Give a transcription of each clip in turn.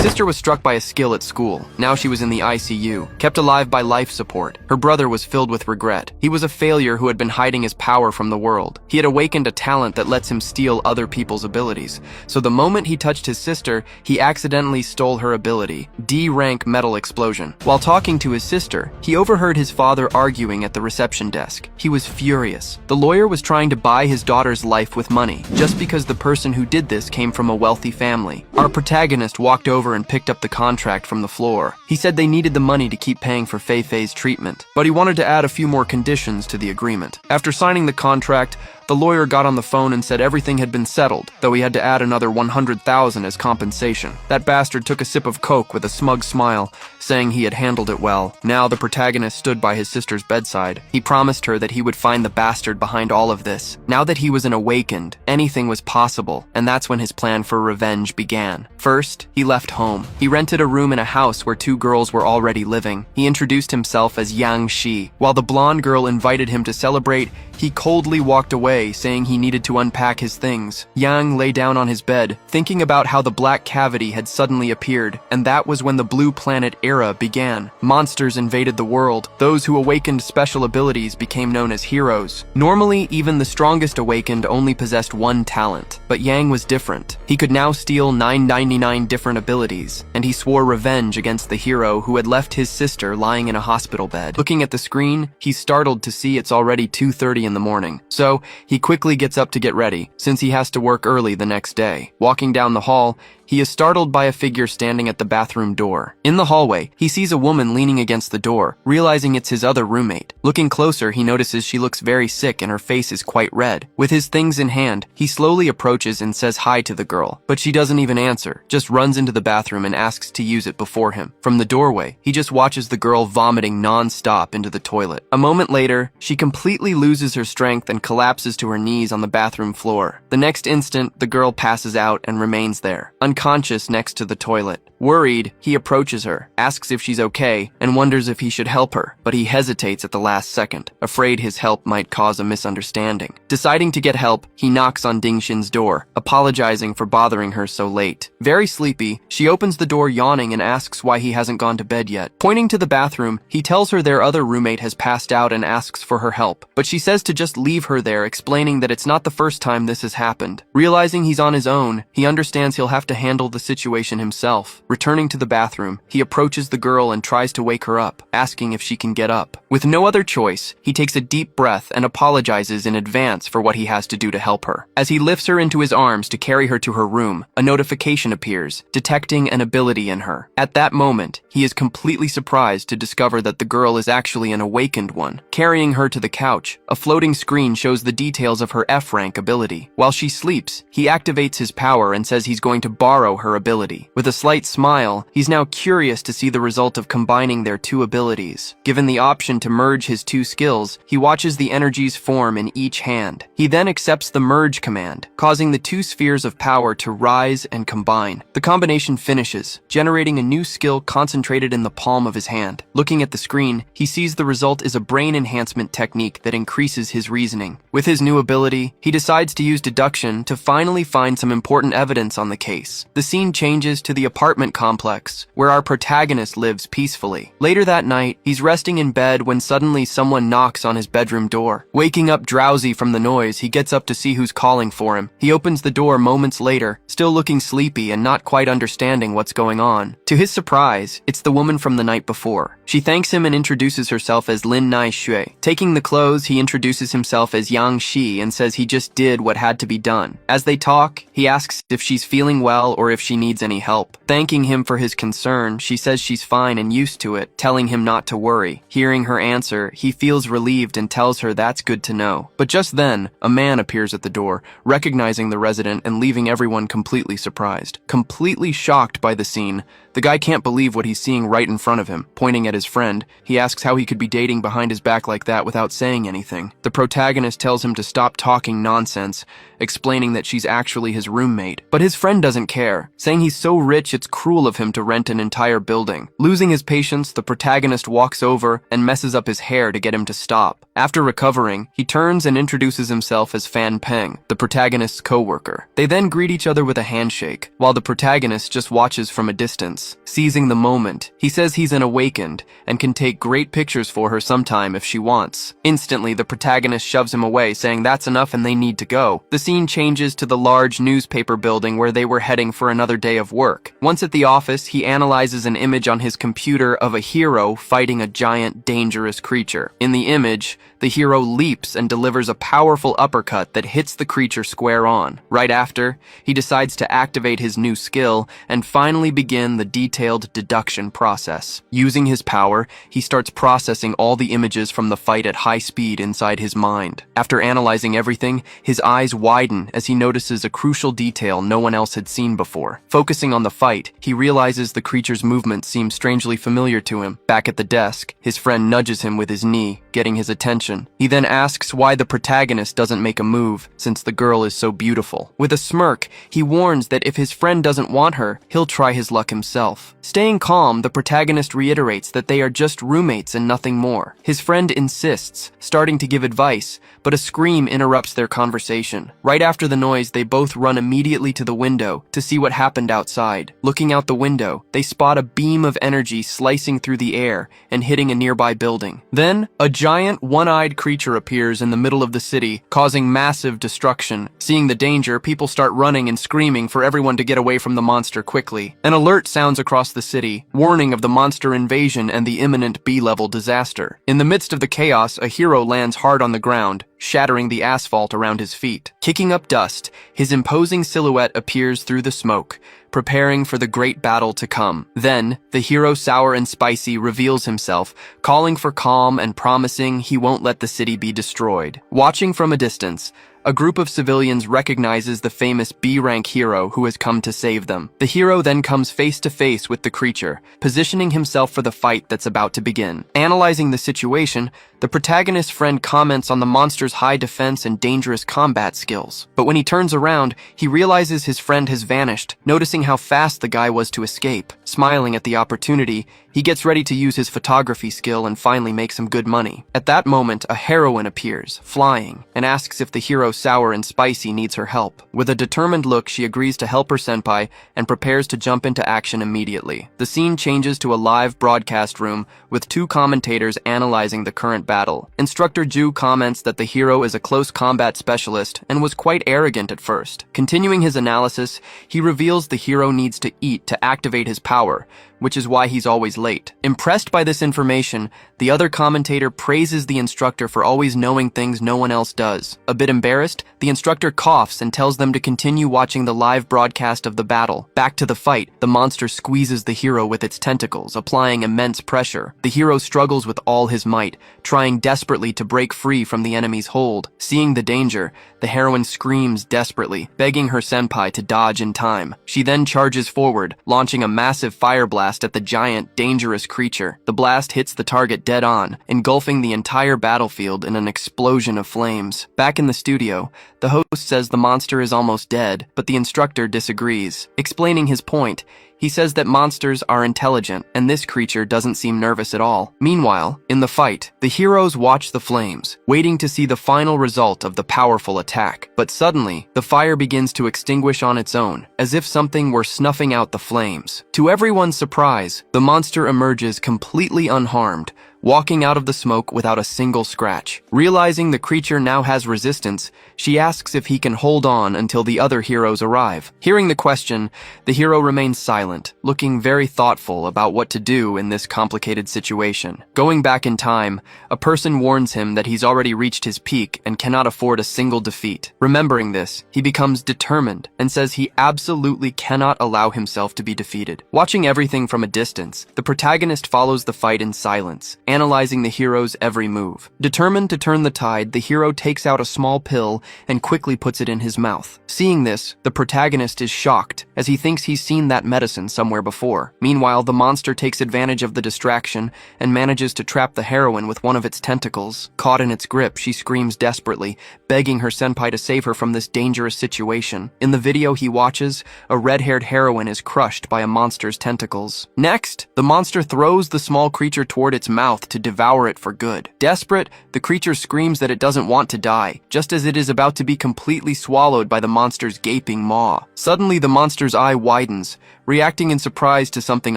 sister was struck by a skill at school. Now she was in the ICU, kept alive by life support. Her brother was filled with regret. He was a failure who had been hiding his power from the world. He had awakened a talent that lets him steal other people's abilities. So the moment he touched his sister, he accidentally stole her ability, D-rank metal explosion. While talking to his sister, he overheard his father arguing at the reception desk. He was furious. The lawyer was trying to buy his daughter's life with money, just because the person who did this came from a wealthy family. Our protagonist walked over and picked up the contract from the floor. He said they needed the money to keep paying for Fei Fei's treatment, but he wanted to add a few more conditions to the agreement. After signing the contract, the lawyer got on the phone and said everything had been settled, though he had to add another 100,000 as compensation. That bastard took a sip of Coke with a smug smile, saying he had handled it well. Now the protagonist stood by his sister's bedside. He promised her that he would find the bastard behind all of this. Now that he was an awakened, anything was possible, and that's when his plan for revenge began. First, he left home. He rented a room in a house where two girls were already living. He introduced himself as Yang Shi. While the blonde girl invited him to celebrate, he coldly walked away, saying he needed to unpack his things. Yang lay down on his bed, thinking about how the black cavity had suddenly appeared, and that was when the Blue Planet era began. Monsters invaded the world. Those who awakened special abilities became known as heroes. Normally, even the strongest awakened only possessed one talent, but Yang was different. He could now steal 999 different abilities, and he swore revenge against the hero who had left his sister lying in a hospital bed. Looking at the screen, he's startled to see it's already 2:30 in the morning. So, he quickly gets up to get ready, since he has to work early the next day. Walking down the hall, he is startled by a figure standing at the bathroom door. In the hallway, he sees a woman leaning against the door, realizing it's his other roommate. Looking closer, he notices she looks very sick and her face is quite red. With his things in hand, he slowly approaches and says hi to the girl, but she doesn't even answer, just runs into the bathroom and asks to use it before him. From the doorway, he just watches the girl vomiting non-stop into the toilet. A moment later, she completely loses her strength and collapses to her knees on the bathroom floor. The next instant, the girl passes out and remains there, unconscious next to the toilet. Worried, he approaches her, asks if she's okay, and wonders if he should help her, but he hesitates at the last second, afraid his help might cause a misunderstanding. Deciding to get help, he knocks on Ding Xin's door, apologizing for bothering her so late. Very sleepy, she opens the door yawning and asks why he hasn't gone to bed yet. Pointing to the bathroom, he tells her their other roommate has passed out and asks for her help, but she says to just leave her there, explaining that it's not the first time this has happened. Realizing he's on his own, he understands he'll have to handle the situation himself. Returning to the bathroom, he approaches the girl and tries to wake her up, asking if she can get up. With no other choice, he takes a deep breath and apologizes in advance for what he has to do to help her. As he lifts her into his arms to carry her to her room, a notification appears, detecting an ability in her. At that moment, he is completely surprised to discover that the girl is actually an awakened one. Carrying her to the couch, a floating screen shows the details of her F-rank ability. While she sleeps, he activates his power and says he's going to borrow her ability. With a slight smile, he's now curious to see the result of combining their two abilities. Given the option to merge his two skills, he watches the energies form in each hand. He then accepts the merge command, causing the two spheres of power to rise and combine. The combination finishes, generating a new skill concentrated in the palm of his hand. Looking at the screen, he sees the result is a brain enhancement technique that increases his reasoning. With his new ability, he decides to use deduction to finally find some important evidence on the case. The scene changes to the apartment complex, where our protagonist lives peacefully. Later that night, he's resting in bed when suddenly someone knocks on his bedroom door. Waking up drowsy from the noise, he gets up to see who's calling for him. He opens the door moments later, still looking sleepy and not quite understanding what's going on. To his surprise, it's the woman from the night before. She thanks him and introduces herself as Lin Nai Xue. Taking the clothes, he introduces himself as Yang Shi and says he just did what had to be done. As they talk, he asks if she's feeling well or if she needs any help. Thanking him for his concern, she says she's fine and used to it, telling him not to worry. Hearing her answer, he feels relieved and tells her that's good to know. But just then, a man appears at the door, recognizing the resident and leaving everyone completely surprised. Completely shocked by the scene, the guy can't believe what he's seeing right in front of him. Pointing at his friend, he asks how he could be dating behind his back like that without saying anything. The protagonist tells him to stop talking nonsense explaining that she's actually his roommate. But his friend doesn't care, saying he's so rich it's cruel of him to rent an entire building. Losing his patience, the protagonist walks over and messes up his hair to get him to stop. After recovering, he turns and introduces himself as Fan Peng, the protagonist's co-worker. They then greet each other with a handshake, while the protagonist just watches from a distance. Seizing the moment, he says he's an awakened and can take great pictures for her sometime if she wants. Instantly, the protagonist shoves him away, saying that's enough and they need to go. The scene changes to the large newspaper building where they were heading for another day of work. Once at the office, he analyzes an image on his computer of a hero fighting a giant, dangerous creature. In the image, the hero leaps and delivers a powerful uppercut that hits the creature square on. Right after, he decides to activate his new skill and finally begin the detailed deduction process. Using his power, he starts processing all the images from the fight at high speed inside his mind. After analyzing everything, his eyes widen as he notices a crucial detail no one else had seen before. Focusing on the fight, he realizes the creature's movements seem strangely familiar to him. Back at the desk, his friend nudges him with his knee, getting his attention. He then asks why the protagonist doesn't make a move, since the girl is so beautiful. With a smirk, he warns that if his friend doesn't want her, he'll try his luck himself. Staying calm, the protagonist reiterates that they are just roommates and nothing more. His friend insists, starting to give advice, but a scream interrupts their conversation. Right after the noise, they both run immediately to the window to see what happened outside. Looking out the window, they spot a beam of energy slicing through the air and hitting a nearby building. Then, a giant, one-eyed creature appears in the middle of the city, causing massive destruction. Seeing the danger, people start running and screaming for everyone to get away from the monster quickly. An alert sounds across the city, warning of the monster invasion and the imminent B-level disaster. In the midst of the chaos, a hero lands hard on the ground, shattering the asphalt around his feet. Kicking up dust, his imposing silhouette appears through the smoke, preparing for the great battle to come. Then, the hero Sour and Spicy reveals himself, calling for calm and promising he won't let the city be destroyed. Watching from a distance, a group of civilians recognizes the famous B-rank hero who has come to save them. The hero then comes face to face with the creature, positioning himself for the fight that's about to begin. Analyzing the situation, the protagonist's friend comments on the monster's high defense and dangerous combat skills. But when he turns around, he realizes his friend has vanished, noticing how fast the guy was to escape. Smiling at the opportunity, he gets ready to use his photography skill and finally make some good money. At that moment, a heroine appears, flying, and asks if the hero Sour and Spicy needs her help. With a determined look, she agrees to help her senpai and prepares to jump into action immediately. The scene changes to a live broadcast room with two commentators analyzing the current battle. Instructor Ju comments that the hero is a close combat specialist and was quite arrogant at first. Continuing his analysis, he reveals the hero needs to eat to activate his power, which is why he's always late. Impressed by this information, the other commentator praises the instructor for always knowing things no one else does. A bit embarrassed, the instructor coughs and tells them to continue watching the live broadcast of the battle. Back to the fight, the monster squeezes the hero with its tentacles, applying immense pressure. The hero struggles with all his might, trying desperately to break free from the enemy's hold. Seeing the danger, the heroine screams desperately, begging her senpai to dodge in time. She then charges forward, launching a massive fire blast at the giant, dangerous creature. The blast hits the target dead on, engulfing the entire battlefield in an explosion of flames. Back in the studio, the host says the monster is almost dead, but the instructor disagrees. Explaining his point, he says that monsters are intelligent, and this creature doesn't seem nervous at all. Meanwhile, in the fight, the heroes watch the flames, waiting to see the final result of the powerful attack. But suddenly, the fire begins to extinguish on its own, as if something were snuffing out the flames. To everyone's surprise, the monster emerges completely unharmed, walking out of the smoke without a single scratch. Realizing the creature now has resistance, she asks if he can hold on until the other heroes arrive. Hearing the question, the hero remains silent, looking very thoughtful about what to do in this complicated situation. Going back in time, a person warns him that he's already reached his peak and cannot afford a single defeat. Remembering this, he becomes determined and says he absolutely cannot allow himself to be defeated. Watching everything from a distance, the protagonist follows the fight in silence, analyzing the hero's every move. Determined to turn the tide, the hero takes out a small pill and quickly puts it in his mouth. Seeing this, the protagonist is shocked, as he thinks he's seen that medicine somewhere before. Meanwhile, the monster takes advantage of the distraction and manages to trap the heroine with one of its tentacles. Caught in its grip, she screams desperately, begging her senpai to save her from this dangerous situation. In the video he watches, a red-haired heroine is crushed by a monster's tentacles. Next, the monster throws the small creature toward its mouth to devour it for good. Desperate, the creature screams that it doesn't want to die, just as it is about to be completely swallowed by the monster's gaping maw. Suddenly, the monster's eye widens, reacting in surprise to something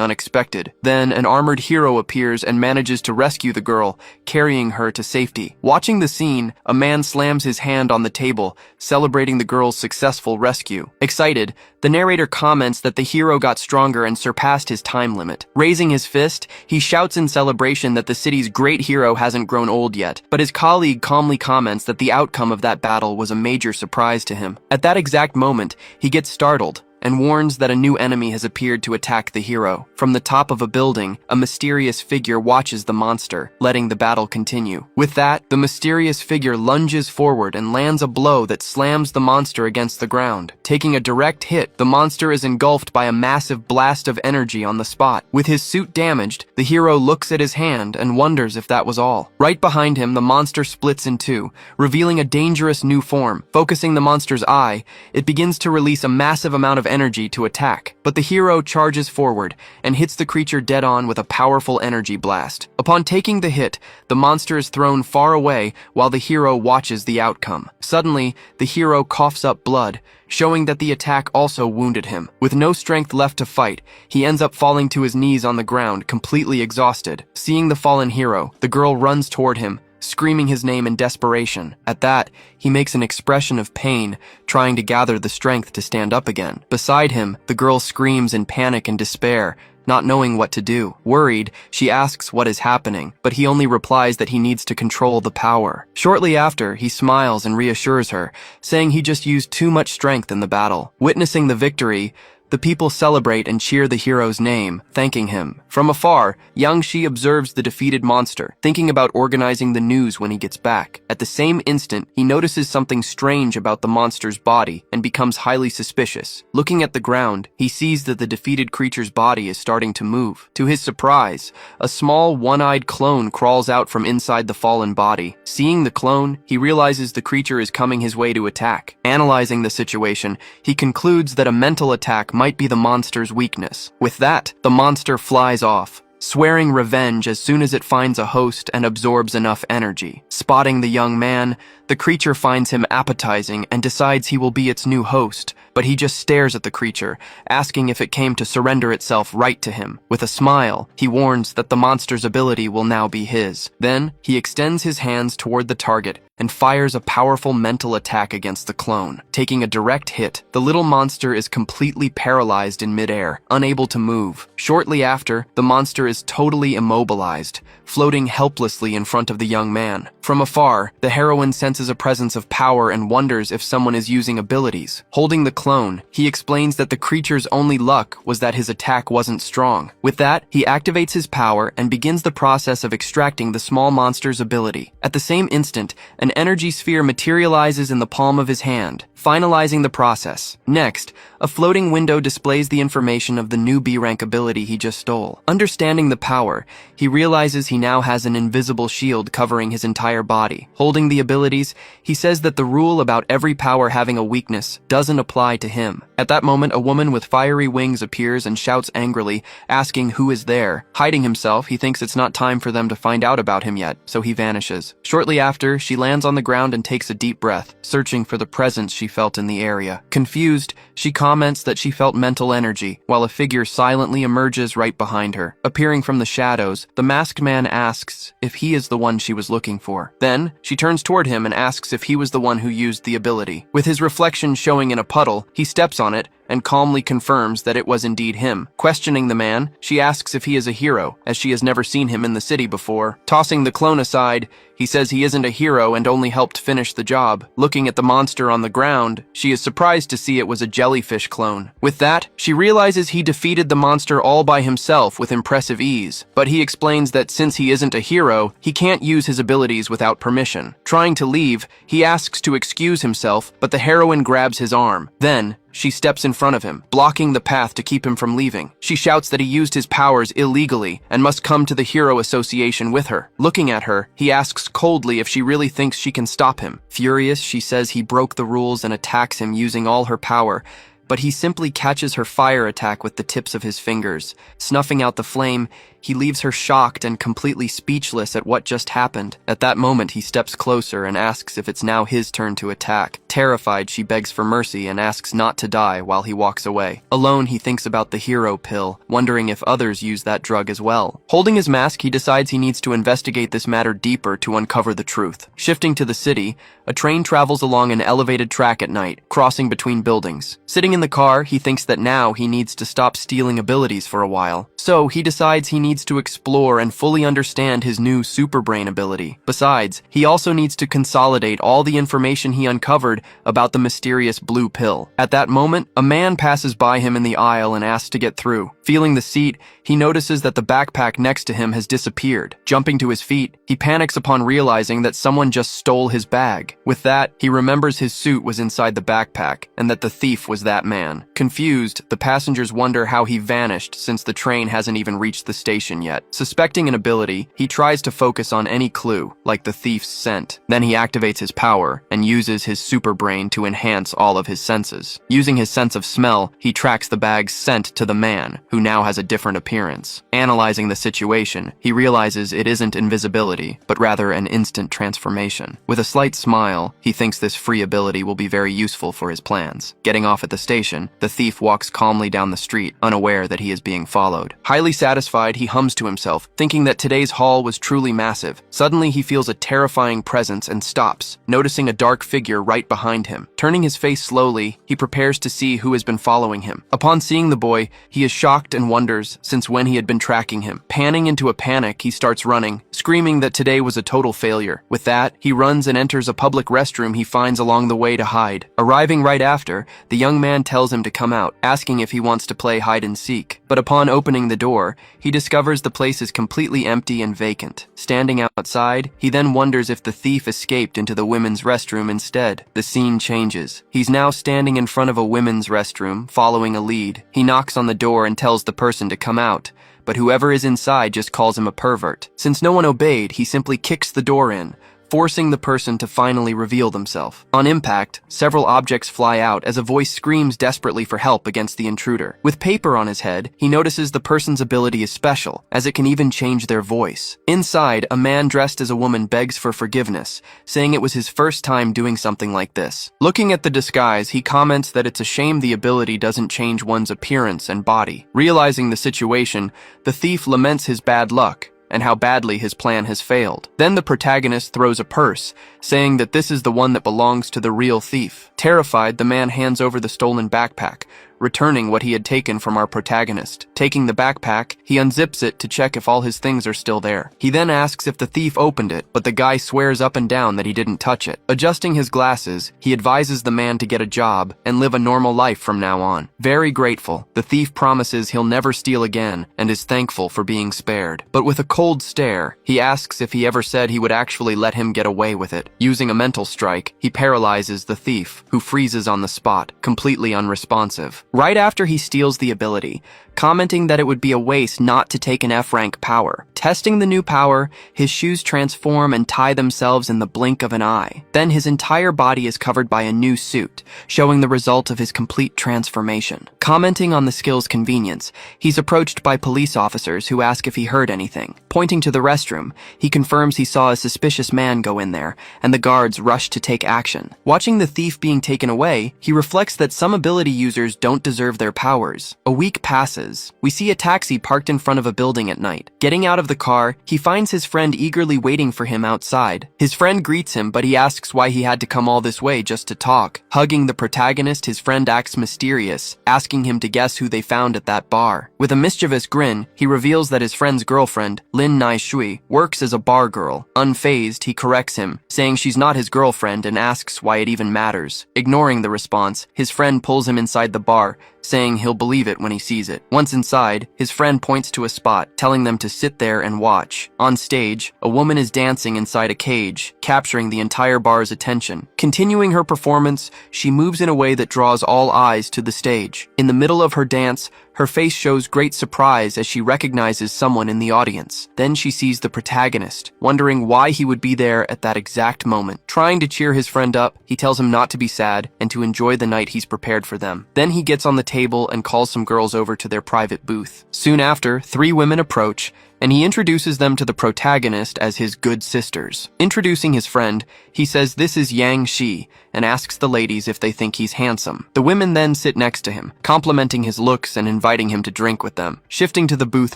unexpected. Then, an armored hero appears and manages to rescue the girl, carrying her to safety. Watching the scene, a man slams his hand on the table, celebrating the girl's successful rescue. Excited, the narrator comments that the hero got stronger and surpassed his time limit. Raising his fist, he shouts in celebration that the city's great hero hasn't grown old yet, but his colleague calmly comments that the outcome of that battle was a major surprise to him. At that exact moment, he gets startled and warns that a new enemy has appeared to attack the hero. From the top of a building, a mysterious figure watches the monster, letting the battle continue. With that, the mysterious figure lunges forward and lands a blow that slams the monster against the ground. Taking a direct hit, the monster is engulfed by a massive blast of energy on the spot. With his suit damaged, the hero looks at his hand and wonders if that was all. Right behind him, the monster splits in two, revealing a dangerous new form. Focusing the monster's eye, it begins to release a massive amount of energy to attack, but the hero charges forward and hits the creature dead on with a powerful energy blast. Upon taking the hit, the monster is thrown far away while the hero watches the outcome. Suddenly, the hero coughs up blood, showing that the attack also wounded him. With no strength left to fight, he ends up falling to his knees on the ground, completely exhausted. Seeing the fallen hero, the girl runs toward him, screaming his name in desperation. At that, he makes an expression of pain, trying to gather the strength to stand up again. Beside him, the girl screams in panic and despair, not knowing what to do. Worried, she asks what is happening, but he only replies that he needs to control the power. Shortly after, he smiles and reassures her, saying he just used too much strength in the battle. Witnessing the victory, the people celebrate and cheer the hero's name, thanking him. From afar, Yang Shi observes the defeated monster, thinking about organizing the news when he gets back. At the same instant, he notices something strange about the monster's body and becomes highly suspicious. Looking at the ground, he sees that the defeated creature's body is starting to move. To his surprise, a small one-eyed clone crawls out from inside the fallen body. Seeing the clone, he realizes the creature is coming his way to attack. Analyzing the situation, he concludes that a mental attack might be the monster's weakness. With that, the monster flies off, swearing revenge as soon as it finds a host and absorbs enough energy. Spotting the young man, the creature finds him appetizing and decides he will be its new host, but he just stares at the creature, asking if it came to surrender itself right to him. With a smile, he warns that the monster's ability will now be his. Then, he extends his hands toward the target and fires a powerful mental attack against the clone. Taking a direct hit, the little monster is completely paralyzed in midair, unable to move. Shortly after, the monster is totally immobilized, floating helplessly in front of the young man. From afar, the heroine senses a presence of power and wonders if someone is using abilities. Holding the clone, he explains that the creature's only luck was that his attack wasn't strong. With that, he activates his power and begins the process of extracting the small monster's ability. At the same instant, an energy sphere materializes in the palm of his hand, finalizing the process. Next, a floating window displays the information of the new B-rank ability he just stole. Understanding the power, he realizes he now has an invisible shield covering his entire body. Holding the abilities, he says that the rule about every power having a weakness doesn't apply to him. At that moment, a woman with fiery wings appears and shouts angrily, asking who is there. Hiding himself, he thinks it's not time for them to find out about him yet, so he vanishes. Shortly after, she lands on the ground and takes a deep breath, searching for the presence she felt in the area. Confused, she comments that she felt mental energy, while a figure silently emerges right behind her. Appearing from the shadows, the masked man asks if he is the one she was looking for. Then, she turns toward him and asks if he was the one who used the ability. With his reflection showing in a puddle, he steps on it, and calmly confirms that it was indeed him. Questioning the man, she asks if he is a hero, as she has never seen him in the city before. Tossing the clone aside, he says he isn't a hero and only helped finish the job. Looking at the monster on the ground, she is surprised to see it was a jellyfish clone. With that, she realizes he defeated the monster all by himself with impressive ease, but he explains that since he isn't a hero, he can't use his abilities without permission. Trying to leave, he asks to excuse himself, but the heroine grabs his arm. Then, she steps in front of him, blocking the path to keep him from leaving. She shouts that he used his powers illegally and must come to the Hero Association with her. Looking at her, he asks coldly if she really thinks she can stop him. Furious, she says he broke the rules and attacks him using all her power, but he simply catches her fire attack with the tips of his fingers. Snuffing out the flame, he leaves her shocked and completely speechless at what just happened. At that moment, he steps closer and asks if it's now his turn to attack. Terrified, she begs for mercy and asks not to die while he walks away. Alone, he thinks about the hero pill, wondering if others use that drug as well. Holding his mask, he decides he needs to investigate this matter deeper to uncover the truth. Shifting to the city, a train travels along an elevated track at night, crossing between buildings. Sitting in the car, he thinks that now he needs to stop stealing abilities for a while. So he decides he needs to explore and fully understand his new superbrain ability. Besides, he also needs to consolidate all the information he uncovered about the mysterious blue pill. At that moment, a man passes by him in the aisle and asks to get through. Feeling the seat, he notices that the backpack next to him has disappeared. Jumping to his feet, he panics upon realizing that someone just stole his bag. With that, he remembers his suit was inside the backpack and that the thief was that man. Confused, the passengers wonder how he vanished since the train hasn't even reached the station yet. Suspecting an ability, he tries to focus on any clue, like the thief's scent. Then he activates his power and uses his super brain to enhance all of his senses. Using his sense of smell, he tracks the bag's scent to the man, who now has a different appearance. Analyzing the situation, he realizes it isn't invisibility, but rather an instant transformation. With a slight smile, he thinks this free ability will be very useful for his plans. Getting off at the station, the thief walks calmly down the street, unaware that he is being followed. Highly satisfied, he hums to himself, thinking that today's haul was truly massive. Suddenly, he feels a terrifying presence and stops, noticing a dark figure right behind him. Turning his face slowly, he prepares to see who has been following him. Upon seeing the boy, he is shocked and wonders since when he had been tracking him. Panning into a panic, he starts running, screaming that today was a total failure. With that, he runs and enters a public restroom he finds along the way to hide. Arriving right after, the young man tells him to come out, asking if he wants to play hide and seek. But upon opening the door, he discovers the place is completely empty and vacant. Standing outside, he then wonders if the thief escaped into the women's restroom instead. The scene changes. He's now standing in front of a women's restroom, following a lead. He knocks on the door and tells the person to come out, but whoever is inside just calls him a pervert. Since no one obeyed, he simply kicks the door in, forcing the person to finally reveal themselves. On impact, several objects fly out as a voice screams desperately for help against the intruder. With paper on his head, he notices the person's ability is special, as it can even change their voice. Inside, a man dressed as a woman begs for forgiveness, saying it was his first time doing something like this. Looking at the disguise, he comments that it's a shame the ability doesn't change one's appearance and body. Realizing the situation, the thief laments his bad luck and how badly his plan has failed. Then the protagonist throws a purse, saying that this is the one that belongs to the real thief. Terrified, the man hands over the stolen backpack, returning what he had taken from our protagonist. Taking the backpack, he unzips it to check if all his things are still there. He then asks if the thief opened it, but the guy swears up and down that he didn't touch it. Adjusting his glasses, he advises the man to get a job and live a normal life from now on. Very grateful, the thief promises he'll never steal again and is thankful for being spared. But with a cold stare, he asks if he ever said he would actually let him get away with it. Using a mental strike, he paralyzes the thief, who freezes on the spot, completely unresponsive. Right after he steals the ability, commenting that it would be a waste not to take an F-rank power. Testing the new power, his shoes transform and tie themselves in the blink of an eye. Then his entire body is covered by a new suit, showing the result of his complete transformation. Commenting on the skill's convenience, he's approached by police officers who ask if he heard anything. Pointing to the restroom, he confirms he saw a suspicious man go in there, and the guards rush to take action. Watching the thief being taken away, he reflects that some ability users don't deserve their powers. A week passes. We see a taxi parked in front of a building at night. Getting out of the car, he finds his friend eagerly waiting for him outside. His friend greets him, but he asks why he had to come all this way just to talk. Hugging the protagonist, his friend acts mysterious, asking him to guess who they found at that bar. With a mischievous grin, he reveals that his friend's girlfriend, Lin Nai Shui, works as a bar girl. Unfazed, he corrects him, saying she's not his girlfriend and asks why it even matters. Ignoring the response, his friend pulls him inside the bar, saying he'll believe it when he sees it. Once inside, his friend points to a spot, telling them to sit there and watch. On stage, a woman is dancing inside a cage, capturing the entire bar's attention. Continuing her performance, she moves in a way that draws all eyes to the stage. In the middle of her dance, her face shows great surprise as she recognizes someone in the audience. Then she sees the protagonist, wondering why he would be there at that exact moment. Trying to cheer his friend up, he tells him not to be sad and to enjoy the night he's prepared for them. Then he gets on the table and calls some girls over to their private booth. Soon after, 3 women approach, and he introduces them to the protagonist as his good sisters. Introducing his friend, he says this is Yang Shi and asks the ladies if they think he's handsome. The women then sit next to him, complimenting his looks and inviting him to drink with them. Shifting to the booth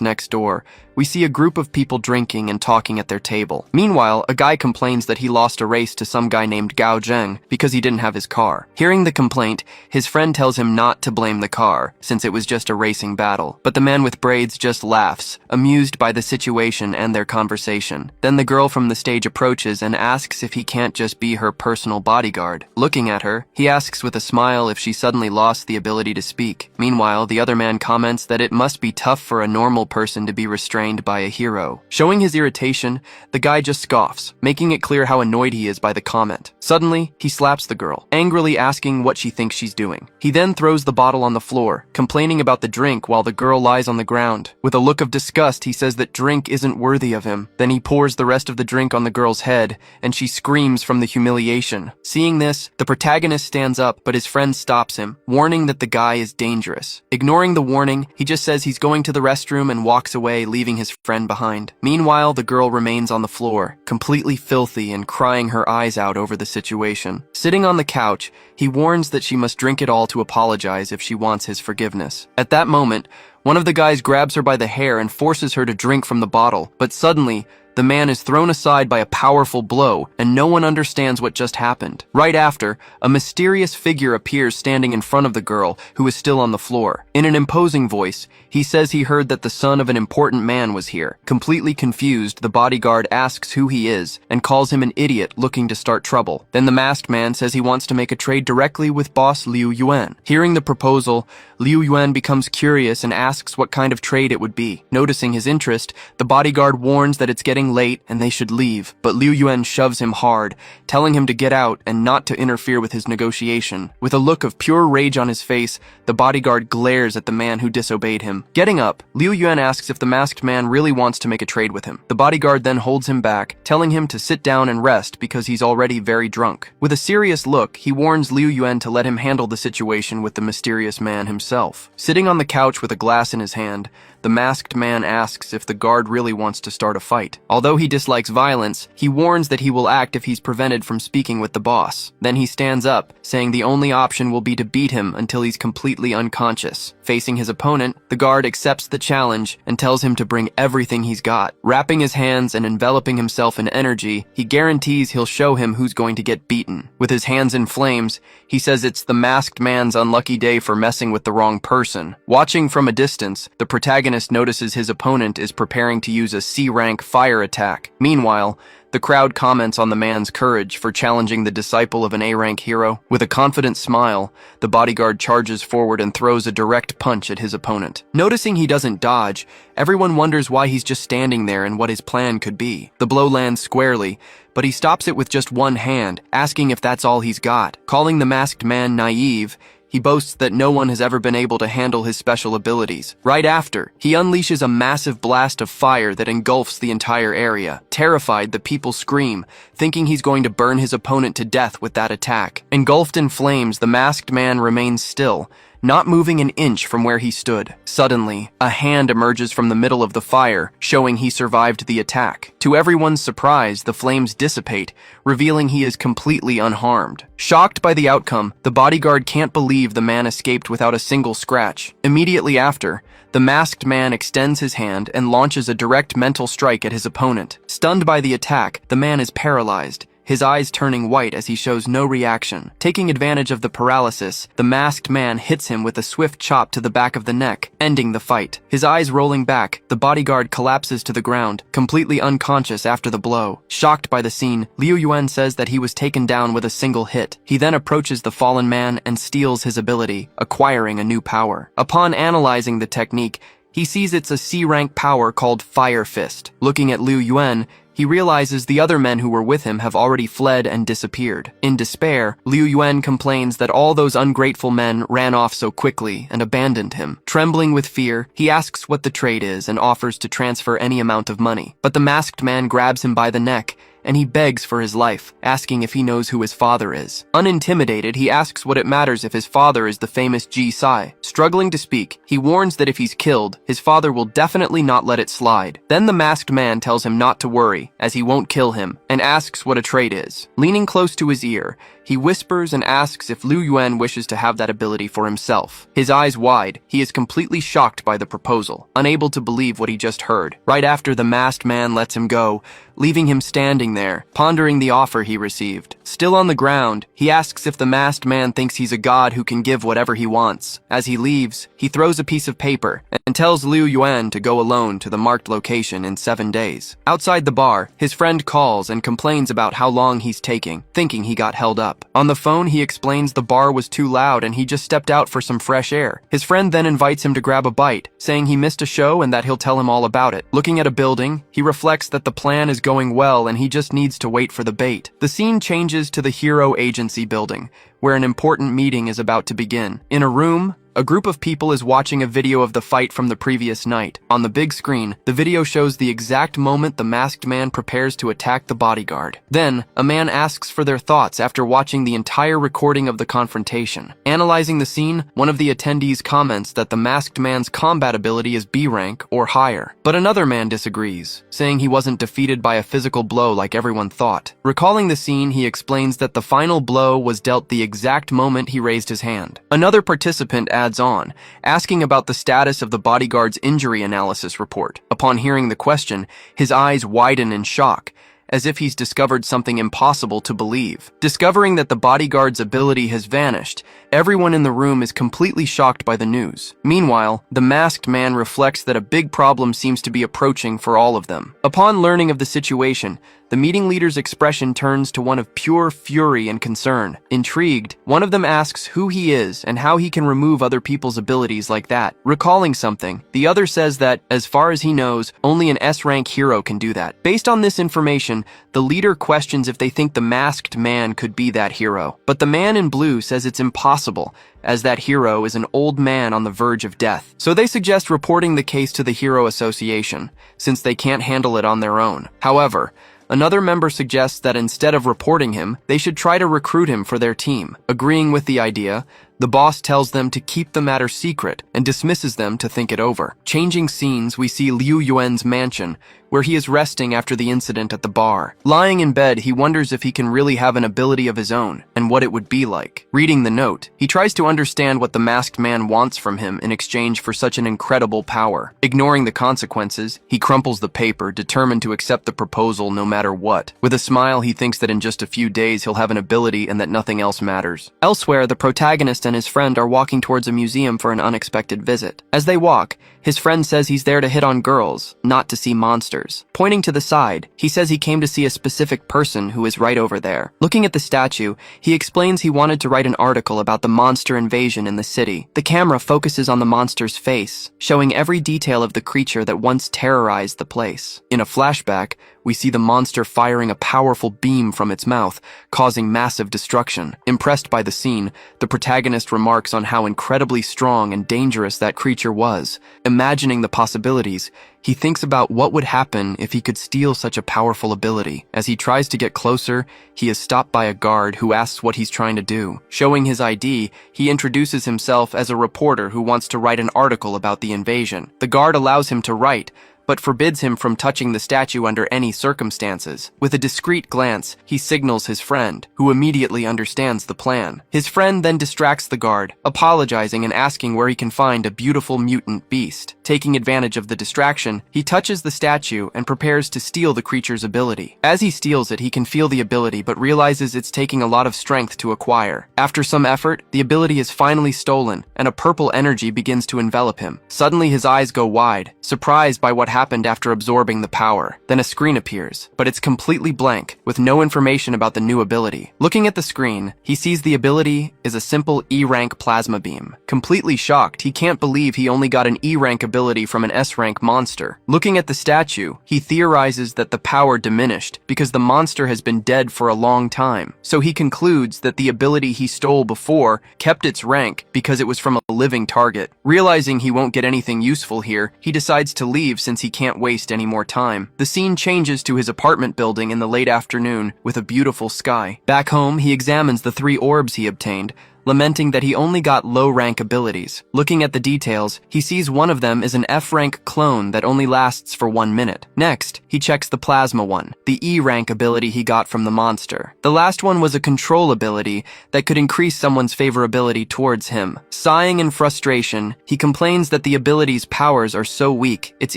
next door, we see a group of people drinking and talking at their table. Meanwhile, a guy complains that he lost a race to some guy named Gao Zheng because he didn't have his car. Hearing the complaint, his friend tells him not to blame the car, since it was just a racing battle. But the man with braids just laughs, amused by the situation and their conversation. Then the girl from the stage approaches and asks if he can't just be her personal bodyguard. Looking at her, he asks with a smile if she suddenly lost the ability to speak. Meanwhile, the other man comments that it must be tough for a normal person to be restrained by a hero. Showing his irritation, the guy just scoffs, making it clear how annoyed he is by the comment. Suddenly, he slaps the girl, angrily asking what she thinks she's doing. He then throws the bottle on the floor, complaining about the drink while the girl lies on the ground. With a look of disgust, he says that drink isn't worthy of him. Then he pours the rest of the drink on the girl's head, and she screams from the humiliation. Seeing this, the protagonist stands up, but his friend stops him, warning that the guy is dangerous. Ignoring the warning, he just says he's going to the restroom and walks away, leaving his friend behind. Meanwhile, the girl remains on the floor, completely filthy and crying her eyes out over the situation. Sitting on the couch, he warns that she must drink it all to apologize if she wants his forgiveness. At that moment, one of the guys grabs her by the hair and forces her to drink from the bottle, but suddenly, the man is thrown aside by a powerful blow, and no one understands what just happened. Right after, a mysterious figure appears standing in front of the girl, who is still on the floor. In an imposing voice, he says he heard that the son of an important man was here. Completely confused, the bodyguard asks who he is, and calls him an idiot looking to start trouble. Then the masked man says he wants to make a trade directly with boss Liu Yuan. Hearing the proposal, Liu Yuan becomes curious and asks what kind of trade it would be. Noticing his interest, the bodyguard warns that it's getting late and they should leave, but Liu Yuan shoves him hard, telling him to get out and not to interfere with his negotiation. With a look of pure rage on his face, the bodyguard glares at the man who disobeyed him. Getting up, Liu Yuan asks if the masked man really wants to make a trade with him. The bodyguard then holds him back, telling him to sit down and rest because he's already very drunk. With a serious look, he warns Liu Yuan to let him handle the situation with the mysterious man himself. Sitting on the couch with a glass in his hand, the masked man asks if the guard really wants to start a fight. Although he dislikes violence, he warns that he will act if he's prevented from speaking with the boss. Then he stands up, saying the only option will be to beat him until he's completely unconscious. Facing his opponent, the guard accepts the challenge and tells him to bring everything he's got. Wrapping his hands and enveloping himself in energy, he guarantees he'll show him who's going to get beaten. With his hands in flames, he says it's the masked man's unlucky day for messing with the wrong person. Watching from a distance, the protagonist notices his opponent is preparing to use a C-rank fire attack. Meanwhile, the crowd comments on the man's courage for challenging the disciple of an A-rank hero. With a confident smile, the bodyguard charges forward and throws a direct punch at his opponent. Noticing he doesn't dodge, everyone wonders why he's just standing there and what his plan could be. The blow lands squarely, but he stops it with just one hand, asking if that's all he's got. Calling the masked man naive, he boasts that no one has ever been able to handle his special abilities. Right after, he unleashes a massive blast of fire that engulfs the entire area. Terrified, the people scream, thinking he's going to burn his opponent to death with that attack. Engulfed in flames, the masked man remains still, not moving an inch from where he stood. Suddenly, a hand emerges from the middle of the fire, showing he survived the attack. To everyone's surprise, the flames dissipate, revealing he is completely unharmed. Shocked by the outcome, the bodyguard can't believe the man escaped without a single scratch. Immediately after, The masked man extends his hand and launches a direct mental strike at his opponent. Stunned by the attack, the man is paralyzed, his eyes turning white as he shows no reaction. Taking advantage of the paralysis, the masked man hits him with a swift chop to the back of the neck, ending the fight. His eyes rolling back, the bodyguard collapses to the ground, completely unconscious after the blow. Shocked by the scene, Liu Yuan says that he was taken down with a single hit. He then approaches the fallen man and steals his ability, acquiring a new power. Upon analyzing the technique, he sees it's a C-rank power called Fire Fist. Looking at Liu Yuan, he realizes the other men who were with him have already fled and disappeared. In despair, Liu Yuan complains that all those ungrateful men ran off so quickly and abandoned him. Trembling with fear, he asks what the trade is and offers to transfer any amount of money. But the masked man grabs him by the neck, and he begs for his life, asking if he knows who his father is. Unintimidated, he asks what it matters if his father is the famous Ji Sai. Struggling to speak, he warns that if he's killed, his father will definitely not let it slide. Then the masked man tells him not to worry, as he won't kill him, and asks what a trait is. Leaning close to his ear, he whispers and asks if Liu Yuan wishes to have that ability for himself. His eyes wide, he is completely shocked by the proposal, unable to believe what he just heard. Right after the masked man lets him go, leaving him standing there, pondering the offer he received. Still on the ground, he asks if the masked man thinks he's a god who can give whatever he wants. As he leaves, he throws a piece of paper and tells Liu Yuan to go alone to the marked location in 7 days. Outside the bar, his friend calls and complains about how long he's taking, thinking he got held up. On the phone, he explains the bar was too loud and he just stepped out for some fresh air. His friend then invites him to grab a bite, saying he missed a show and that he'll tell him all about it. Looking at a building, he reflects that the plan is going well and he just needs to wait for the bait. The scene changes to the Hero Agency building, where an important meeting is about to begin. In a room, a group of people is watching a video of the fight from the previous night. On the big screen, the video shows the exact moment the masked man prepares to attack the bodyguard. Then, a man asks for their thoughts after watching the entire recording of the confrontation. Analyzing the scene, one of the attendees comments that the masked man's combat ability is B rank or higher. But another man disagrees, saying he wasn't defeated by a physical blow like everyone thought. Recalling the scene, he explains that the final blow was dealt the exact moment he raised his hand. Another participant adds on, asking about the status of the bodyguard's injury analysis report. Upon hearing the question, his eyes widen in shock, as if he's discovered something impossible to believe. Discovering that the bodyguard's ability has vanished, everyone in the room is completely shocked by the news. Meanwhile, the masked man reflects that a big problem seems to be approaching for all of them. Upon learning of the situation, the meeting leader's expression turns to one of pure fury and concern. Intrigued, one of them asks who he is and how he can remove other people's abilities like that. Recalling something, the other says that, as far as he knows, only an S-rank hero can do that. Based on this information, the leader questions if they think the masked man could be that hero. But the man in blue says it's impossible, as that hero is an old man on the verge of death. So they suggest reporting the case to the Hero Association, since they can't handle it on their own. However, another member suggests that instead of reporting him, they should try to recruit him for their team. Agreeing with the idea, the boss tells them to keep the matter secret and dismisses them to think it over. Changing scenes, we see Liu Yuan's mansion, where he is resting after the incident at the bar. Lying in bed, he wonders if he can really have an ability of his own, and what it would be like. Reading the note, he tries to understand what the masked man wants from him in exchange for such an incredible power. Ignoring the consequences, he crumples the paper, determined to accept the proposal no matter what. With a smile, he thinks that in just a few days he'll have an ability and that nothing else matters. Elsewhere, the protagonist and his friend are walking towards a museum for an unexpected visit. As they walk, his friend says he's there to hit on girls, not to see monsters. Pointing to the side, he says he came to see a specific person who is right over there. Looking at the statue, he explains he wanted to write an article about the monster invasion in the city. The camera focuses on the monster's face, showing every detail of the creature that once terrorized the place. In a flashback, we see the monster firing a powerful beam from its mouth, causing massive destruction. Impressed by the scene, the protagonist remarks on how incredibly strong and dangerous that creature was. Imagining the possibilities, he thinks about what would happen if he could steal such a powerful ability. As he tries to get closer, he is stopped by a guard who asks what he's trying to do. Showing his ID, he introduces himself as a reporter who wants to write an article about the invasion. The guard allows him to write, but forbids him from touching the statue under any circumstances. With a discreet glance, he signals his friend, who immediately understands the plan. His friend then distracts the guard, apologizing and asking where he can find a beautiful mutant beast. Taking advantage of the distraction, he touches the statue and prepares to steal the creature's ability. As he steals it, he can feel the ability but realizes it's taking a lot of strength to acquire. After some effort, the ability is finally stolen, and a purple energy begins to envelop him. Suddenly his eyes go wide, surprised by what happened after absorbing the power. Then a screen appears, but it's completely blank, with no information about the new ability. Looking at the screen, he sees the ability is a simple E-rank plasma beam. Completely shocked, he can't believe he only got an E-rank ability from an S-rank monster. Looking at the statue, he theorizes that the power diminished because the monster has been dead for a long time. So he concludes that the ability he stole before kept its rank because it was from a living target. Realizing he won't get anything useful here, he decides to leave since he can't waste any more time. The scene changes to his apartment building in the late afternoon with a beautiful sky. Back home, he examines the 3 orbs he obtained, lamenting that he only got low-rank abilities. Looking at the details, he sees one of them is an F-rank clone that only lasts for 1 minute. Next, he checks the plasma one, the E-rank ability he got from the monster. The last one was a control ability that could increase someone's favorability towards him. Sighing in frustration, he complains that the ability's powers are so weak, it's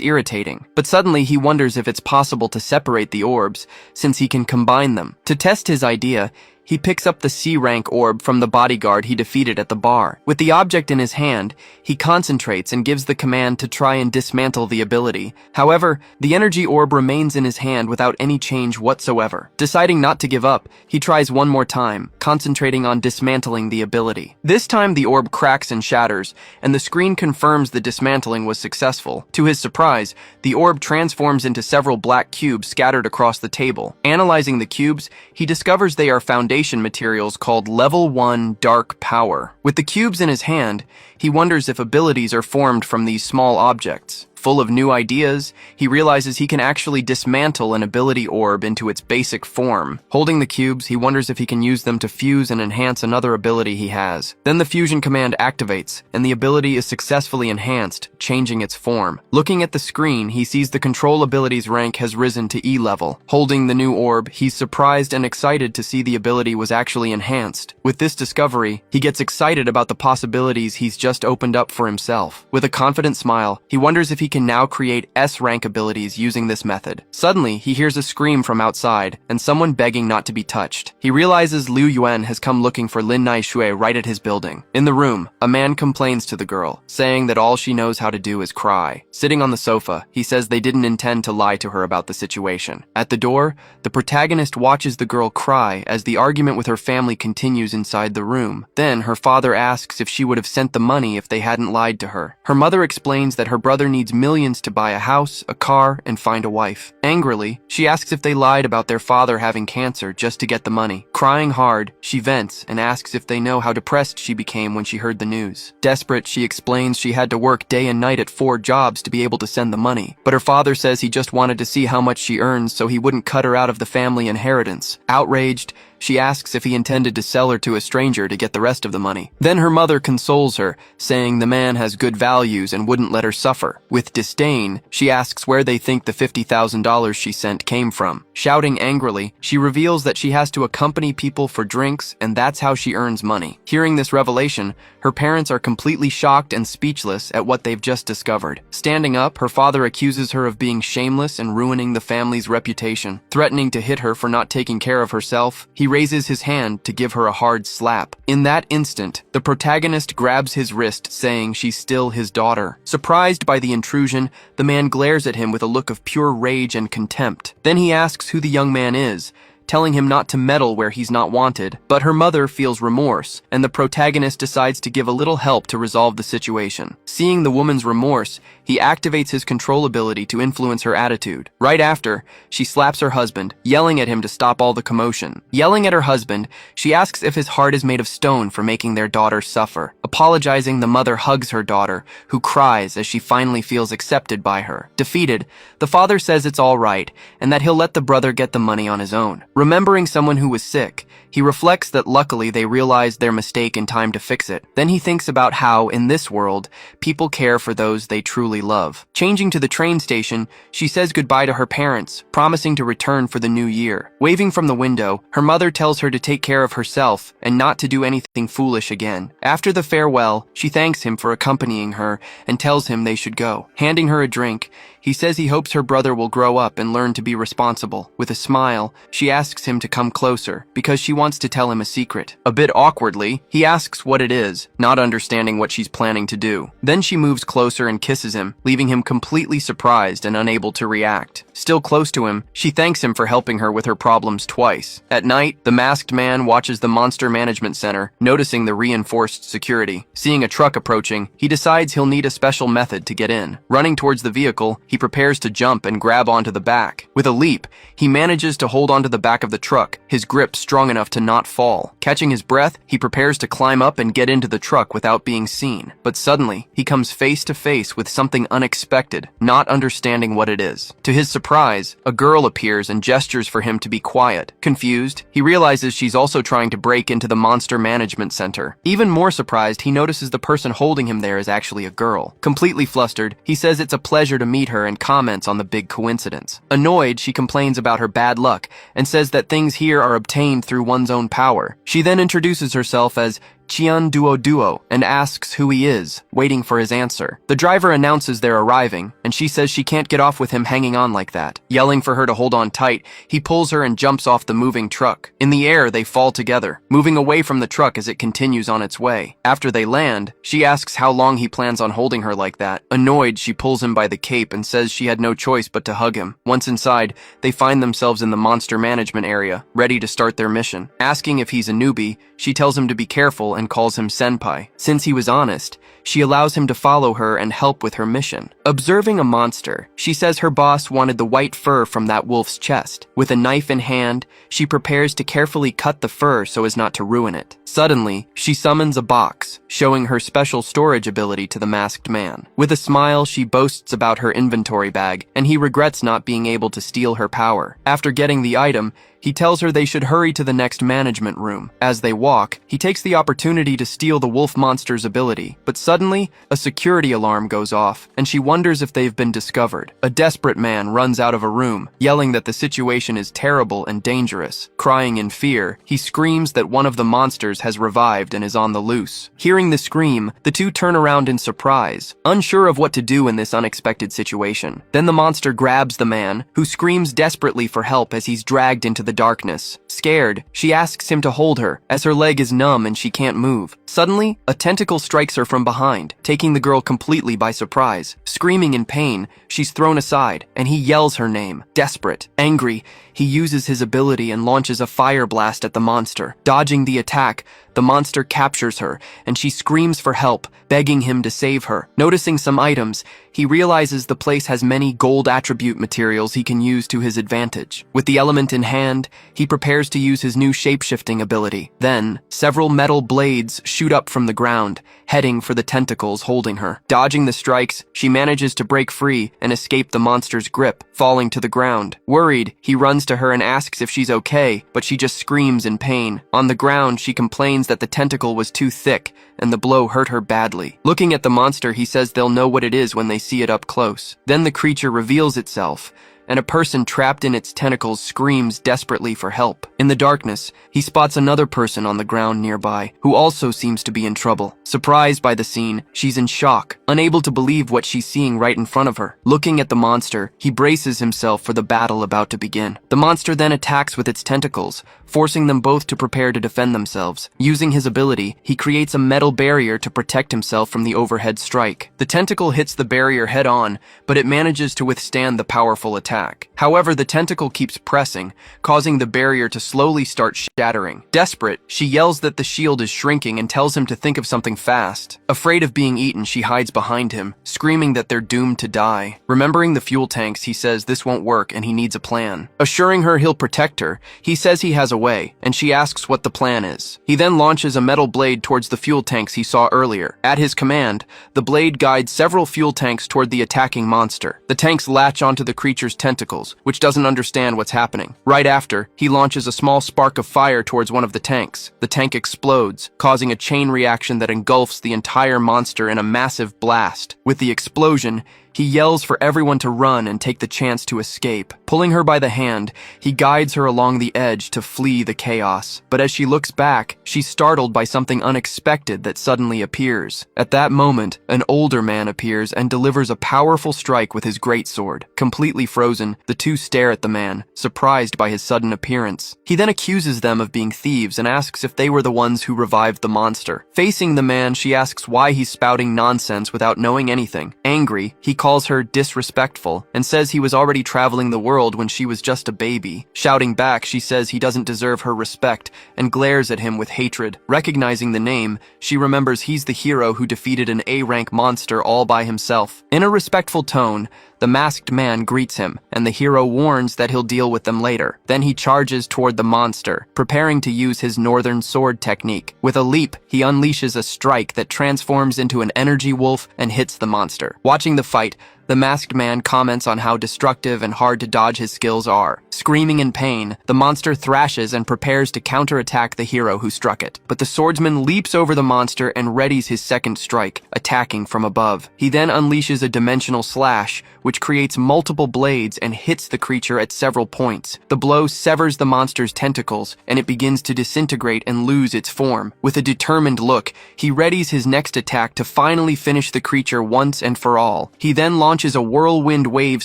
irritating. But suddenly he wonders if it's possible to separate the orbs, since he can combine them. To test his idea, he picks up the C-rank orb from the bodyguard he defeated at the bar. With the object in his hand, he concentrates and gives the command to try and dismantle the ability. However, the energy orb remains in his hand without any change whatsoever. Deciding not to give up, he tries one more time, concentrating on dismantling the ability. This time the orb cracks and shatters, and the screen confirms the dismantling was successful. To his surprise, the orb transforms into several black cubes scattered across the table. Analyzing the cubes, he discovers they are foundation materials called Level 1 Dark Power. With the cubes in his hand, he wonders if abilities are formed from these small objects. Full of new ideas, he realizes he can actually dismantle an ability orb into its basic form. Holding the cubes, he wonders if he can use them to fuse and enhance another ability he has. Then the fusion command activates, and the ability is successfully enhanced, changing its form. Looking at the screen, he sees the control ability's rank has risen to E level. Holding the new orb, he's surprised and excited to see the ability was actually enhanced. With this discovery, he gets excited about the possibilities he's just opened up for himself. With a confident smile, he wonders if he can now create S-rank abilities using this method. Suddenly, he hears a scream from outside and someone begging not to be touched. He realizes Liu Yuan has come looking for Lin Naishui right at his building. In the room, a man complains to the girl, saying that all she knows how to do is cry. Sitting on the sofa, he says they didn't intend to lie to her about the situation. At the door, the protagonist watches the girl cry as the argument with her family continues inside the room. Then, her father asks if she would have sent the money if they hadn't lied to her. Her mother explains that her brother needs millions to buy a house, a car, and find a wife. Angrily, she asks if they lied about their father having cancer just to get the money. Crying hard, she vents and asks if they know how depressed she became when she heard the news. Desperate, she explains she had to work day and night at 4 jobs to be able to send the money. But her father says he just wanted to see how much she earns so he wouldn't cut her out of the family inheritance. Outraged, she asks if he intended to sell her to a stranger to get the rest of the money. Then her mother consoles her, saying the man has good values and wouldn't let her suffer. With disdain, she asks where they think the $50,000 she sent came from. Shouting angrily, she reveals that she has to accompany people for drinks, and that's how she earns money. Hearing this revelation, her parents are completely shocked and speechless at what they've just discovered. Standing up, her father accuses her of being shameless and ruining the family's reputation. Threatening to hit her for not taking care of herself, he raises his hand to give her a hard slap. In that instant, the protagonist grabs his wrist, saying she's still his daughter. Surprised by the intrusion, the man glares at him with a look of pure rage and contempt. Then he asks who the young man is, telling him not to meddle where he's not wanted. But her mother feels remorse, and the protagonist decides to give a little help to resolve the situation. Seeing the woman's remorse, he activates his control ability to influence her attitude. Right after, she slaps her husband, yelling at him to stop all the commotion. Yelling at her husband, she asks if his heart is made of stone for making their daughter suffer. Apologizing, the mother hugs her daughter, who cries as she finally feels accepted by her. Defeated, the father says it's all right, and that he'll let the brother get the money on his own. Remembering someone who was sick, He reflects that luckily they realized their mistake in time to fix it. Then he thinks about how, in this world, people care for those they truly love. Changing to the train station, she says goodbye to her parents, promising to return for the new year. Waving from the window, her mother tells her to take care of herself and not to do anything foolish again. After the farewell, she thanks him for accompanying her and tells him they should go. Handing her a drink, he says he hopes her brother will grow up and learn to be responsible. With a smile, she asks him to come closer, because she wants to tell him a secret. A bit awkwardly, he asks what it is, not understanding what she's planning to do. Then she moves closer and kisses him, leaving him completely surprised and unable to react. Still close to him, she thanks him for helping her with her problems twice. At night, the masked man watches the Monster Management Center, noticing the reinforced security. Seeing a truck approaching, he decides he'll need a special method to get in. Running towards the vehicle, he prepares to jump and grab onto the back. With a leap, he manages to hold onto the back of the truck, his grip strong enough to not fall. Catching his breath, he prepares to climb up and get into the truck without being seen. But suddenly, he comes face to face with something unexpected, not understanding what it is. To his surprise, a girl appears and gestures for him to be quiet. Confused, he realizes she's also trying to break into the Monster Management Center. Even more surprised, he notices the person holding him there is actually a girl. Completely flustered, he says it's a pleasure to meet her and comments on the big coincidence. Annoyed, she complains about her bad luck and says that things here are obtained through one's own power. She then introduces herself as Qian Duo and asks who he is, waiting for his answer. The driver announces they're arriving, and she says she can't get off with him hanging on like that. Yelling for her to hold on tight, he pulls her and jumps off the moving truck. In the air, they fall together, moving away from the truck as it continues on its way. After they land, she asks how long he plans on holding her like that. Annoyed, she pulls him by the cape and says she had no choice but to hug him. Once inside, they find themselves in the monster management area, ready to start their mission. Asking if he's a newbie, she tells him to be careful and calls him senpai. Since he was honest, she allows him to follow her and help with her mission. Observing a monster, she says her boss wanted the white fur from that wolf's chest. With a knife in hand, she prepares to carefully cut the fur so as not to ruin it. Suddenly, she summons a box, showing her special storage ability to the masked man. With a smile, she boasts about her inventory bag, and he regrets not being able to steal her power. After getting the item, he tells her they should hurry to the next management room. As they walk, he takes the opportunity to steal the wolf monster's ability, but suddenly, a security alarm goes off, and she wonders if they've been discovered. A desperate man runs out of a room, yelling that the situation is terrible and dangerous. Crying in fear, he screams that one of the monsters has revived and is on the loose. Hearing the scream, the two turn around in surprise, unsure of what to do in this unexpected situation. Then the monster grabs the man, who screams desperately for help as he's dragged into the darkness. Scared, she asks him to hold her, as her leg is numb and she can't move. Suddenly, a tentacle strikes her from behind, taking the girl completely by surprise. Screaming in pain, she's thrown aside, and he yells her name. Desperate, angry, he uses his ability and launches a fire blast at the monster. Dodging the attack, the monster captures her, and she screams for help, begging him to save her. Noticing some items, he realizes the place has many gold attribute materials he can use to his advantage. With the element in hand, he prepares to use his new shape-shifting ability. Then, several metal blades shoot up from the ground, heading for the tentacles holding her. Dodging the strikes, she manages to break free and escape the monster's grip, falling to the ground. Worried, he runs to her and asks if she's okay, but she just screams in pain. On the ground, she complains that the tentacle was too thick and the blow hurt her badly. Looking at the monster, he says they'll know what it is when they see it up close. Then the creature reveals itself, and a person trapped in its tentacles screams desperately for help. In the darkness, he spots another person on the ground nearby, who also seems to be in trouble. Surprised by the scene, she's in shock, unable to believe what she's seeing right in front of her. Looking at the monster, he braces himself for the battle about to begin. The monster then attacks with its tentacles, forcing them both to prepare to defend themselves. Using his ability, he creates a metal barrier to protect himself from the overhead strike. The tentacle hits the barrier head-on, but it manages to withstand the powerful attack. However, the tentacle keeps pressing, causing the barrier to slowly start shattering. Desperate, she yells that the shield is shrinking and tells him to think of something fast. Afraid of being eaten, she hides behind him, screaming that they're doomed to die. Remembering the fuel tanks, he says this won't work and he needs a plan. Assuring her he'll protect her, he says he has a way, and she asks what the plan is. He then launches a metal blade towards the fuel tanks he saw earlier. At his command, the blade guides several fuel tanks toward the attacking monster. The tanks latch onto the creature's tentacles, which doesn't understand what's happening. Right after, he launches a small spark of fire towards one of the tanks. The tank explodes, causing a chain reaction that engulfs the entire monster in a massive blast. With the explosion, he yells for everyone to run and take the chance to escape. Pulling her by the hand, he guides her along the edge to flee the chaos. But as she looks back, she's startled by something unexpected that suddenly appears. At that moment, an older man appears and delivers a powerful strike with his greatsword. Completely frozen, the two stare at the man, surprised by his sudden appearance. He then accuses them of being thieves and asks if they were the ones who revived the monster. Facing the man, she asks why he's spouting nonsense without knowing anything. Angry, he calls her disrespectful and says he was already traveling the world when she was just a baby. Shouting back, she says he doesn't deserve her respect and glares at him with hatred. Recognizing the name, she remembers he's the hero who defeated an A-rank monster all by himself. In a respectful tone, the masked man greets him, and the hero warns that he'll deal with them later. Then he charges toward the monster, preparing to use his northern sword technique. With a leap, he unleashes a strike that transforms into an energy wolf and hits the monster. Watching the fight, the masked man comments on how destructive and hard to dodge his skills are. Screaming in pain, the monster thrashes and prepares to counterattack the hero who struck it. But the swordsman leaps over the monster and readies his second strike, attacking from above. He then unleashes a dimensional slash, which creates multiple blades and hits the creature at several points. The blow severs the monster's tentacles, and it begins to disintegrate and lose its form. With a determined look, he readies his next attack to finally finish the creature once and for all. He then launches a whirlwind wave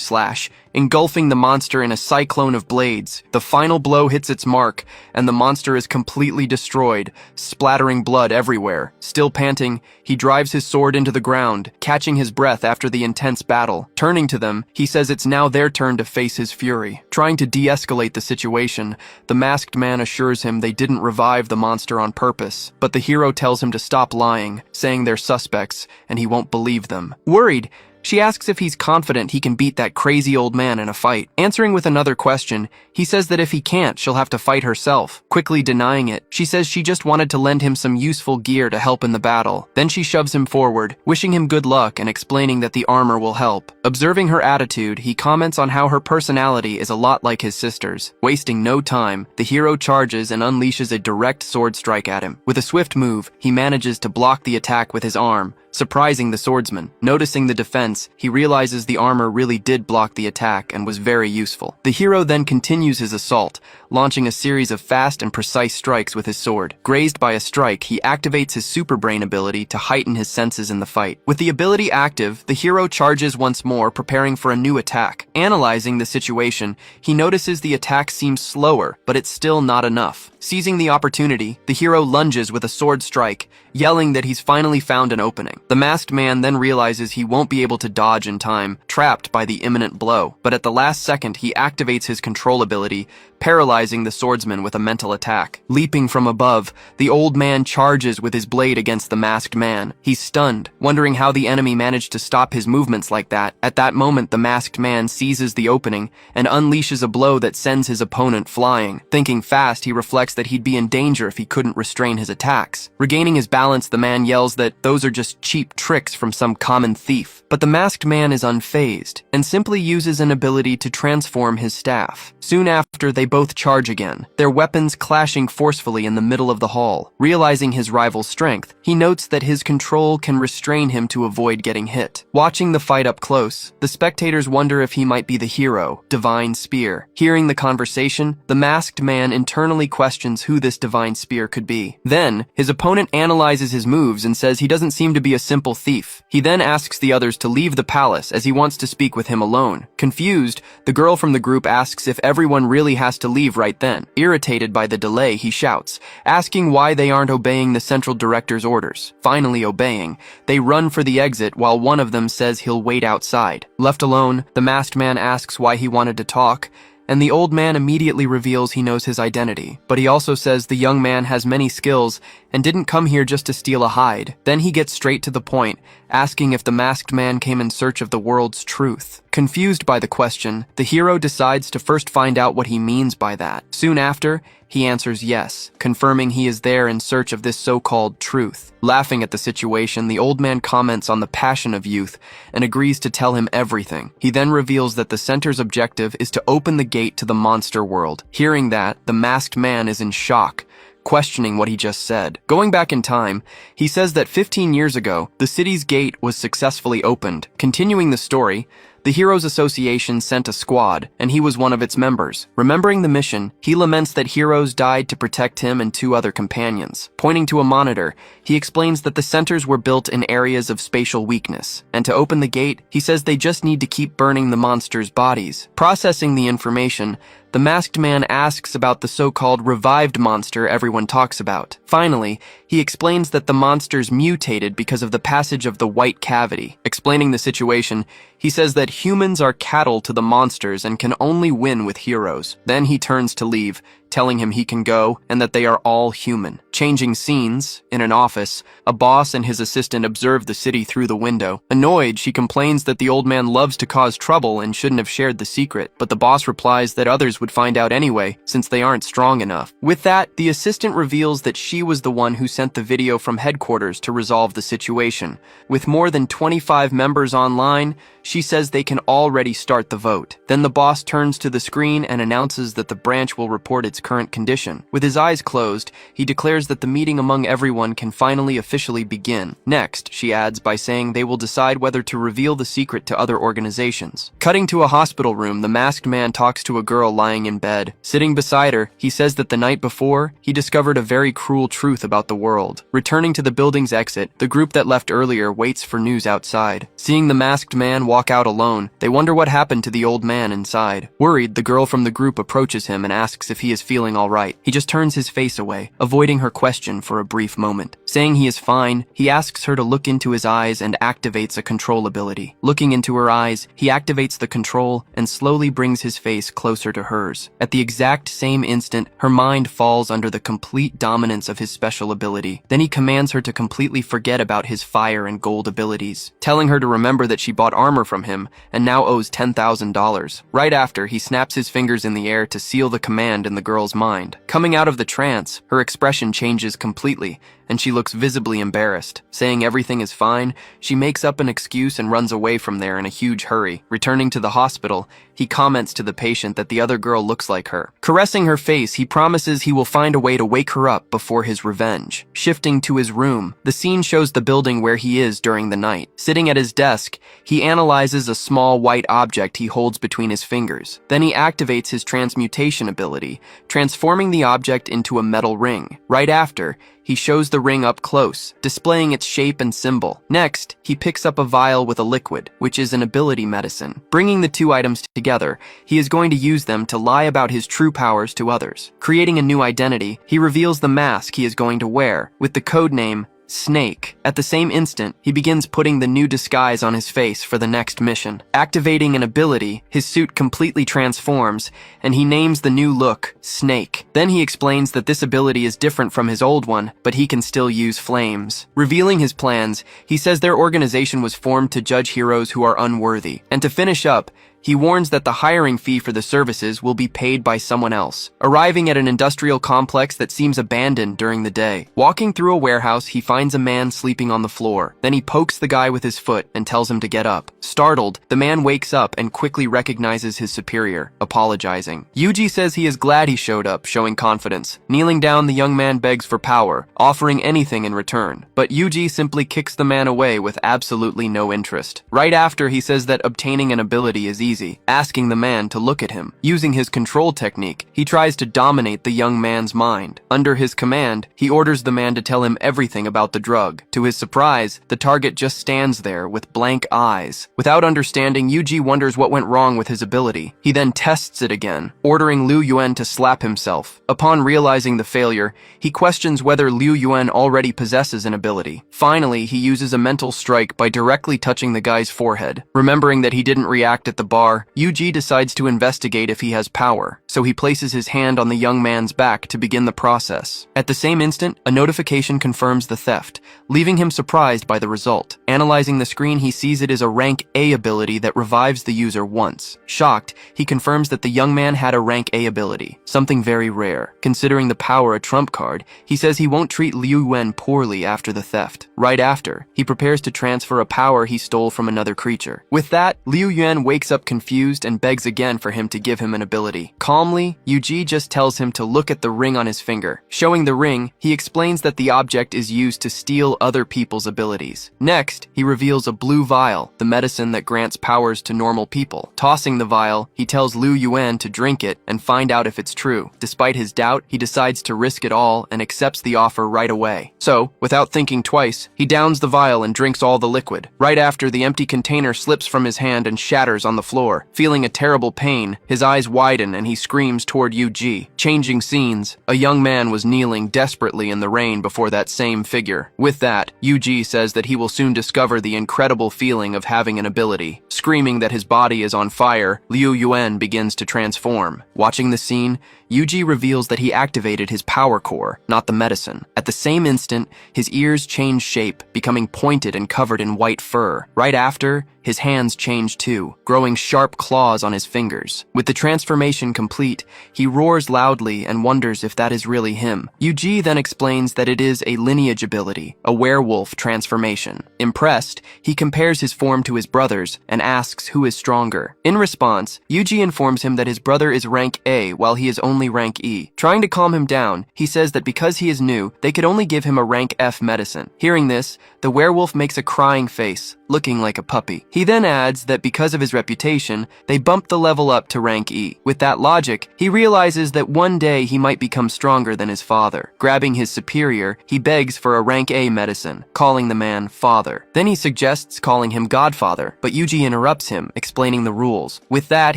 slash, engulfing the monster in a cyclone of blades. The final blow hits its mark, and the monster is completely destroyed, splattering blood everywhere. Still panting, he drives his sword into the ground, catching his breath after the intense battle. Turning to them, he says it's now their turn to face his fury. Trying to de-escalate the situation, the masked man assures him they didn't revive the monster on purpose, but the hero tells him to stop lying, saying they're suspects, and he won't believe them. Worried, she asks if he's confident he can beat that crazy old man in a fight. Answering with another question, he says that if he can't, she'll have to fight herself. Quickly denying it, she says she just wanted to lend him some useful gear to help in the battle. Then she shoves him forward, wishing him good luck and explaining that the armor will help. Observing her attitude, he comments on how her personality is a lot like his sister's. Wasting no time, the hero charges and unleashes a direct sword strike at him. With a swift move, he manages to block the attack with his arm, surprising the swordsman. Noticing the defense, he realizes the armor really did block the attack and was very useful. The hero then continues his assault, launching a series of fast and precise strikes with his sword. Grazed by a strike, he activates his super brain ability to heighten his senses in the fight. With the ability active, the hero charges once more, preparing for a new attack. Analyzing the situation, he notices the attack seems slower, but it's still not enough. Seizing the opportunity, the hero lunges with a sword strike, yelling that he's finally found an opening. The masked man then realizes he won't be able to dodge in time, trapped by the imminent blow. But at the last second, he activates his control ability, paralyzing the swordsman with a mental attack. Leaping from above, the old man charges with his blade against the masked man. He's stunned, wondering how the enemy managed to stop his movements like that. At that moment, the masked man seizes the opening and unleashes a blow that sends his opponent flying. Thinking fast, he reflects that he'd be in danger if he couldn't restrain his attacks. Regaining his balance, the man yells that those are just cheap tricks from some common thief. But the masked man is unfazed and simply uses an ability to transform his staff. Soon after, they both charge again, their weapons clashing forcefully in the middle of the hall. Realizing his rival's strength, he notes that his control can restrain him to avoid getting hit. Watching the fight up close, the spectators wonder if he might be the hero, Divine Spear. Hearing the conversation, the masked man internally questions who this Divine Spear could be. Then, his opponent analyzes his moves and says he doesn't seem to be a simple thief. He then asks the others to leave the palace as he wants to speak with him alone. Confused, the girl from the group asks if everyone really has to leave right then. Irritated by the delay, he shouts, asking why they aren't obeying the central director's orders. Finally obeying, they run for the exit while one of them says he'll wait outside. Left alone, the masked man asks why he wanted to talk, and the old man immediately reveals he knows his identity. But he also says the young man has many skills and didn't come here just to steal a hide. Then he gets straight to the point, asking if the masked man came in search of the world's truth. Confused by the question, the hero decides to first find out what he means by that. Soon after, he answers yes, confirming he is there in search of this so-called truth. Laughing at the situation, the old man comments on the passion of youth and agrees to tell him everything. He then reveals that the center's objective is to open the gate to the monster world. Hearing that, the masked man is in shock, questioning what he just said. Going back in time, he says that 15 years ago, the city's gate was successfully opened. Continuing the story, the Heroes Association sent a squad, and he was one of its members. Remembering the mission, he laments that heroes died to protect him and 2 other companions. Pointing to a monitor, he explains that the centers were built in areas of spatial weakness, and to open the gate, he says they just need to keep burning the monsters' bodies. Processing the information, the masked man asks about the so-called revived monster everyone talks about. Finally, he explains that the monsters mutated because of the passage of the white cavity. Explaining the situation, he says that humans are cattle to the monsters and can only win with heroes. Then he turns to leave, telling him he can go and that they are all human. Changing scenes, in an office, a boss and his assistant observe the city through the window. Annoyed, she complains that the old man loves to cause trouble and shouldn't have shared the secret, but the boss replies that others would find out anyway, since they aren't strong enough. With that, the assistant reveals that she was the one who sent the video from headquarters to resolve the situation. With more than 25 members online, she says they can already start the vote. Then the boss turns to the screen and announces that the branch will report its current condition. With his eyes closed, he declares that the meeting among everyone can finally officially begin. Next, she adds by saying they will decide whether to reveal the secret to other organizations. Cutting to a hospital room, the masked man talks to a girl lying in bed. Sitting beside her, he says that the night before, he discovered a very cruel truth about the world. Returning to the building's exit, the group that left earlier waits for news outside. Seeing the masked man walk out alone, they wonder what happened to the old man inside. Worried, the girl from the group approaches him and asks if he is feeling all right. He just turns his face away, avoiding her question for a brief moment. Saying he is fine, he asks her to look into his eyes and activates a control ability. Looking into her eyes, he activates the control and slowly brings his face closer to hers. At the exact same instant, her mind falls under the complete dominance of his special ability. Then he commands her to completely forget about his fire and gold abilities, telling her to remember that she bought armor from him and now owes $10,000. Right after, he snaps his fingers in the air to seal the command in the girl's mind. Coming out of the trance, her expression changes completely, and she looks visibly embarrassed. Saying everything is fine, she makes up an excuse and runs away from there in a huge hurry. Returning to the hospital, he comments to the patient that the other girl looks like her. Caressing her face, he promises he will find a way to wake her up before his revenge. Shifting to his room, the scene shows the building where he is during the night. Sitting at his desk, he analyzes a small white object he holds between his fingers. Then he activates his transmutation ability, transforming the object into a metal ring. Right after, he shows the ring up close, displaying its shape and symbol. Next, he picks up a vial with a liquid, which is an ability medicine. Bringing the 2 items together, he is going to use them to lie about his true powers to others. Creating a new identity, he reveals the mask he is going to wear, with the codename Snake. At the same instant, he begins putting the new disguise on his face for the next mission. Activating an ability, his suit completely transforms, and he names the new look Snake. Then he explains that this ability is different from his old one, but he can still use flames. Revealing his plans, he says their organization was formed to judge heroes who are unworthy. And to finish up, he warns that the hiring fee for the services will be paid by someone else. Arriving at an industrial complex that seems abandoned during the day. Walking through a warehouse, he finds a man sleeping on the floor. Then he pokes the guy with his foot and tells him to get up. Startled, the man wakes up and quickly recognizes his superior, apologizing. Yuji says he is glad he showed up, showing confidence. Kneeling down, the young man begs for power, offering anything in return. But Yuji simply kicks the man away with absolutely no interest. Right after, he says that obtaining an ability is easy, asking the man to look at him. Using his control technique, he tries to dominate the young man's mind. Under his command, he orders the man to tell him everything about the drug. To his surprise, the target just stands there with blank eyes. Without understanding, Yuji wonders what went wrong with his ability. He then tests it again, ordering Liu Yuan to slap himself. Upon realizing the failure, he questions whether Liu Yuan already possesses an ability. Finally, he uses a mental strike by directly touching the guy's forehead. Remembering that he didn't react at the bar bar, Yuji decides to investigate if he has power, so he places his hand on the young man's back to begin the process. At the same instant, a notification confirms the theft, leaving him surprised by the result. Analyzing the screen, he sees it is a rank A ability that revives the user once. Shocked, he confirms that the young man had a rank A ability, something very rare. Considering the power a trump card, he says he won't treat Liu Yuan poorly after the theft. Right after, he prepares to transfer a power he stole from another creature. With that, Liu Yuan wakes up confused and begs again for him to give him an ability. Calmly, Yuji just tells him to look at the ring on his finger. Showing the ring, he explains that the object is used to steal other people's abilities. Next, he reveals a blue vial, the medicine that grants powers to normal people. Tossing the vial, he tells Liu Yuan to drink it and find out if it's true. Despite his doubt, he decides to risk it all and accepts the offer right away. So, without thinking twice, he downs the vial and drinks all the liquid. Right after, the empty container slips from his hand and shatters on the floor. Feeling a terrible pain, his eyes widen and he screams toward Yuji. Changing scenes, a young man was kneeling desperately in the rain before that same figure. With that, Yuji says that he will soon discover the incredible feeling of having an ability. Screaming that his body is on fire, Liu Yuan begins to transform. Watching the scene, Yuji reveals that he activated his power core, not the medicine. At the same instant, his ears change shape, becoming pointed and covered in white fur. Right after, his hands change too, growing sharp claws on his fingers. With the transformation complete, he roars loudly and wonders if that is really him. Yuji then explains that it is a lineage ability, a werewolf transformation. Impressed, he compares his form to his brother's and asks who is stronger. In response, Yuji informs him that his brother is rank A while he is only rank E. Trying to calm him down, he says that because he is new, they could only give him a rank F medicine. Hearing this, the werewolf makes a crying face, looking like a puppy. He then adds that because of his reputation, they bumped the level up to rank E. With that logic, he realizes that one day he might become stronger than his father. Grabbing his superior, he begs for a rank A medicine, calling the man father. Then he suggests calling him Godfather, but Yuji interrupts him, explaining the rules. With that,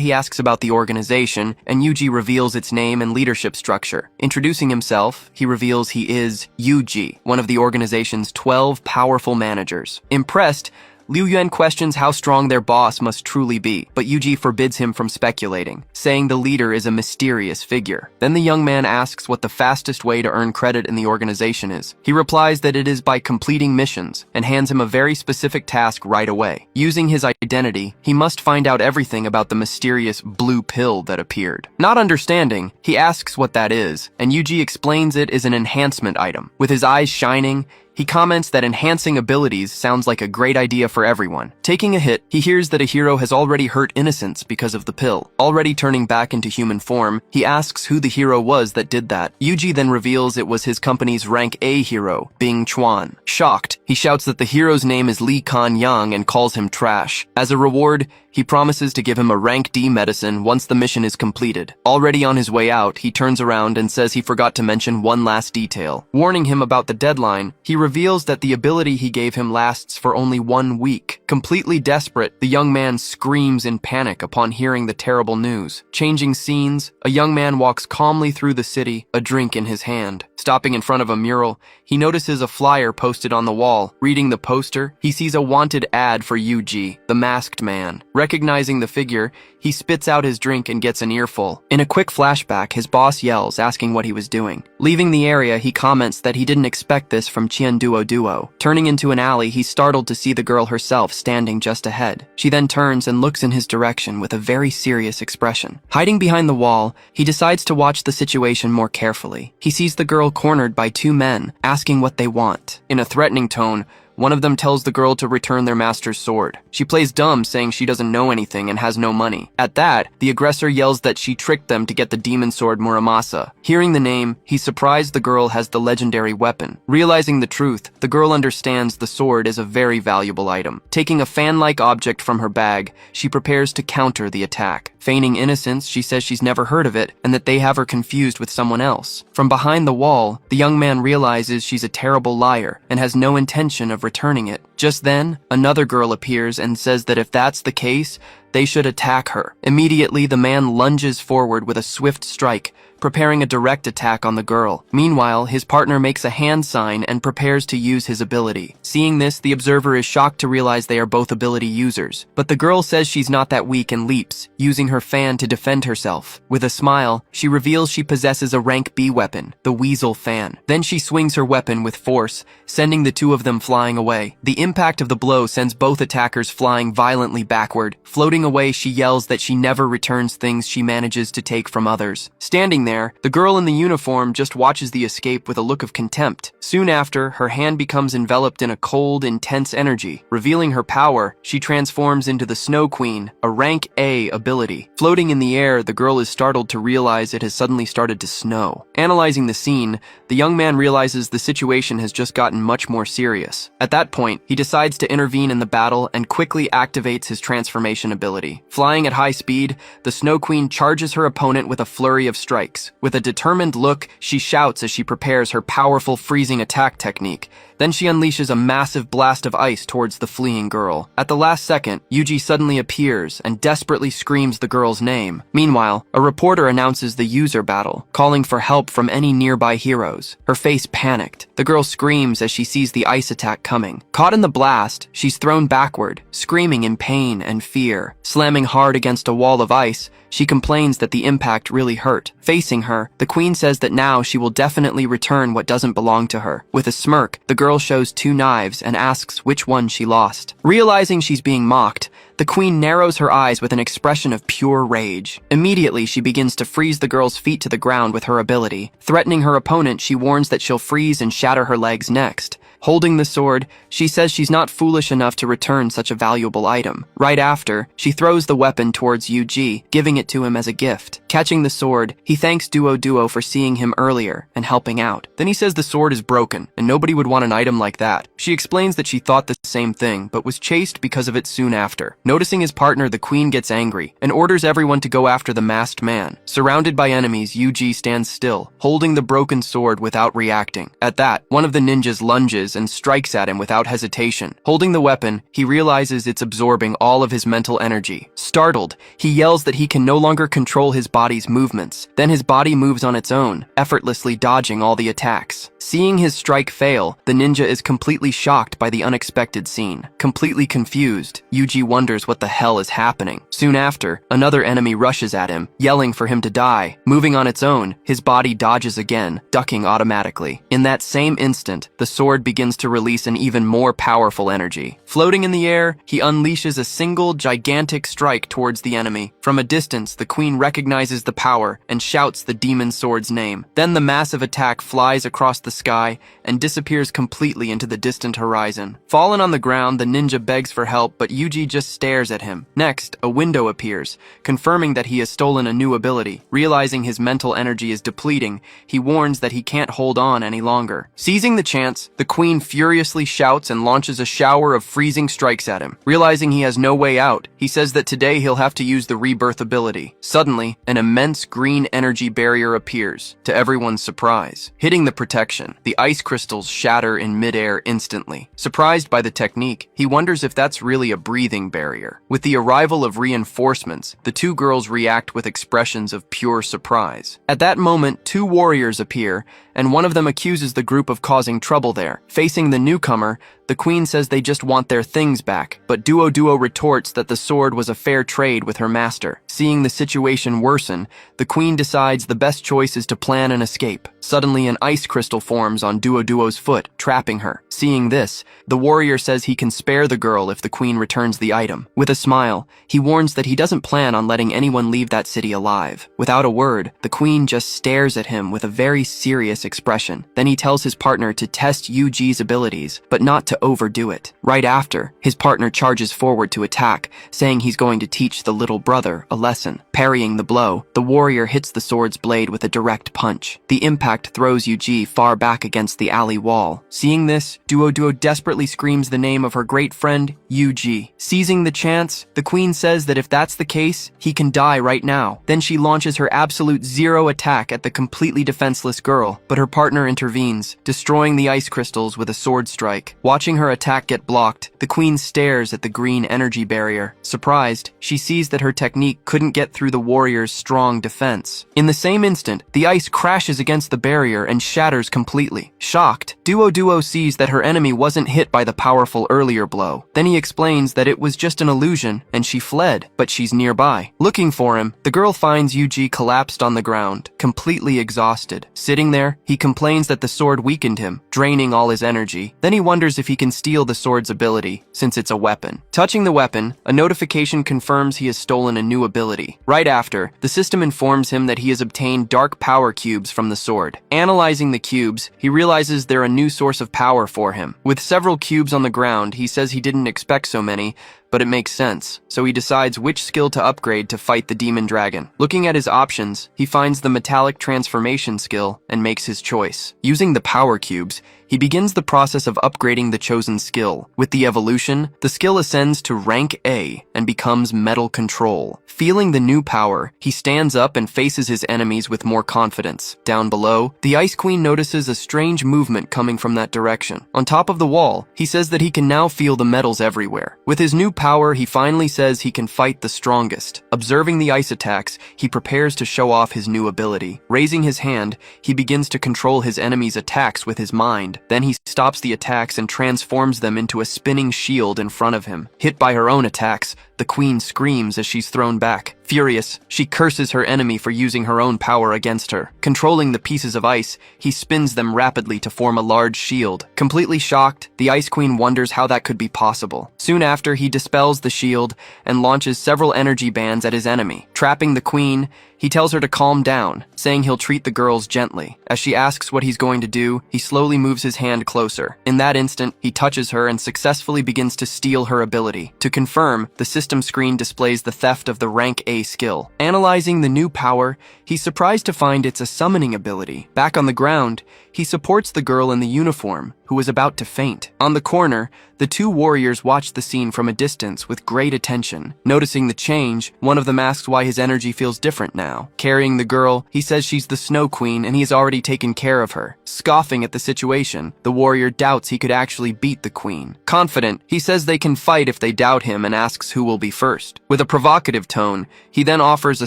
he asks about the organization, and Yuji reveals its name and leadership structure. Introducing himself, he reveals he is Yuji, one of the organization's 12 powerful managers. Impressed, Liu Yuan questions how strong their boss must truly be, but Yuji forbids him from speculating, saying the leader is a mysterious figure. Then the young man asks what the fastest way to earn credit in the organization is. He replies that it is by completing missions, and hands him a very specific task right away. Using his identity, he must find out everything about the mysterious blue pill that appeared. Not understanding, he asks what that is, and Yuji explains it is an enhancement item. With his eyes shining, he comments that enhancing abilities sounds like a great idea for everyone. Taking a hit, he hears that a hero has already hurt innocents because of the pill. Already turning back into human form, he asks who the hero was that did that. Yuji then reveals it was his company's rank A hero, Bing Chuan. Shocked, he shouts that the hero's name is Li Kan Yang and calls him trash. As a reward, he promises to give him a rank D medicine once the mission is completed. Already on his way out, he turns around and says he forgot to mention one last detail. Warning him about the deadline, he reveals that the ability he gave him lasts for only 1 week. Completely desperate, the young man screams in panic upon hearing the terrible news. Changing scenes, a young man walks calmly through the city, a drink in his hand. Stopping in front of a mural, he notices a flyer posted on the wall. Reading the poster, he sees a wanted ad for Yuji, the masked man. Recognizing the figure, he spits out his drink and gets an earful. In a quick flashback, his boss yells, asking what he was doing. Leaving the area, he comments that he didn't expect this from Qian Duo. Turning into an alley, he's startled to see the girl herself standing just ahead. She then turns and looks in his direction with a very serious expression. Hiding behind the wall, he decides to watch the situation more carefully. He sees the girl cornered by 2 men, asking what they want. In a threatening tone, one of them tells the girl to return their master's sword. She plays dumb, saying she doesn't know anything and has no money. At that, the aggressor yells that she tricked them to get the demon sword Muramasa. Hearing the name, he's surprised the girl has the legendary weapon. Realizing the truth, the girl understands the sword is a very valuable item. Taking a fan-like object from her bag, she prepares to counter the attack. Feigning innocence, she says she's never heard of it and that they have her confused with someone else. From behind the wall, the young man realizes she's a terrible liar and has no intention of returning it. Just then, another girl appears and says that if that's the case, they should attack her. Immediately, the man lunges forward with a swift strike, preparing a direct attack on the girl. Meanwhile, his partner makes a hand sign and prepares to use his ability. Seeing this, the observer is shocked to realize they are both ability users. But the girl says she's not that weak and leaps, using her fan to defend herself. With a smile, she reveals she possesses a rank B weapon, the Weasel Fan. Then she swings her weapon with force, sending the two of them flying away. The impact of the blow sends both attackers flying violently backward. Floating away, she yells that she never returns things she manages to take from others. Standing there, the girl in the uniform just watches the escape with a look of contempt. Soon after, her hand becomes enveloped in a cold, intense energy. Revealing her power, she transforms into the Snow Queen, a rank A ability. Floating in the air, the girl is startled to realize it has suddenly started to snow. Analyzing the scene, the young man realizes the situation has just gotten much more serious. At that point, he decides to intervene in the battle and quickly activates his transformation ability. Flying at high speed, the Snow Queen charges her opponent with a flurry of strikes. With a determined look, she shouts as she prepares her powerful freezing attack technique. Then she unleashes a massive blast of ice towards the fleeing girl. At the last second, Yuji suddenly appears and desperately screams the girl's name. Meanwhile, a reporter announces the user battle, calling for help from any nearby heroes. Her face panicked. The girl screams as she sees the ice attack coming. Caught in the blast, she's thrown backward, screaming in pain and fear. Slamming hard against a wall of ice, she complains that the impact really hurt. Facing her, the queen says that now she will definitely return what doesn't belong to her. With a smirk, the girl shows two knives and asks which one she lost. Realizing she's being mocked, the queen narrows her eyes with an expression of pure rage. Immediately, she begins to freeze the girl's feet to the ground with her ability. Threatening her opponent, she warns that she'll freeze and shatter her legs next. Holding the sword, she says she's not foolish enough to return such a valuable item. Right after, she throws the weapon towards Yuji, giving it to him as a gift. Catching the sword, he thanks Duo for seeing him earlier and helping out. Then he says the sword is broken, and nobody would want an item like that. She explains that she thought the same thing, but was chased because of it soon after. Noticing his partner, the queen gets angry, and orders everyone to go after the masked man. Surrounded by enemies, Yuji stands still, holding the broken sword without reacting. At that, one of the ninjas lunges and strikes at him without hesitation. Holding the weapon, he realizes it's absorbing all of his mental energy. Startled, he yells that he can no longer control his body's movements. Then his body moves on its own, effortlessly dodging all the attacks. Seeing his strike fail, the ninja is completely shocked by the unexpected scene. Completely confused, Yuji wonders what the hell is happening. Soon after, another enemy rushes at him, yelling for him to die. Moving on its own, his body dodges again, ducking automatically. In that same instant, the sword begins to release an even more powerful energy. Floating in the air, he unleashes a single gigantic strike towards the enemy. From a distance, the queen recognizes the power and shouts the demon sword's name. Then the massive attack flies across the sky and disappears completely into the distant horizon. Fallen on the ground, the ninja begs for help, but Yuji just stares at him. Next, a window appears, confirming that he has stolen a new ability. Realizing his mental energy is depleting, he warns that he can't hold on any longer. Seizing the chance, the queen furiously shouts and launches a shower of freezing strikes at him. Realizing he has no way out, he says that today he'll have to use the rebirth ability. Suddenly, an immense green energy barrier appears, to everyone's surprise. Hitting the protection, the ice crystals shatter in midair instantly. Surprised by the technique, he wonders if that's really a breathing barrier. With the arrival of reinforcements, the two girls react with expressions of pure surprise. At that moment, two warriors appear, and one of them accuses the group of causing trouble there. Facing the newcomer, the queen says they just want their things back, but Duo retorts that the sword was a fair trade with her master. Seeing the situation worsen, the queen decides the best choice is to plan an escape. Suddenly, an ice crystal forms on Duo's foot, trapping her. Seeing this, the warrior says he can spare the girl if the queen returns the item. With a smile, he warns that he doesn't plan on letting anyone leave that city alive. Without a word, the queen just stares at him with a very serious expression. Then he tells his partner to test Yuji's abilities, but not to overdo it. Right after, his partner charges forward to attack, saying he's going to teach the little brother a lesson. Parrying the blow, the warrior hits the sword's blade with a direct punch. The impact throws Yuji far back against the alley wall. Seeing this, Duo desperately screams the name of her great friend, Yuji. Seizing the chance, the queen says that if that's the case, he can die right now. Then she launches her absolute zero attack at the completely defenseless girl, but her partner intervenes, destroying the ice crystals with a sword strike. Watching Watching her attack get blocked, the queen stares at the green energy barrier. Surprised, she sees that her technique couldn't get through the warrior's strong defense. In the same instant, the ice crashes against the barrier and shatters completely. Shocked, Duo sees that her enemy wasn't hit by the powerful earlier blow. Then he explains that it was just an illusion and she fled, but she's nearby. Looking for him, the girl finds Yuji collapsed on the ground, completely exhausted. Sitting there, he complains that the sword weakened him, draining all his energy. Then he wonders if he can steal the sword's ability, since it's a weapon. Touching the weapon, a notification confirms he has stolen a new ability. Right after, the system informs him that he has obtained dark power cubes from the sword. Analyzing the cubes, he realizes they're a new source of power for him. With several cubes on the ground, he says he didn't expect so many, but it makes sense, so he decides which skill to upgrade to fight the demon dragon. Looking at his options, he finds the metallic transformation skill and makes his choice. Using the power cubes, he begins the process of upgrading the chosen skill. With the evolution, the skill ascends to rank A and becomes Metal Control. Feeling the new power, he stands up and faces his enemies with more confidence. Down below, the Ice Queen notices a strange movement coming from that direction. On top of the wall, he says that he can now feel the metals everywhere. With his new power, he finally says he can fight the strongest. Observing the ice attacks, he prepares to show off his new ability. Raising his hand, he begins to control his enemy's attacks with his mind. Then he stops the attacks and transforms them into a spinning shield in front of him. Hit by her own attacks, the queen screams as she's thrown back. Furious, she curses her enemy for using her own power against her. Controlling the pieces of ice, he spins them rapidly to form a large shield. Completely shocked, the Ice Queen wonders how that could be possible. Soon after, he dispels the shield and launches several energy bands at his enemy. Trapping the queen, he tells her to calm down, saying he'll treat the girls gently. As she asks what he's going to do, he slowly moves his hand closer. In that instant, he touches her and successfully begins to steal her ability. To confirm, the system screen displays the theft of the rank A skill. Analyzing the new power, he's surprised to find it's a summoning ability. Back on the ground, he supports the girl in the uniform, who is about to faint. On the corner, the two warriors watch the scene from a distance with great attention. Noticing the change, one of them asks why his energy feels different now. Carrying the girl, he says she's the Snow Queen and he has already taken care of her. Scoffing at the situation, the warrior doubts he could actually beat the queen. Confident, he says they can fight if they doubt him and asks who will be first. With a provocative tone, he then offers a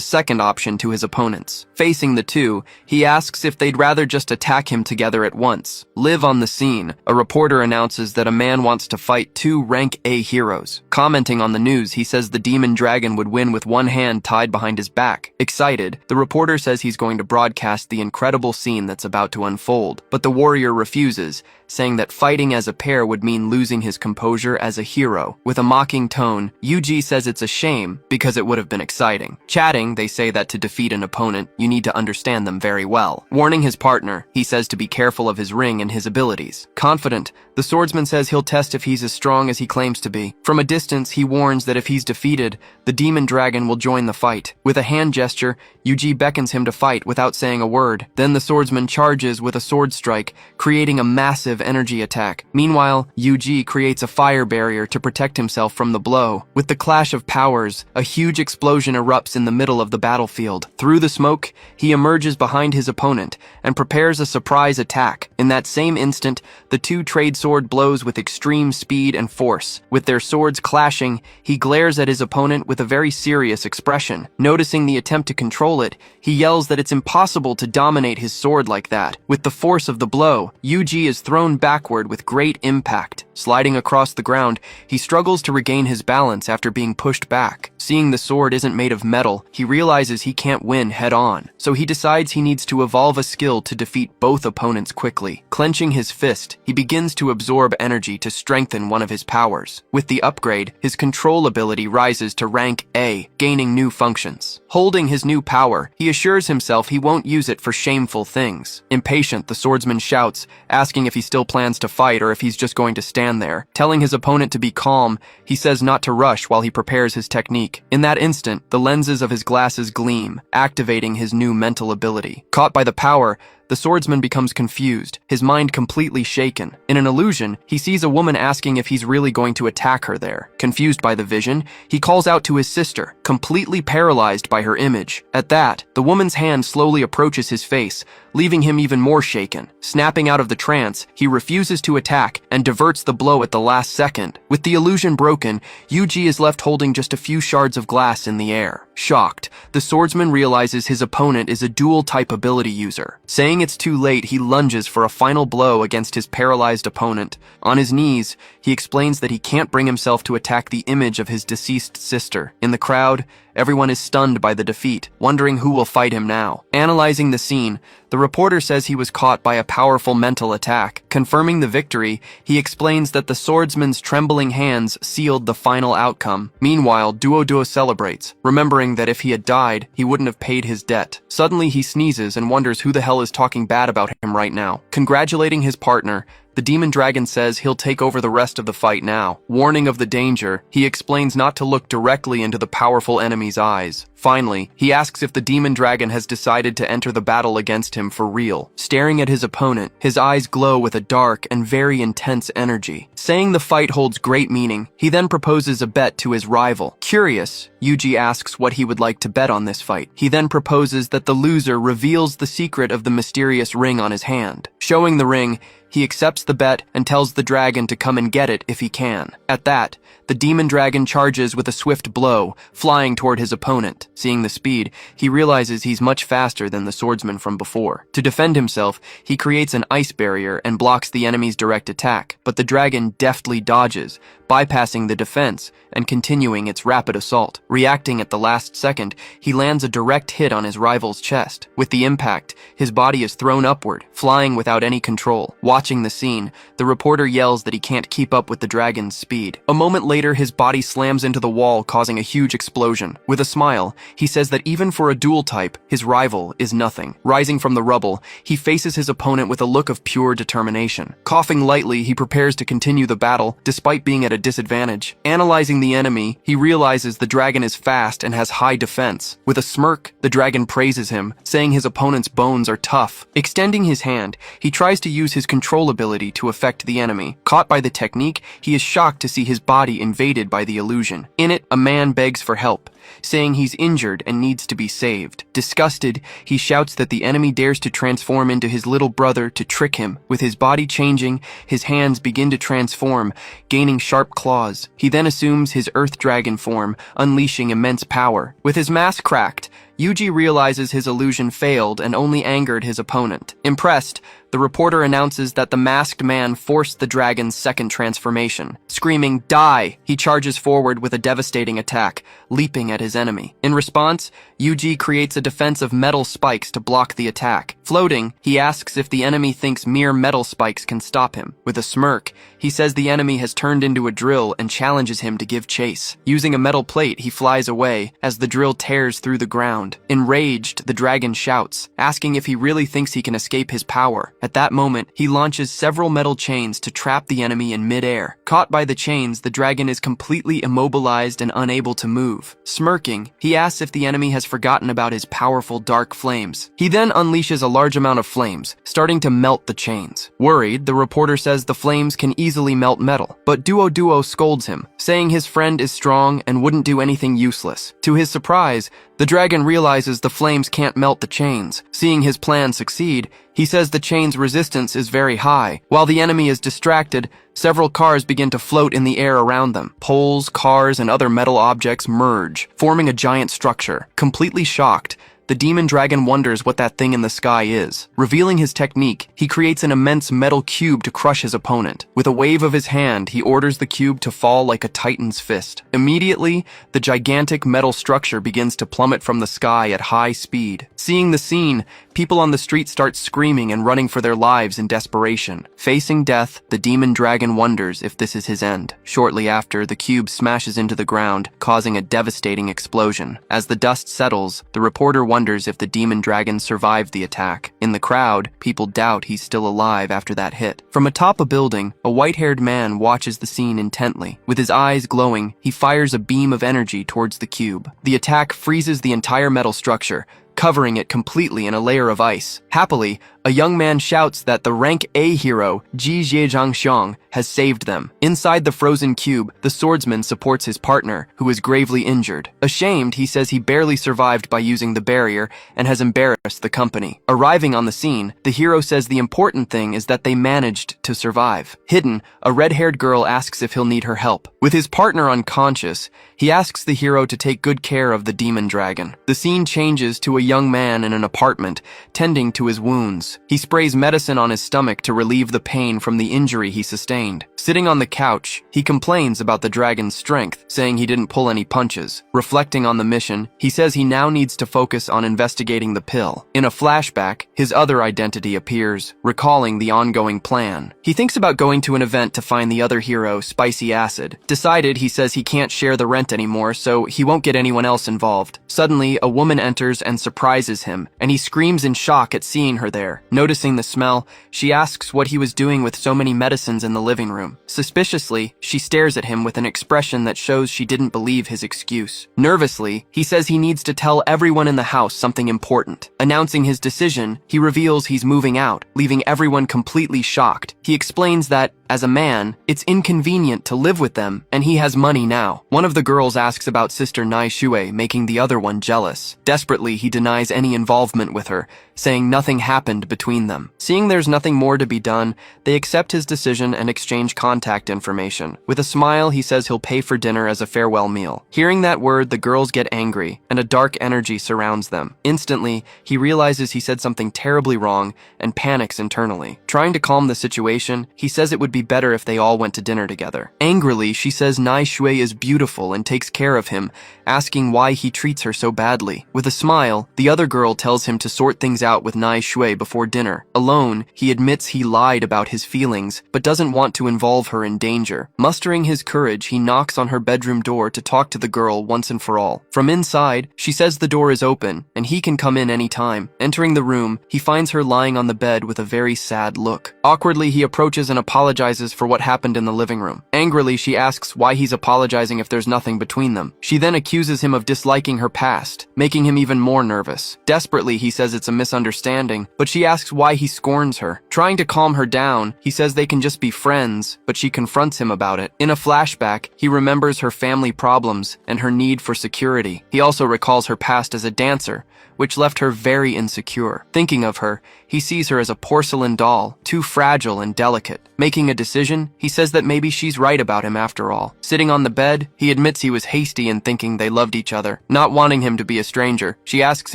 second option to his opponents. Facing the two, he asks if they'd rather just attack him together at once. Live on the scene, a reporter announces that a man wants to fight two rank A heroes. Commenting on the news, he says the demon dragon would win with one hand tied behind his back. Excited, the reporter says he's going to broadcast the incredible scene that's about to unfold, but the warrior refuses, saying that fighting as a pair would mean losing his composure as a hero. With a mocking tone, Yuji says it's a shame because it would have been exciting. Chatting, they say that to defeat an opponent, you need to understand them very well. Warning his partner, he says to be careful of his ring and his abilities. Confident, the swordsman says he'll test if he's as strong as he claims to be. From a distance, he warns that if he's defeated, the demon dragon will join the fight. With a hand gesture, Yuji beckons him to fight without saying a word. Then the swordsman charges with a sword strike, creating a massive energy attack. Meanwhile, Yuji creates a fire barrier to protect himself from the blow. With the clash of powers, a huge explosion erupts in the middle of the battlefield. Through the smoke, he emerges behind his opponent and prepares a surprise attack. In that same instant, the two trade sword blows with extreme speed and force. With their swords clashing, he glares at his opponent with a very serious expression. Noticing the attempt to control it, he yells that it's impossible to dominate his sword like that. With the force of the blow, Yuji is thrown backward with great impact. Sliding across the ground, he struggles to regain his balance after being pushed back. Seeing the sword isn't made of metal, he realizes he can't win head-on, so he decides he needs to evolve a skill to defeat both opponents quickly. Clenching his fist, he begins to absorb energy to strengthen one of his powers. With the upgrade, his control ability rises to rank A, gaining new functions. Holding his new power, he assures himself he won't use it for shameful things. Impatient, the swordsman shouts, asking if he still plans to fight or if he's just going to stand there. Telling his opponent to be calm, he says not to rush while he prepares his technique. In that instant, the lenses of his glasses gleam, activating his new mental ability. Caught by the power, the The swordsman becomes confused, his mind completely shaken. In an illusion, he sees a woman asking if he's really going to attack her there. Confused by the vision, he calls out to his sister, completely paralyzed by her image. At that, the woman's hand slowly approaches his face, leaving him even more shaken. Snapping out of the trance, he refuses to attack and diverts the blow at the last second. With the illusion broken, Yuji is left holding just a few shards of glass in the air. Shocked, the swordsman realizes his opponent is a dual-type ability user. Saying it's too late, he lunges for a final blow against his paralyzed opponent. On his knees, he explains that he can't bring himself to attack the image of his deceased sister. In the crowd, everyone is stunned by the defeat, wondering who will fight him now. Analyzing the scene, the reporter says he was caught by a powerful mental attack. Confirming the victory, he explains that the swordsman's trembling hands sealed the final outcome. Meanwhile, Duo celebrates, remembering that if he had died, he wouldn't have paid his debt. Suddenly, he sneezes and wonders who the hell is talking bad about him right now. Congratulating his partner, the demon dragon says he'll take over the rest of the fight now. Warning of the danger, he explains not to look directly into the powerful enemy's eyes. Finally, he asks if the demon dragon has decided to enter the battle against him for real. Staring at his opponent, his eyes glow with a dark and very intense energy. Saying the fight holds great meaning, he then proposes a bet to his rival. Curious, Yuji asks what he would like to bet on this fight. He then proposes that the loser reveals the secret of the mysterious ring on his hand. Showing the ring, he accepts the bet and tells the dragon to come and get it if he can. At that, the demon dragon charges with a swift blow, flying toward his opponent. Seeing the speed, he realizes he's much faster than the swordsman from before. To defend himself, he creates an ice barrier and blocks the enemy's direct attack, but the dragon deftly dodges, bypassing the defense and continuing its rapid assault. Reacting at the last second, he lands a direct hit on his rival's chest. With the impact, his body is thrown upward, flying without any control. Watching the scene, the reporter yells that he can't keep up with the dragon's speed. A moment later, his body slams into the wall, causing a huge explosion. With a smile, he says that even for a dual type, his rival is nothing. Rising from the rubble, he faces his opponent with a look of pure determination. Coughing lightly, he prepares to continue the battle, despite being at a disadvantage. Analyzing the enemy, he realizes the dragon is fast and has high defense. With a smirk, the dragon praises him, saying his opponent's bones are tough. Extending his hand, he tries to use his control ability to affect the enemy. Caught by the technique, he is shocked to see his body invaded by the illusion. In it, a man begs for help, saying he's injured and needs to be saved. Disgusted, he shouts that the enemy dares to transform into his little brother to trick him. With his body changing, his hands begin to transform, gaining sharp claws. He then assumes his earth dragon form, unleashing immense power. With his mask cracked, Yuji realizes his illusion failed and only angered his opponent. Impressed, the reporter announces that the masked man forced the dragon's second transformation. Screaming, "Die!" he charges forward with a devastating attack, leaping at his enemy. In response, Yuji creates a defense of metal spikes to block the attack. Floating, he asks if the enemy thinks mere metal spikes can stop him. With a smirk, he says the enemy has turned into a drill and challenges him to give chase. Using a metal plate, he flies away as the drill tears through the ground. Enraged, the dragon shouts, asking if he really thinks he can escape his power. At that moment, he launches several metal chains to trap the enemy in midair. Caught by the chains, the dragon is completely immobilized and unable to move. Smirking, he asks if the enemy has forgotten about his powerful dark flames. He then unleashes a large amount of flames, starting to melt the chains. Worried, the reporter says the flames can easily melt metal, but Duo scolds him, saying his friend is strong and wouldn't do anything useless. To his surprise, the dragon realizes the flames can't melt the chains. Seeing his plan succeed, he says the chain's resistance is very high. While the enemy is distracted, several cars begin to float in the air around them. Poles, cars, and other metal objects merge, forming a giant structure. Completely shocked, the demon dragon wonders what that thing in the sky is. Revealing his technique, he creates an immense metal cube to crush his opponent. With a wave of his hand, he orders the cube to fall like a titan's fist. Immediately, the gigantic metal structure begins to plummet from the sky at high speed. Seeing the scene, people on the street start screaming and running for their lives in desperation. Facing death, the demon dragon wonders if this is his end. Shortly after, the cube smashes into the ground, causing a devastating explosion. As the dust settles, the reporter wonders if the demon dragon survived the attack. In the crowd, people doubt he's still alive after that hit. From atop a building, a white-haired man watches the scene intently. With his eyes glowing, he fires a beam of energy towards the cube. The attack freezes the entire metal structure, covering it completely in a layer of ice. Happily, a young man shouts that the rank A hero, Ji Zhejiangxiang, has saved them. Inside the frozen cube, the swordsman supports his partner, who is gravely injured. Ashamed, he says he barely survived by using the barrier and has embarrassed the company. Arriving on the scene, the hero says the important thing is that they managed to survive. Hidden, a red-haired girl asks if he'll need her help. With his partner unconscious, he asks the hero to take good care of the demon dragon. The scene changes to a young man in an apartment, tending to his wounds. He sprays medicine on his stomach to relieve the pain from the injury he sustained. Sitting on the couch, he complains about the dragon's strength, saying he didn't pull any punches. Reflecting on the mission, he says he now needs to focus on investigating the pill. In a flashback, his other identity appears, recalling the ongoing plan. He thinks about going to an event to find the other hero, Spicy Acid. Decided, he says he can't share the rent anymore, so he won't get anyone else involved. Suddenly, a woman enters and surprises him, and he screams in shock at seeing her there. Noticing the smell, she asks what he was doing with so many medicines in the living room. Suspiciously, she stares at him with an expression that shows she didn't believe his excuse. Nervously, he says he needs to tell everyone in the house something important. Announcing his decision, he reveals he's moving out, leaving everyone completely shocked. He explains that, as a man, it's inconvenient to live with them, and he has money now. One of the girls asks about Sister Nai Shui, making the other one jealous. Desperately, he denies any involvement with her, saying nothing happened between them. Seeing there's nothing more to be done, they accept his decision and exchange contact information. With a smile, he says he'll pay for dinner as a farewell meal. Hearing that word, the girls get angry, and a dark energy surrounds them. Instantly, he realizes he said something terribly wrong and panics internally. Trying to calm the situation, he says it would be better if they all went to dinner together. Angrily, she says Nai Shui is beautiful and takes care of him, asking why he treats her so badly. With a smile, the other girl tells him to sort things out with Nai Shui before dinner. Alone, he admits he lied about his feelings, but doesn't want to involve her in danger. Mustering his courage, he knocks on her bedroom door to talk to the girl once and for all. From inside, she says the door is open, and he can come in any time. Entering the room, he finds her lying on the bed with a very sad look. Awkwardly, he approaches and apologizes for what happened in the living room. Angrily, she asks why he's apologizing if there's nothing between them. She then accuses him of disliking her past, making him even more nervous. Desperately, he says it's a misunderstanding, but she asks why he scorns her. Trying to calm her down, he says they can just be friends, but she confronts him about it. In a flashback, he remembers her family problems and her need for security. He also recalls her past as a dancer, which left her very insecure. Thinking of her, he sees her as a porcelain doll, too fragile and delicate. Making a decision, he says that maybe she's right about him after all. Sitting on the bed, he admits he was hasty in thinking they loved each other. Not wanting him to be a stranger, she asks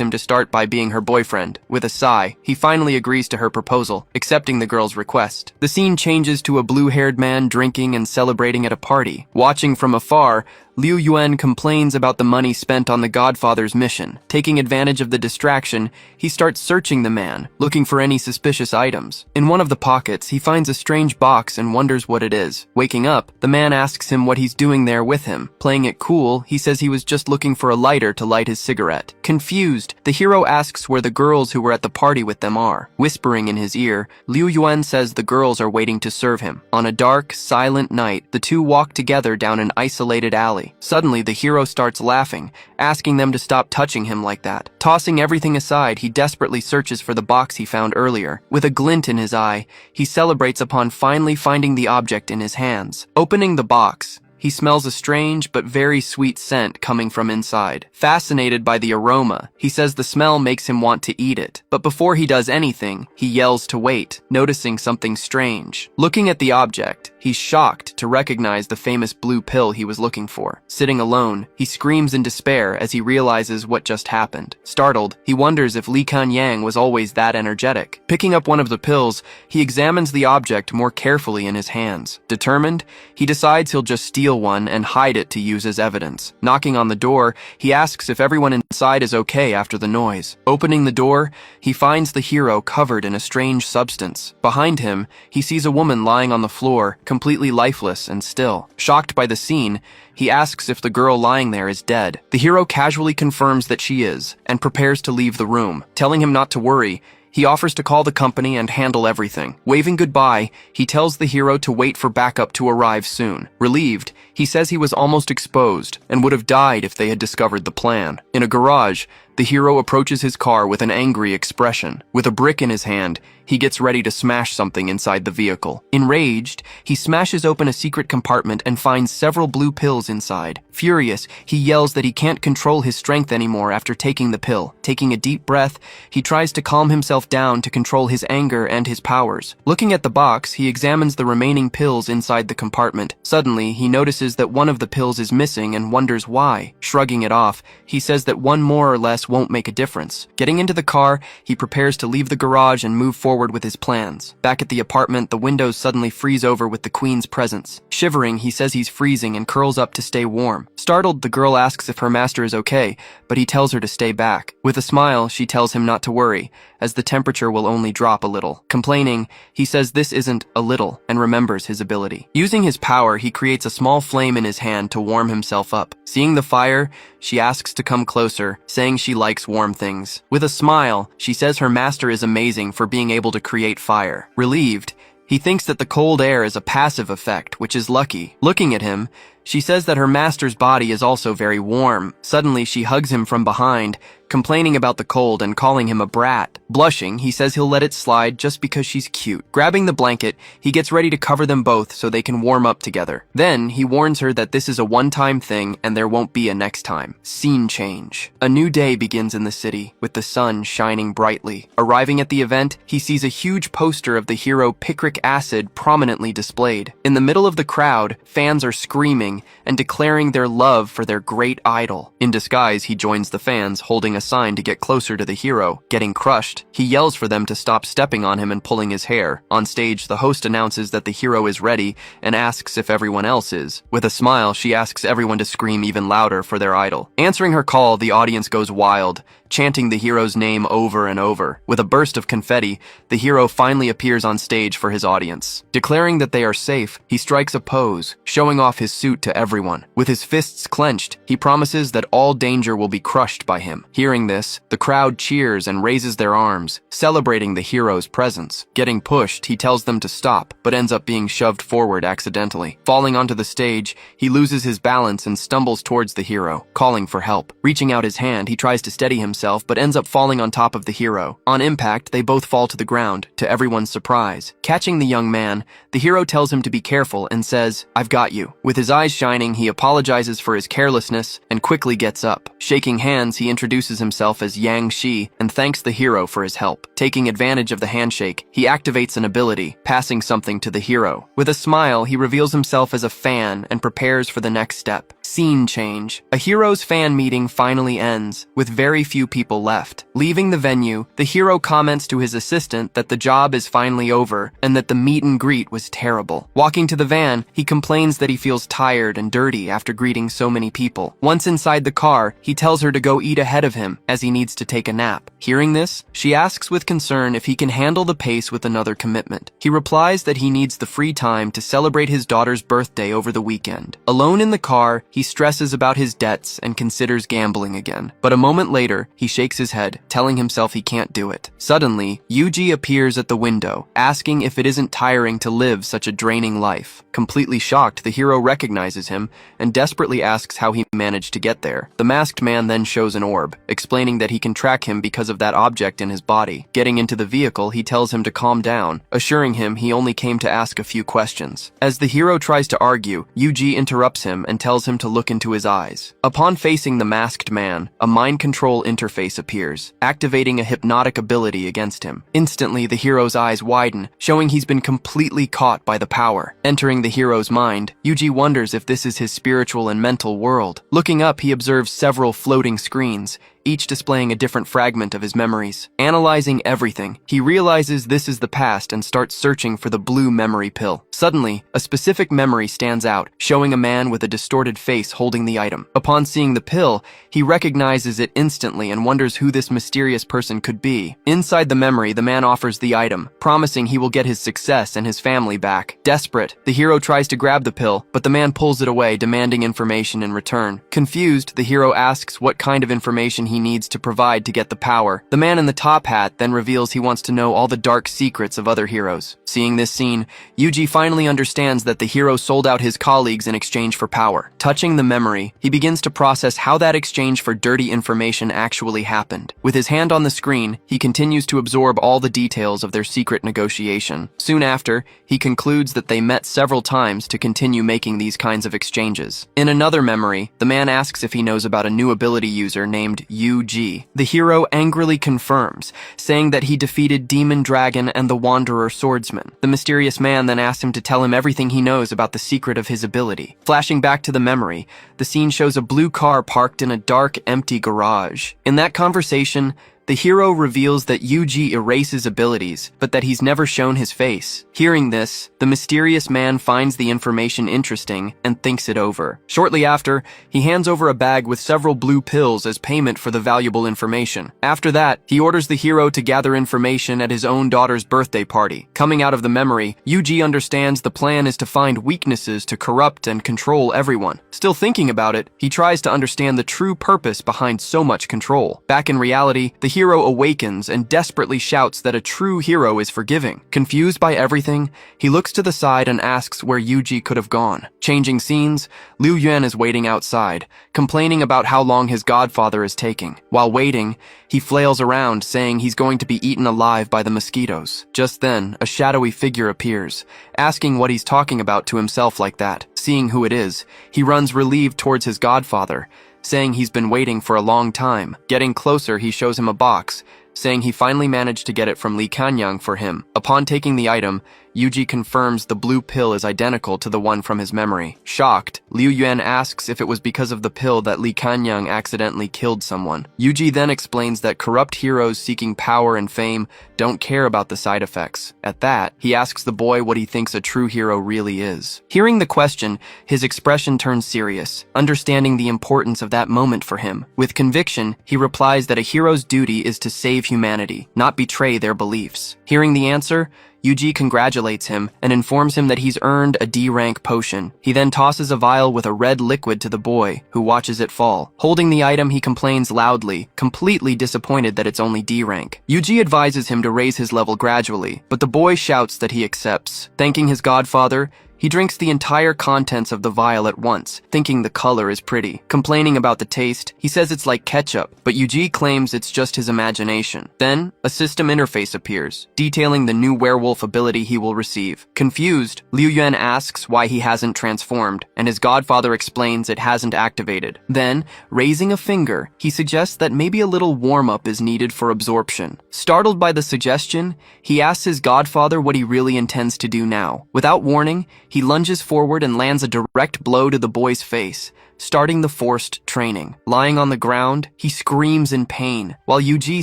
him to start by being her boyfriend. With a sigh, he finally agrees to her proposal, accepting the girl's request. The scene changes to a blue-haired man drinking and celebrating at a party. Watching from afar, Liu Yuan complains about the money spent on the Godfather's mission. Taking advantage of the distraction, he starts searching the man, looking for any suspicious items. In one of the pockets, he finds a strange box and wonders what it is. Waking up, the man asks him what he's doing there with him. Playing it cool, he says he was just looking for a lighter to light his cigarette. Confused, the hero asks where the girls who were at the party with them are. Whispering in his ear, Liu Yuan says the girls are waiting to serve him. On a dark, silent night, the two walk together down an isolated alley. Suddenly, the hero starts laughing, asking them to stop touching him like that. Tossing everything aside, he desperately searches for the box he found earlier. With a glint in his eye, he celebrates upon finally finding the object in his hands. Opening the box, he smells a strange but very sweet scent coming from inside. Fascinated by the aroma, he says the smell makes him want to eat it. But before he does anything, he yells to wait, noticing something strange. Looking at the object, he's shocked to recognize the famous blue pill he was looking for. Sitting alone, he screams in despair as he realizes what just happened. Startled, he wonders if Li Kanyang was always that energetic. Picking up one of the pills, he examines the object more carefully in his hands. Determined, he decides he'll just steal one and hide it to use as evidence. Knocking on the door, he asks if everyone inside is okay after the noise. Opening the door, he finds the hero covered in a strange substance. Behind him, he sees a woman lying on the floor, completely lifeless and still. Shocked by the scene, he asks if the girl lying there is dead. The hero casually confirms that she is, and prepares to leave the room. Telling him not to worry, he offers to call the company and handle everything. Waving goodbye, he tells the hero to wait for backup to arrive soon. Relieved, He says he was almost exposed and would have died if they had discovered the plan. In a garage, the hero approaches his car with an angry expression. With a brick in his hand, he gets ready to smash something inside the vehicle. Enraged, he smashes open a secret compartment and finds several blue pills inside. Furious, he yells that he can't control his strength anymore after taking the pill. Taking a deep breath, he tries to calm himself down to control his anger and his powers. Looking at the box, he examines the remaining pills inside the compartment. Suddenly, he notices that one of the pills is missing and wonders why. Shrugging it off, he says that one more or less won't make a difference. Getting into the car, he prepares to leave the garage and move forward with his plans. Back at the apartment, the windows suddenly freeze over with the queen's presence. Shivering, he says he's freezing and curls up to stay warm. Startled, the girl asks if her master is okay, but he tells her to stay back. With a smile, she tells him not to worry, as the temperature will only drop a little. Complaining, he says this isn't a little and remembers his ability. Using his power, he creates a small flame in his hand to warm himself up. Seeing the fire, she asks to come closer, saying she likes warm things. With a smile, she says her master is amazing for being able to create fire. Relieved, he thinks that the cold air is a passive effect, which is lucky. Looking at him, she says that her master's body is also very warm. Suddenly, she hugs him from behind, complaining about the cold and calling him a brat. Blushing, he says he'll let it slide just because she's cute. Grabbing the blanket, he gets ready to cover them both so they can warm up together. Then, he warns her that this is a one-time thing and there won't be a next time. Scene change. A new day begins in the city, with the sun shining brightly. Arriving at the event, he sees a huge poster of the hero Picric Acid prominently displayed. In the middle of the crowd, fans are screaming and declaring their love for their great idol. In disguise, he joins the fans, holding a sign to get closer to the hero. Getting crushed, he yells for them to stop stepping on him and pulling his hair. On stage, the host announces that the hero is ready and asks if everyone else is. With a smile, she asks everyone to scream even louder for their idol. Answering her call, the audience goes wild, chanting the hero's name over and over. With a burst of confetti, the hero finally appears on stage for his audience. Declaring that they are safe, he strikes a pose, showing off his suit to everyone. With his fists clenched, he promises that all danger will be crushed by him. Hearing this, the crowd cheers and raises their arms, celebrating the hero's presence. Getting pushed, he tells them to stop, but ends up being shoved forward accidentally. Falling onto the stage, he loses his balance and stumbles towards the hero, calling for help. Reaching out his hand, he tries to steady himself, but ends up falling on top of the hero. On impact, they both fall to the ground, to everyone's surprise. Catching the young man, the hero tells him to be careful and says, "I've got you." With his eyes shining, he apologizes for his carelessness and quickly gets up. Shaking hands, he introduces himself as Yang Shi and thanks the hero for his help. Taking advantage of the handshake, he activates an ability, passing something to the hero. With a smile, he reveals himself as a fan and prepares for the next step. Scene change. A hero's fan meeting finally ends, with very few people left. Leaving the venue, the hero comments to his assistant that the job is finally over and that the meet and greet was terrible. Walking to the van, he complains that he feels tired and dirty after greeting so many people. Once inside the car, he tells her to go eat ahead of him as he needs to take a nap. Hearing this, she asks with concern if he can handle the pace with another commitment. He replies that he needs the free time to celebrate his daughter's birthday over the weekend. Alone in the car, he stresses about his debts and considers gambling again. But a moment later, he shakes his head, telling himself he can't do it. Suddenly, Yuji appears at the window, asking if it isn't tiring to live such a draining life. Completely shocked, the hero recognizes him and desperately asks how he managed to get there. The masked man then shows an orb, explaining that he can track him because of that object in his body. Getting into the vehicle, he tells him to calm down, assuring him he only came to ask a few questions. As the hero tries to argue, Yuji interrupts him and tells him to look into his eyes. Upon facing the masked man, a mind control interface appears, activating a hypnotic ability against him. Instantly, the hero's eyes widen, showing he's been completely caught by the power. Entering the hero's mind, Yuji wonders if this is his spiritual and mental world. Looking up, he observes several floating screens, each displaying a different fragment of his memories. Analyzing everything, he realizes this is the past and starts searching for the blue memory pill. Suddenly, a specific memory stands out, showing a man with a distorted face holding the item. Upon seeing the pill, he recognizes it instantly and wonders who this mysterious person could be. Inside the memory, the man offers the item, promising he will get his success and his family back. Desperate, the hero tries to grab the pill, but the man pulls it away, demanding information in return. Confused, the hero asks what kind of information he needs to provide to get the power. The man in the top hat then reveals he wants to know all the dark secrets of other heroes. Seeing this scene, Yuji finally understands that the hero sold out his colleagues in exchange for power. Touching the memory, he begins to process how that exchange for dirty information actually happened. With his hand on the screen, he continues to absorb all the details of their secret negotiation. Soon after, he concludes that they met several times to continue making these kinds of exchanges. In another memory, the man asks if he knows about a new ability user named UG. The hero angrily confirms, saying that he defeated Demon Dragon and the Wanderer Swordsman. The mysterious man then asks him to tell him everything he knows about the secret of his ability. Flashing back to the memory, the scene shows a blue car parked in a dark, empty garage. In that conversation, the hero reveals that Yuji erases abilities, but that he's never shown his face. Hearing this, the mysterious man finds the information interesting and thinks it over. Shortly after, he hands over a bag with several blue pills as payment for the valuable information. After that, he orders the hero to gather information at his own daughter's birthday party. Coming out of the memory, Yuji understands the plan is to find weaknesses to corrupt and control everyone. Still thinking about it, he tries to understand the true purpose behind so much control. Back in reality, the hero awakens and desperately shouts that a true hero is forgiving. Confused by everything, he looks to the side and asks where Yuji could have gone. Changing scenes, Liu Yuan is waiting outside, complaining about how long his godfather is taking. While waiting, he flails around, saying he's going to be eaten alive by the mosquitoes. Just then, a shadowy figure appears, asking what he's talking about to himself like that. Seeing who it is, he runs relieved towards his godfather, saying he's been waiting for a long time. Getting closer, he shows him a box, saying he finally managed to get it from Li Kanyang for him. Upon taking the item, Yuji confirms the blue pill is identical to the one from his memory. Shocked, Liu Yuan asks if it was because of the pill that Li Kanyang accidentally killed someone. Yuji then explains that corrupt heroes seeking power and fame don't care about the side effects. At that, he asks the boy what he thinks a true hero really is. Hearing the question, his expression turns serious, understanding the importance of that moment for him. With conviction, he replies that a hero's duty is to save humanity, not betray their beliefs. Hearing the answer, Yuji congratulates him and informs him that he's earned a D-rank potion. He then tosses a vial with a red liquid to the boy, who watches it fall. Holding the item, he complains loudly, completely disappointed that it's only D-rank. Yuji advises him to raise his level gradually, but the boy shouts that he accepts. Thanking his godfather, he drinks the entire contents of the vial at once, thinking the color is pretty. Complaining about the taste, he says it's like ketchup, but Yuji claims it's just his imagination. Then, a system interface appears, detailing the new werewolf ability he will receive. Confused, Liu Yuan asks why he hasn't transformed, and his godfather explains it hasn't activated. Then, raising a finger, he suggests that maybe a little warm-up is needed for absorption. Startled by the suggestion, he asks his godfather what he really intends to do now. Without warning, he lunges forward and lands a direct blow to the boy's face, starting the forced training. Lying on the ground, he screams in pain, while Yuji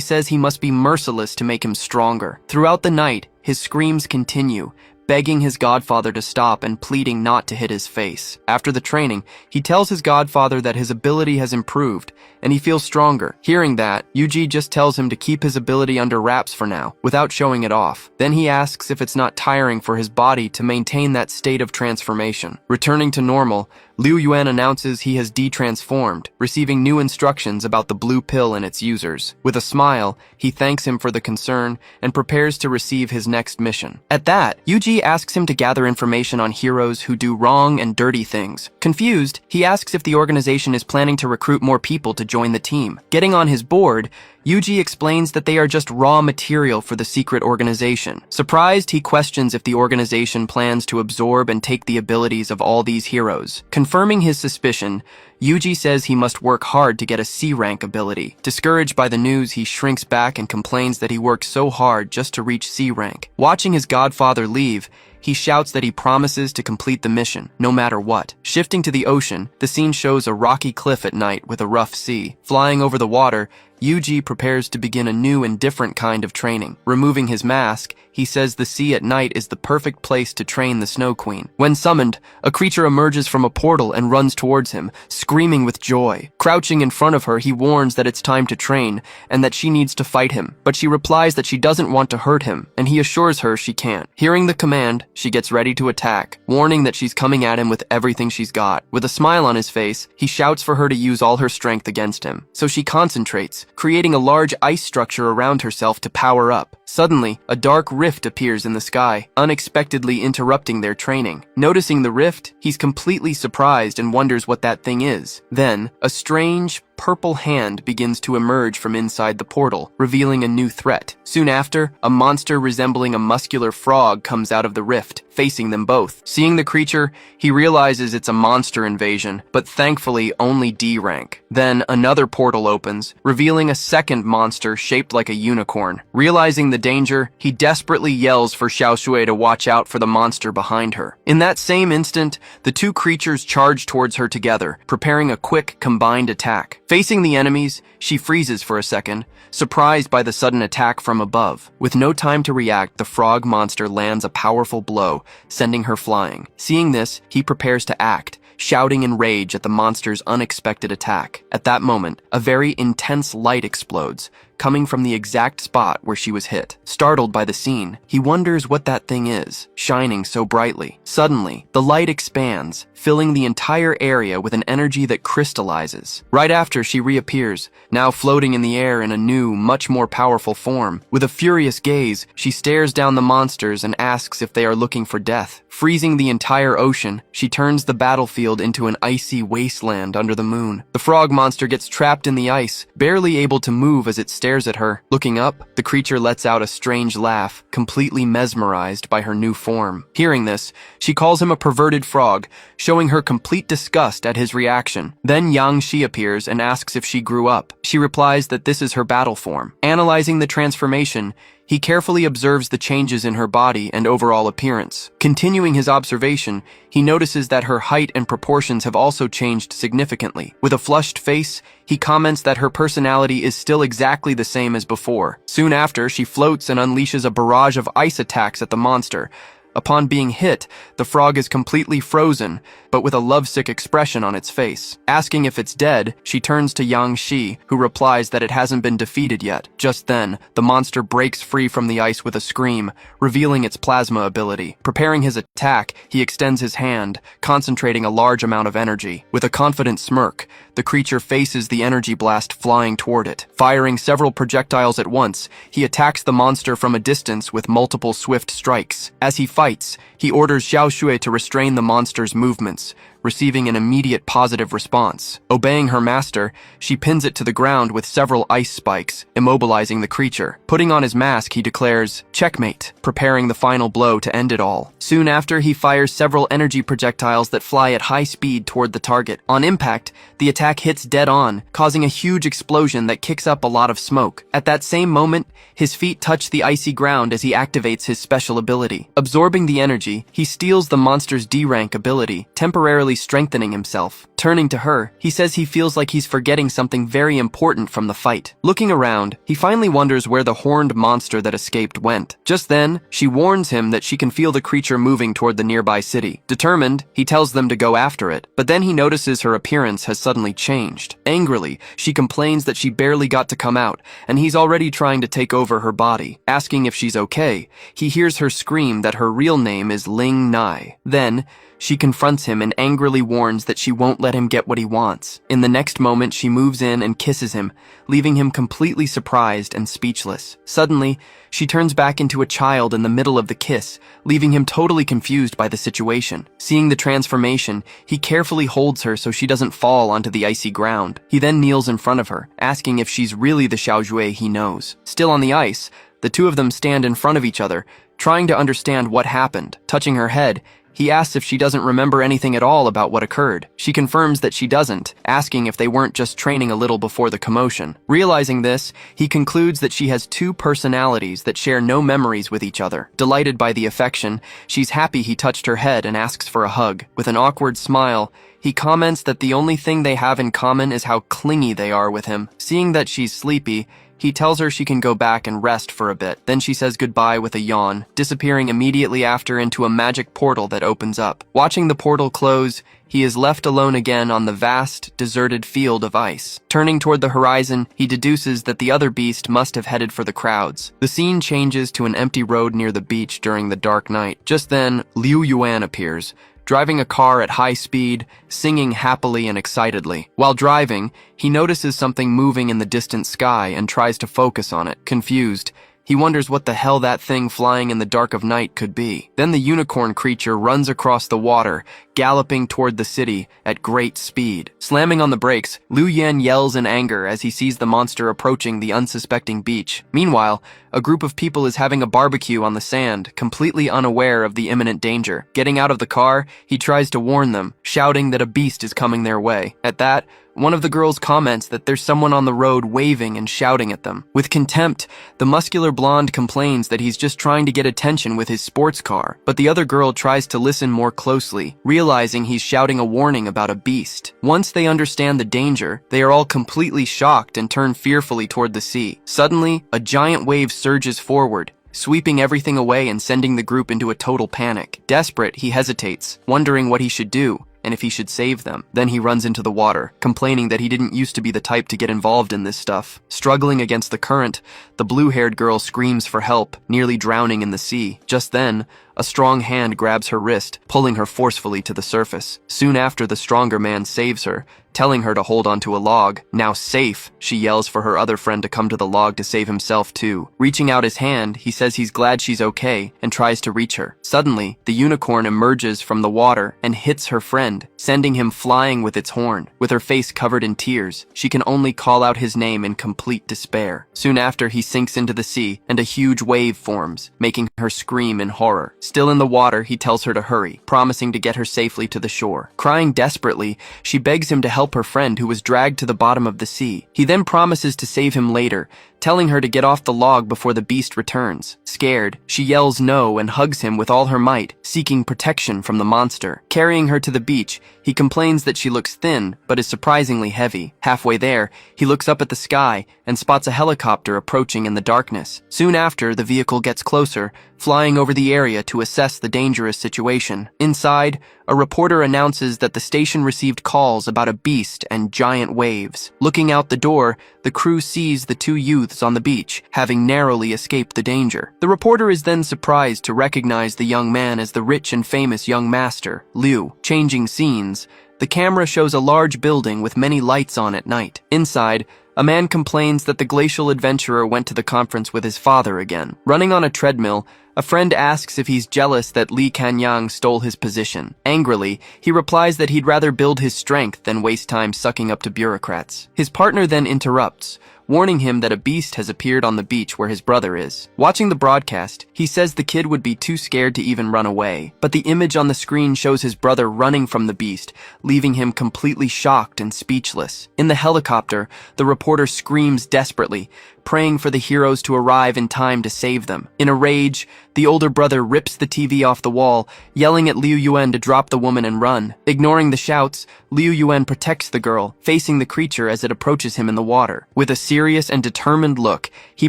says he must be merciless to make him stronger. Throughout the night, his screams continue, begging his godfather to stop and pleading not to hit his face. After the training, he tells his godfather that his ability has improved, and he feels stronger. Hearing that, Yuji just tells him to keep his ability under wraps for now, without showing it off. Then he asks if it's not tiring for his body to maintain that state of transformation. Returning to normal, Liu Yuan announces he has de-transformed, receiving new instructions about the blue pill and its users. With a smile, he thanks him for the concern and prepares to receive his next mission. At that, Yuji asks him to gather information on heroes who do wrong and dirty things. Confused, he asks if the organization is planning to recruit more people to join the team. Getting on his board, Yuji explains that they are just raw material for the secret organization. Surprised, he questions if the organization plans to absorb and take the abilities of all these heroes. Confirming his suspicion, Yuji says he must work hard to get a C-rank ability. Discouraged by the news, he shrinks back and complains that he worked so hard just to reach C-rank. Watching his godfather leave, he shouts that he promises to complete the mission, no matter what. Shifting to the ocean, the scene shows a rocky cliff at night with a rough sea. Flying over the water, Yuji prepares to begin a new and different kind of training. Removing his mask, he says the sea at night is the perfect place to train the Snow Queen. When summoned, a creature emerges from a portal and runs towards him, screaming with joy. Crouching in front of her, he warns that it's time to train and that she needs to fight him, but she replies that she doesn't want to hurt him, and he assures her she can't. Hearing the command, she gets ready to attack, warning that she's coming at him with everything she's got. With a smile on his face, he shouts for her to use all her strength against him. So she concentrates, creating a large ice structure around herself to power up. Suddenly, a dark rift appears in the sky, unexpectedly interrupting their training. Noticing the rift, he's completely surprised and wonders what that thing is. Then, a strange, purple hand begins to emerge from inside the portal, revealing a new threat. Soon after, a monster resembling a muscular frog comes out of the rift, facing them both. Seeing the creature, he realizes it's a monster invasion, but thankfully only D rank. Then another portal opens, revealing a second monster shaped like a unicorn. Realizing the danger, he desperately yells for Xiaoshui to watch out for the monster behind her. In that same instant, the two creatures charge towards her together, preparing a quick, combined attack. Facing the enemies, she freezes for a second, surprised by the sudden attack from above. With no time to react, the frog monster lands a powerful blow, sending her flying. Seeing this, he prepares to act, shouting in rage at the monster's unexpected attack. At that moment, a very intense light explodes, coming from the exact spot where she was hit. Startled by the scene, he wonders what that thing is, shining so brightly. Suddenly, the light expands, filling the entire area with an energy that crystallizes. Right after, she reappears, now floating in the air in a new, much more powerful form. With a furious gaze, she stares down the monsters and asks if they are looking for death. Freezing the entire ocean, she turns the battlefield into an icy wasteland under the moon. The frog monster gets trapped in the ice, barely able to move as it stares at her. Looking up, the creature lets out a strange laugh, completely mesmerized by her new form. Hearing this, she calls him a perverted frog, showing her complete disgust at his reaction. Then Yang Shi appears and asks if she grew up. She replies that this is her battle form. Analyzing the transformation, he carefully observes the changes in her body and overall appearance. Continuing his observation, he notices that her height and proportions have also changed significantly. With a flushed face, he comments that her personality is still exactly the same as before. Soon after, she floats and unleashes a barrage of ice attacks at the monster. Upon being hit, the frog is completely frozen, but with a lovesick expression on its face. Asking if it's dead, she turns to Yang Shi, who replies that it hasn't been defeated yet. Just then, the monster breaks free from the ice with a scream, revealing its plasma ability. Preparing his attack, he extends his hand, concentrating a large amount of energy. With a confident smirk, the creature faces the energy blast flying toward it. Firing several projectiles at once, he attacks the monster from a distance with multiple swift strikes. As he fights, he orders Xiaoshui to restrain the monster's movements, receiving an immediate positive response. Obeying her master, she pins it to the ground with several ice spikes, immobilizing the creature. Putting on his mask, he declares, "Checkmate," preparing the final blow to end it all. Soon after, he fires several energy projectiles that fly at high speed toward the target. On impact, the attack hits dead on, causing a huge explosion that kicks up a lot of smoke. At that same moment, his feet touch the icy ground as he activates his special ability. Absorbing the energy, he steals the monster's D-rank ability, temporarily strengthening himself. Turning to her, he says he feels like he's forgetting something very important from the fight. Looking around, he finally wonders where the horned monster that escaped went. Just then, she warns him that she can feel the creature moving toward the nearby city. Determined, he tells them to go after it, but then he notices her appearance has suddenly changed. Angrily, she complains that she barely got to come out, and he's already trying to take over her body. Asking if she's okay, he hears her scream that her real name is Ling Nai. Then, she confronts him and angrily warns that she won't let him get what he wants. In the next moment, she moves in and kisses him, leaving him completely surprised and speechless. Suddenly, she turns back into a child in the middle of the kiss, leaving him totally confused by the situation. Seeing the transformation, he carefully holds her so she doesn't fall onto the icy ground. He then kneels in front of her, asking if she's really the Xiaojue he knows. Still on the ice, the two of them stand in front of each other, trying to understand what happened. Touching her head, He asks if she doesn't remember anything at all about what occurred. She confirms that she doesn't, asking if they weren't just training a little before the commotion. Realizing this, he concludes that she has two personalities that share no memories with each other. Delighted by the affection, she's happy he touched her head and asks for a hug. With an awkward smile, he comments that the only thing they have in common is how clingy they are with him. Seeing that she's sleepy, he tells her she can go back and rest for a bit. Then she says goodbye with a yawn, disappearing immediately after into a magic portal that opens up. Watching the portal close, he is left alone again on the vast, deserted field of ice. Turning toward the horizon, he deduces that the other beast must have headed for the crowds. The scene changes to an empty road near the beach during the dark night. Just then, Liu Yuan appears, driving a car at high speed, singing happily and excitedly. While driving, he notices something moving in the distant sky and tries to focus on it. Confused, he wonders what the hell that thing flying in the dark of night could be. Then the unicorn creature runs across the water, galloping toward the city at great speed. Slamming on the brakes, Liu Yan yells in anger as he sees the monster approaching the unsuspecting beach. Meanwhile, a group of people is having a barbecue on the sand, completely unaware of the imminent danger. Getting out of the car, he tries to warn them, shouting that a beast is coming their way. At that, one of the girls comments that there's someone on the road waving and shouting at them. With contempt, the muscular blonde complains that he's just trying to get attention with his sports car, but the other girl tries to listen more closely, realizing he's shouting a warning about a beast. Once they understand the danger, they are all completely shocked and turn fearfully toward the sea. Suddenly, a giant wave surges forward, sweeping everything away and sending the group into a total panic. Desperate, he hesitates, wondering what he should do and if he should save them. Then he runs into the water, complaining that he didn't used to be the type to get involved in this stuff. Struggling against the current, the blue-haired girl screams for help, nearly drowning in the sea. Just then, a strong hand grabs her wrist, pulling her forcefully to the surface. Soon after, the stronger man saves her, telling her to hold onto a log. Now safe, she yells for her other friend to come to the log to save himself too. Reaching out his hand, he says he's glad she's okay and tries to reach her. Suddenly, the unicorn emerges from the water and hits her friend, sending him flying with its horn. With her face covered in tears, she can only call out his name in complete despair. Soon after, he sinks into the sea and a huge wave forms, making her scream in horror. Still in the water, he tells her to hurry, promising to get her safely to the shore. Crying desperately, she begs him to help her friend who was dragged to the bottom of the sea. He then promises to save him later, telling her to get off the log before the beast returns. Scared, she yells no and hugs him with all her might, seeking protection from the monster. Carrying her to the beach, he complains that she looks thin, but is surprisingly heavy. Halfway there, he looks up at the sky and spots a helicopter approaching in the darkness. Soon after, the vehicle gets closer, flying over the area to assess the dangerous situation. Inside, a reporter announces that the station received calls about a beast and giant waves. Looking out the door, the crew sees the two youths on the beach, having narrowly escaped the danger. The reporter is then surprised to recognize the young man as the rich and famous young master, Liu. Changing scenes, the camera shows a large building with many lights on at night. Inside, a man complains that the glacial adventurer went to the conference with his father again. Running on a treadmill, a friend asks if he's jealous that Li Kanyang stole his position. Angrily, he replies that he'd rather build his strength than waste time sucking up to bureaucrats. His partner then interrupts, warning him that a beast has appeared on the beach where his brother is. Watching the broadcast, he says the kid would be too scared to even run away, but the image on the screen shows his brother running from the beast, leaving him completely shocked and speechless. In the helicopter, the reporter screams desperately, praying for the heroes to arrive in time to save them. In a rage, the older brother rips the TV off the wall, yelling at Liu Yuan to drop the woman and run. Ignoring the shouts, Liu Yuan protects the girl, facing the creature as it approaches him in the water. With a serious and determined look, he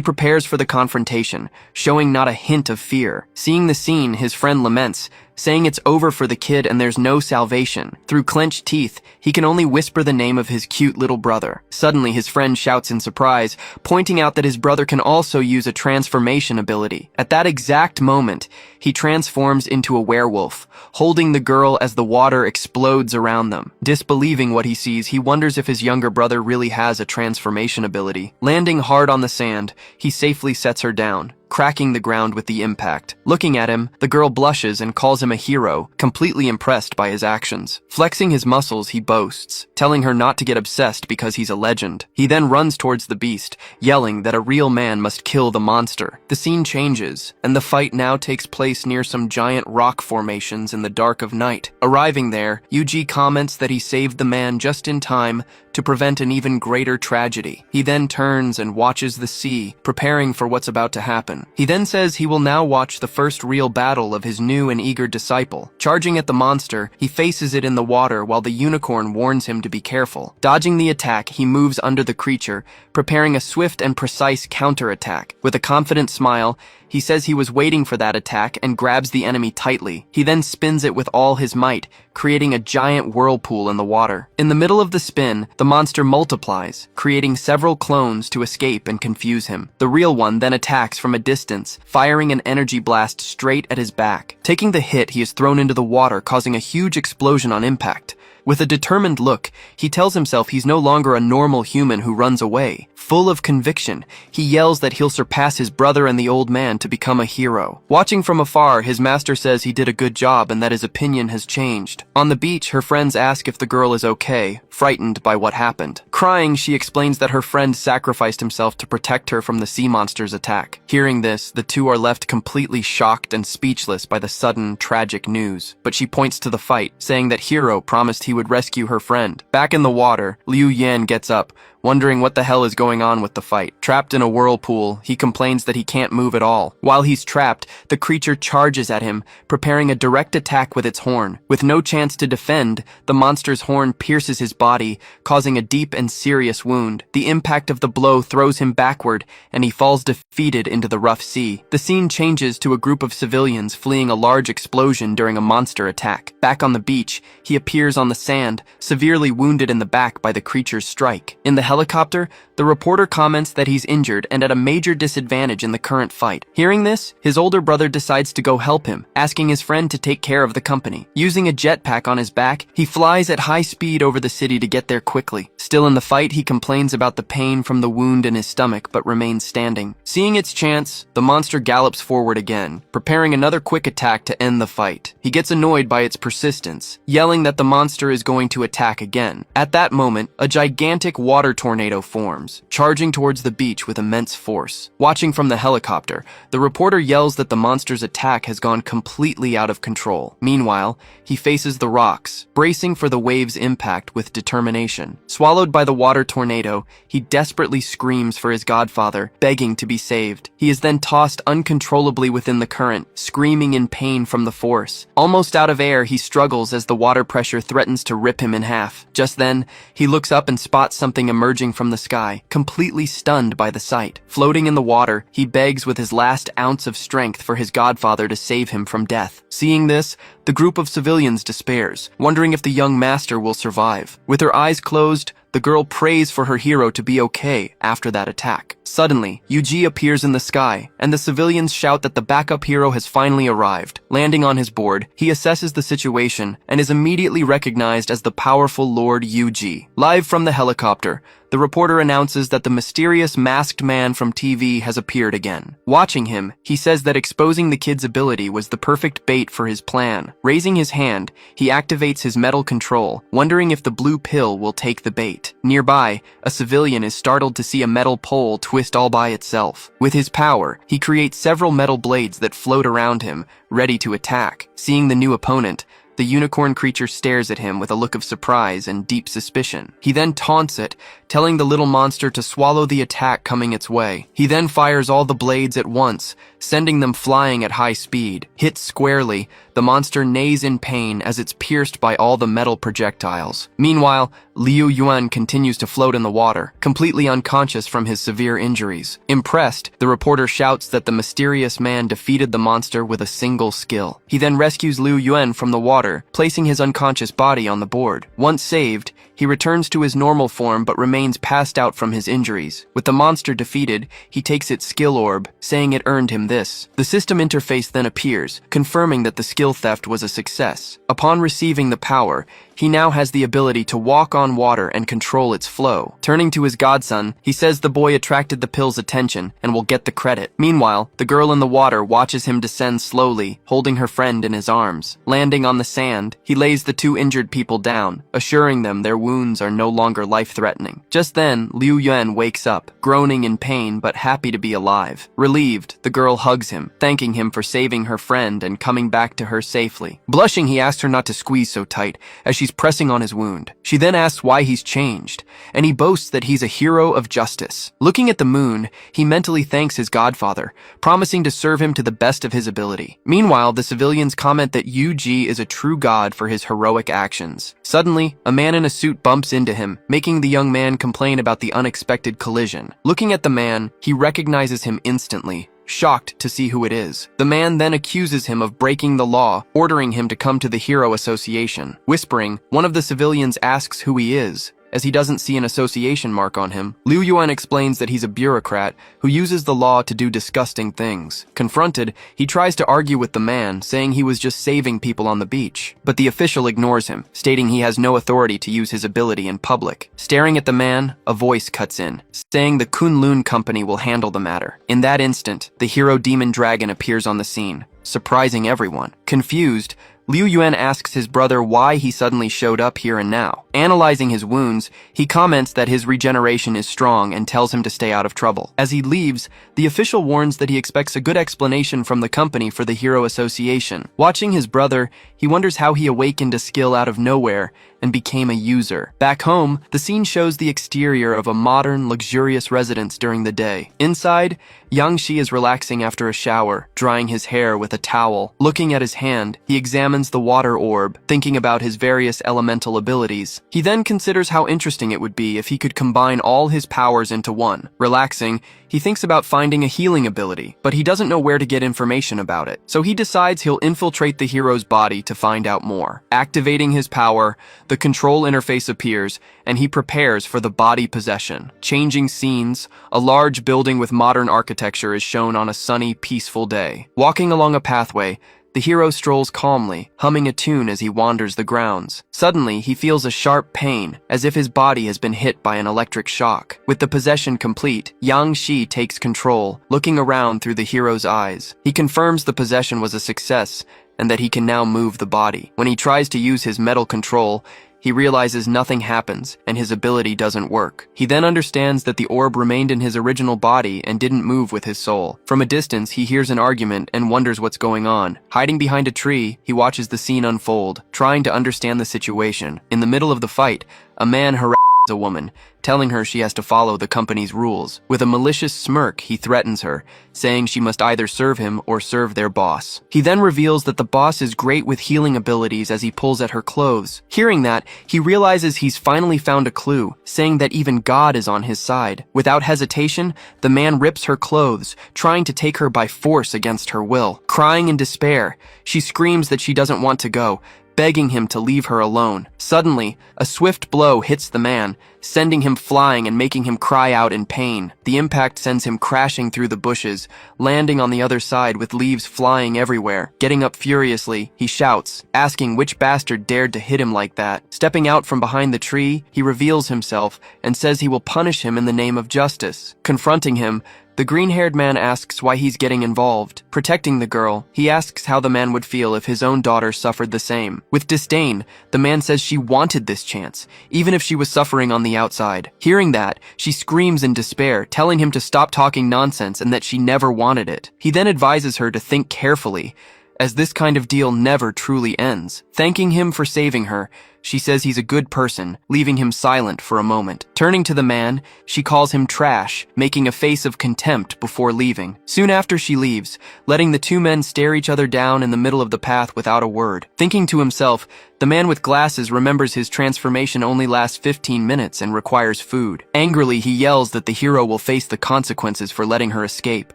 prepares for the confrontation, showing not a hint of fear. Seeing the scene, his friend laments, saying it's over for the kid and there's no salvation. Through clenched teeth, he can only whisper the name of his cute little brother. Suddenly, his friend shouts in surprise, pointing out that his brother can also use a transformation ability. At that exact moment, he transforms into a werewolf, holding the girl as the water explodes around them. Disbelieving what he sees, he wonders if his younger brother really has a transformation ability. Landing hard on the sand, he safely sets her down. cracking the ground with the impact. Looking at him, the girl blushes and calls him a hero, completely impressed by his actions. Flexing his muscles, he boasts, telling her not to get obsessed because he's a legend. He then runs towards the beast, yelling that a real man must kill the monster. The scene changes, and the fight now takes place near some giant rock formations in the dark of night. Arriving there, Yuji comments that he saved the man just in time to prevent an even greater tragedy. He then turns and watches the sea, preparing for what's about to happen. He then says he will now watch the first real battle of his new and eager disciple. Charging at the monster, he faces it in the water while the unicorn warns him to be careful. Dodging the attack, he moves under the creature, preparing a swift and precise counterattack. With a confident smile, he says he was waiting for that attack and grabs the enemy tightly. He then spins it with all his might, creating a giant whirlpool in the water. In the middle of the spin, the monster multiplies, creating several clones to escape and confuse him. The real one then attacks from a distance, firing an energy blast straight at his back. Taking the hit, he is thrown into the water, causing a huge explosion on impact. With a determined look, he tells himself he's no longer a normal human who runs away. Full of conviction, he yells that he'll surpass his brother and the old man to become a hero. Watching from afar, his master says he did a good job and that his opinion has changed. On the beach, her friends ask if the girl is okay, frightened by what happened. Crying, she explains that her friend sacrificed himself to protect her from the sea monster's attack. Hearing this, the two are left completely shocked and speechless by the sudden, tragic news. But she points to the fight, saying that Hiro promised he would rescue her friend. Back in the water, Liu Yan gets up, wondering what the hell is going on with the fight. Trapped in a whirlpool, he complains that he can't move at all. While he's trapped, the creature charges at him, preparing a direct attack with its horn. With no chance to defend, the monster's horn pierces his body, causing a deep and serious wound. The impact of the blow throws him backward, and he falls defeated into the rough sea. The scene changes to a group of civilians fleeing a large explosion during a monster attack. Back on the beach, he appears on the sand, severely wounded in the back by the creature's strike. In the helicopter, the reporter comments that he's injured and at a major disadvantage in the current fight. Hearing this, his older brother decides to go help him, asking his friend to take care of the company. Using a jetpack on his back, he flies at high speed over the city to get there quickly. Still in the fight, he complains about the pain from the wound in his stomach but remains standing. Seeing its chance, the monster gallops forward again, preparing another quick attack to end the fight. He gets annoyed by its persistence, yelling that the monster is going to attack again. At that moment, a gigantic water tornado forms, charging towards the beach with immense force. Watching from the helicopter, the reporter yells that the monster's attack has gone completely out of control. Meanwhile, he faces the rocks, bracing for the wave's impact with determination. Swallowed by the water tornado, he desperately screams for his godfather, begging to be saved. He is then tossed uncontrollably within the current, screaming in pain from the force. Almost out of air, he struggles as the water pressure threatens to rip him in half. Just then, he looks up and spots something emerging from the sky, completely stunned by the sight. Floating in the water, he begs with his last ounce of strength for his godfather to save him from death. Seeing this, the group of civilians despairs, wondering if the young master will survive. With her eyes closed, the girl prays for her hero to be okay after that attack. Suddenly, Yuji appears in the sky, and the civilians shout that the backup hero has finally arrived. Landing on his board, he assesses the situation and is immediately recognized as the powerful Lord Yuji. Live from the helicopter, the reporter announces that the mysterious masked man from TV has appeared again. Watching him, he says that exposing the kid's ability was the perfect bait for his plan. Raising his hand, he activates his metal control, wondering if the blue pill will take the bait. Nearby, a civilian is startled to see a metal pole twist all by itself. With his power, he creates several metal blades that float around him, ready to attack. Seeing the new opponent, the unicorn creature stares at him with a look of surprise and deep suspicion. He then taunts it, telling the little monster to swallow the attack coming its way. He then fires all the blades at once, sending them flying at high speed. Hit squarely, the monster neighs in pain as it's pierced by all the metal projectiles. Meanwhile, Liu Yuan continues to float in the water, completely unconscious from his severe injuries. Impressed, the reporter shouts that the mysterious man defeated the monster with a single skill. He then rescues Liu Yuan from the water, placing his unconscious body on the board. Once saved, he returns to his normal form but remains passed out from his injuries. With the monster defeated, he takes its skill orb, saying it earned him this. The system interface then appears, confirming that the skill theft was a success. Upon receiving the power, He now has the ability to walk on water and control its flow. Turning to his godson, he says the boy attracted the pill's attention and will get the credit. Meanwhile, the girl in the water watches him descend slowly, holding her friend in his arms. Landing on the sand, he lays the two injured people down, assuring them their wounds are no longer life-threatening. Just then, Liu Yuan wakes up, groaning in pain but happy to be alive. Relieved, the girl hugs him, thanking him for saving her friend and coming back to her safely. Blushing, he asks her not to squeeze so tight, as she's pressing on his wound. She then asks why he's changed, and he boasts that he's a hero of justice. Looking at the moon, he mentally thanks his godfather, promising to serve him to the best of his ability. Meanwhile, the civilians comment that Yu Ji is a true god for his heroic actions. Suddenly, a man in a suit bumps into him, making the young man complain about the unexpected collision. Looking at the man, he recognizes him instantly, shocked to see who it is. The man then accuses him of breaking the law, ordering him to come to the Hero Association. Whispering, one of the civilians asks who he is, as he doesn't see an association mark on him. Liu Yuan explains that he's a bureaucrat who uses the law to do disgusting things. Confronted, he tries to argue with the man, saying he was just saving people on the beach. But the official ignores him, stating he has no authority to use his ability in public. Staring at the man, a voice cuts in, saying the Kunlun Company will handle the matter. In that instant, the hero demon dragon appears on the scene, surprising everyone. Confused, Liu Yuan asks his brother why he suddenly showed up here and now. Analyzing his wounds, he comments that his regeneration is strong and tells him to stay out of trouble. As he leaves, the official warns that he expects a good explanation from the company for the Hero Association. Watching his brother, he wonders how he awakened a skill out of nowhere and became a user. Back home, the scene shows the exterior of a modern, luxurious residence during the day. Inside, Yang Shi is relaxing after a shower, drying his hair with a towel. Looking at his hand, he examines the water orb, thinking about his various elemental abilities. He then considers how interesting it would be if he could combine all his powers into one. Relaxing, he thinks about finding a healing ability, but he doesn't know where to get information about it. So he decides he'll infiltrate the hero's body to find out more. Activating his power, the control interface appears, and he prepares for the body possession. Changing scenes, a large building with modern architecture is shown on a sunny, peaceful day. Walking along a pathway, the hero strolls calmly, humming a tune as he wanders the grounds. Suddenly, he feels a sharp pain, as if his body has been hit by an electric shock. With the possession complete, Yang Shi takes control, looking around through the hero's eyes. He confirms the possession was a success, and that he can now move the body. When he tries to use his metal control, he realizes nothing happens, and his ability doesn't work. He then understands that the orb remained in his original body and didn't move with his soul. From a distance, he hears an argument and wonders what's going on. Hiding behind a tree, he watches the scene unfold, trying to understand the situation. In the middle of the fight, a man harasses a woman, telling her she has to follow the company's rules. With a malicious smirk, he threatens her, saying she must either serve him or serve their boss. He then reveals that the boss is great with healing abilities as he pulls at her clothes. Hearing that, he realizes he's finally found a clue, saying that even God is on his side. Without hesitation, the man rips her clothes, trying to take her by force against her will. Crying in despair, she screams that she doesn't want to go, begging him to leave her alone. Suddenly, a swift blow hits the man, sending him flying and making him cry out in pain. The impact sends him crashing through the bushes, landing on the other side with leaves flying everywhere. Getting up furiously, he shouts, asking which bastard dared to hit him like that. Stepping out from behind the tree, he reveals himself and says he will punish him in the name of justice. Confronting him, the green-haired man asks why he's getting involved. Protecting the girl, he asks how the man would feel if his own daughter suffered the same. With disdain, the man says she wanted this chance, even if she was suffering on the outside. Hearing that, she screams in despair, telling him to stop talking nonsense and that she never wanted it. He then advises her to think carefully, as this kind of deal never truly ends. Thanking him for saving her, she says he's a good person, leaving him silent for a moment. Turning to the man, she calls him trash, making a face of contempt before leaving. Soon after she leaves, letting the two men stare each other down in the middle of the path without a word. Thinking to himself, the man with glasses remembers his transformation only lasts 15 minutes and requires food. Angrily, he yells that the hero will face the consequences for letting her escape.